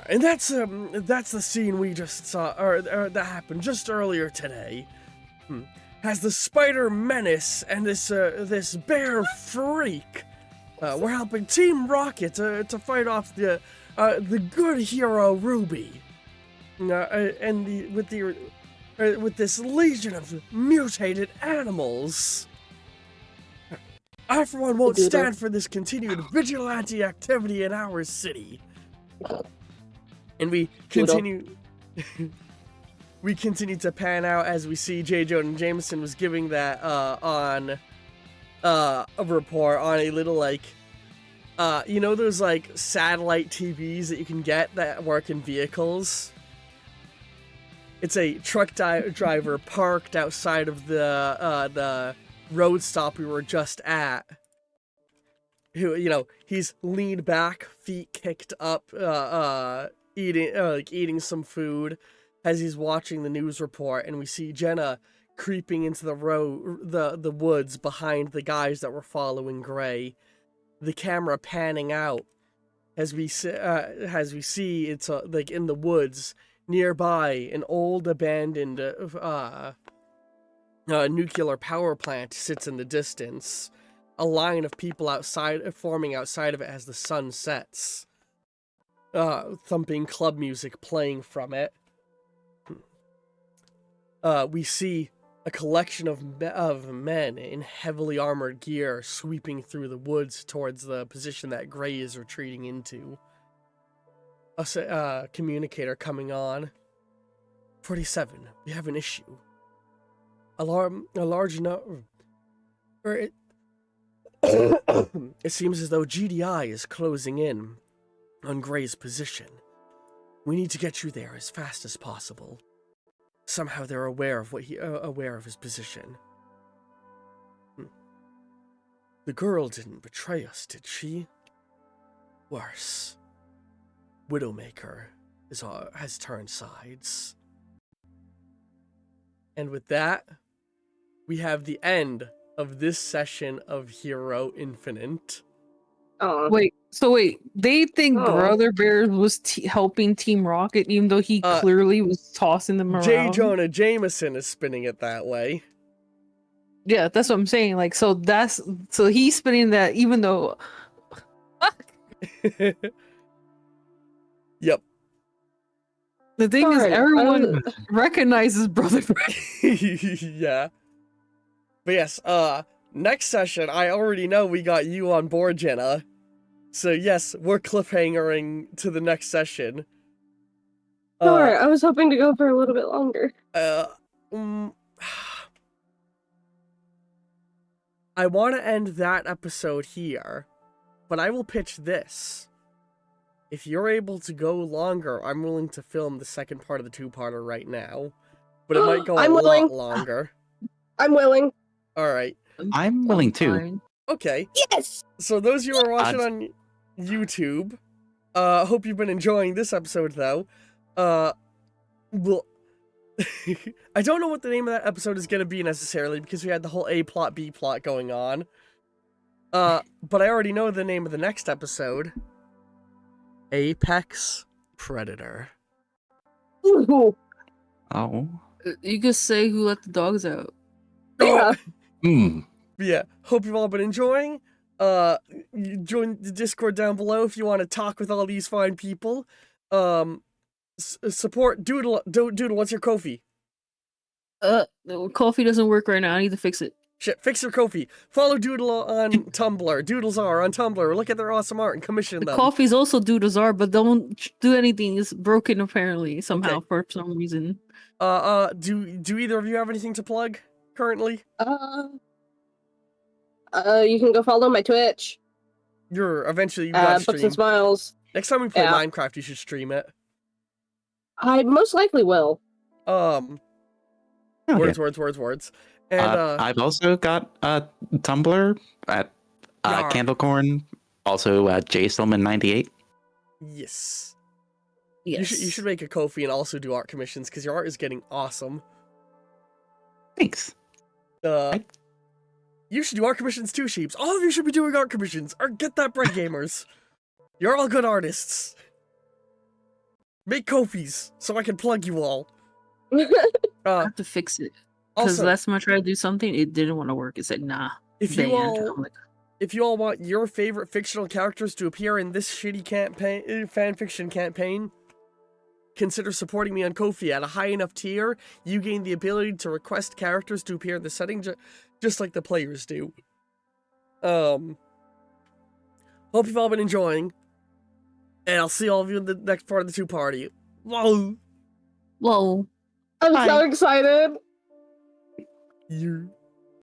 And that's the scene we just saw, or that happened just earlier today. As the Spider Menace and this bear freak, we're helping Team Rocket to fight off the good hero Ruby, with this legion of mutated animals. I, for one, won't stand for this continued vigilante activity in our city. And we continue. We continue to pan out as we see J. Jonah Jameson was giving that on a report on a little those like satellite TVs that you can get that work in vehicles. It's a truck driver parked outside of the road stop we were just at. Who, he's leaned back, feet kicked up, eating some food as he's watching the news report, and we see Jenna creeping into the woods behind the guys that were following Gray. The camera panning out as we see it's like in the woods nearby, an old abandoned nuclear power plant sits in the distance. A line of people forming outside of it as the sun sets. Thumping club music playing from it. We see a collection of men in heavily armored gear sweeping through the woods towards the position that Gray is retreating into. A communicator coming on. 47, we have an issue. A large number. It seems as though GDI is closing in on Gray's position. We need to get you there as fast as possible. Somehow they're aware of his position. The girl didn't betray us, did she? Worse. Widowmaker has turned sides. And with that, we have the end of this session of Hero Infinite. Oh, Wait, they think Oh. Brother Bear was helping Team Rocket, even though he clearly was tossing them around. J. Jonah Jameson is spinning it that way. Yeah, that's what I'm saying. Like, so he's spinning that, even though. Yep. The thing is, Fine, everyone recognizes Brother Bear. Yeah. But yes, next session, I already know we got you on board, Jenna. So yes, we're cliffhangering to the next session. Sorry, I was hoping to go for a little bit longer. I want to end that episode here, but I will pitch this. If you're able to go longer, I'm willing to film the second part of the two-parter right now, but it might go a I'm lot willing. longer. I'm willing. All right. I'm willing too. Fine. Okay. Yes! So those of you who are watching on YouTube, hope you've been enjoying this episode, though. Well, I don't know what the name of that episode is going to be necessarily, because we had the whole A plot, B plot going on. But I already know the name of the next episode. Apex Predator. Ooh. Oh. You could say who let the dogs out. Yeah. Yeah, hope you've all been enjoying. You join the Discord down below if you want to talk with all these fine people. Support Doodle. Doodle, what's your Ko-fi? Coffee doesn't work right now. I need to fix it. Shit, fix your Ko-fi. Follow Doodle on Tumblr. Doodles are on Tumblr. Look at their awesome art and commission The them. coffee's also doodles are, but don't do anything. It's broken apparently somehow Okay. for some reason. Do either of you have anything to plug currently? You can go follow my Twitch. Eventually you got Books and stream. Smiles. Next time we play Yeah. Minecraft, you should stream it. I most likely will. Okay. Words. And I've also got a Tumblr at Yar. Candlecorn, also JStillman98. yes. Yes. You should make a Ko-fi and also do art commissions because your art is getting awesome. Thanks. You should do art commissions too, Sheeps. All of you should be doing art commissions. Or get that bread, gamers. You're all good artists. Make Ko-fis so I can plug you all. I have to fix it. Because Also, last time I tried to do something, it didn't want to work. It said, nah. if banned. you all I'm like, if you all want your favorite fictional characters to appear in this shitty fanfiction campaign, consider supporting me on Ko-fi. At a high enough tier, you gain the ability to request characters to appear in the setting just like the players do. Hope you've all been enjoying, and I'll see all of you in the next part of the two-party. Whoa! whoa. I'm Bye. so excited. You.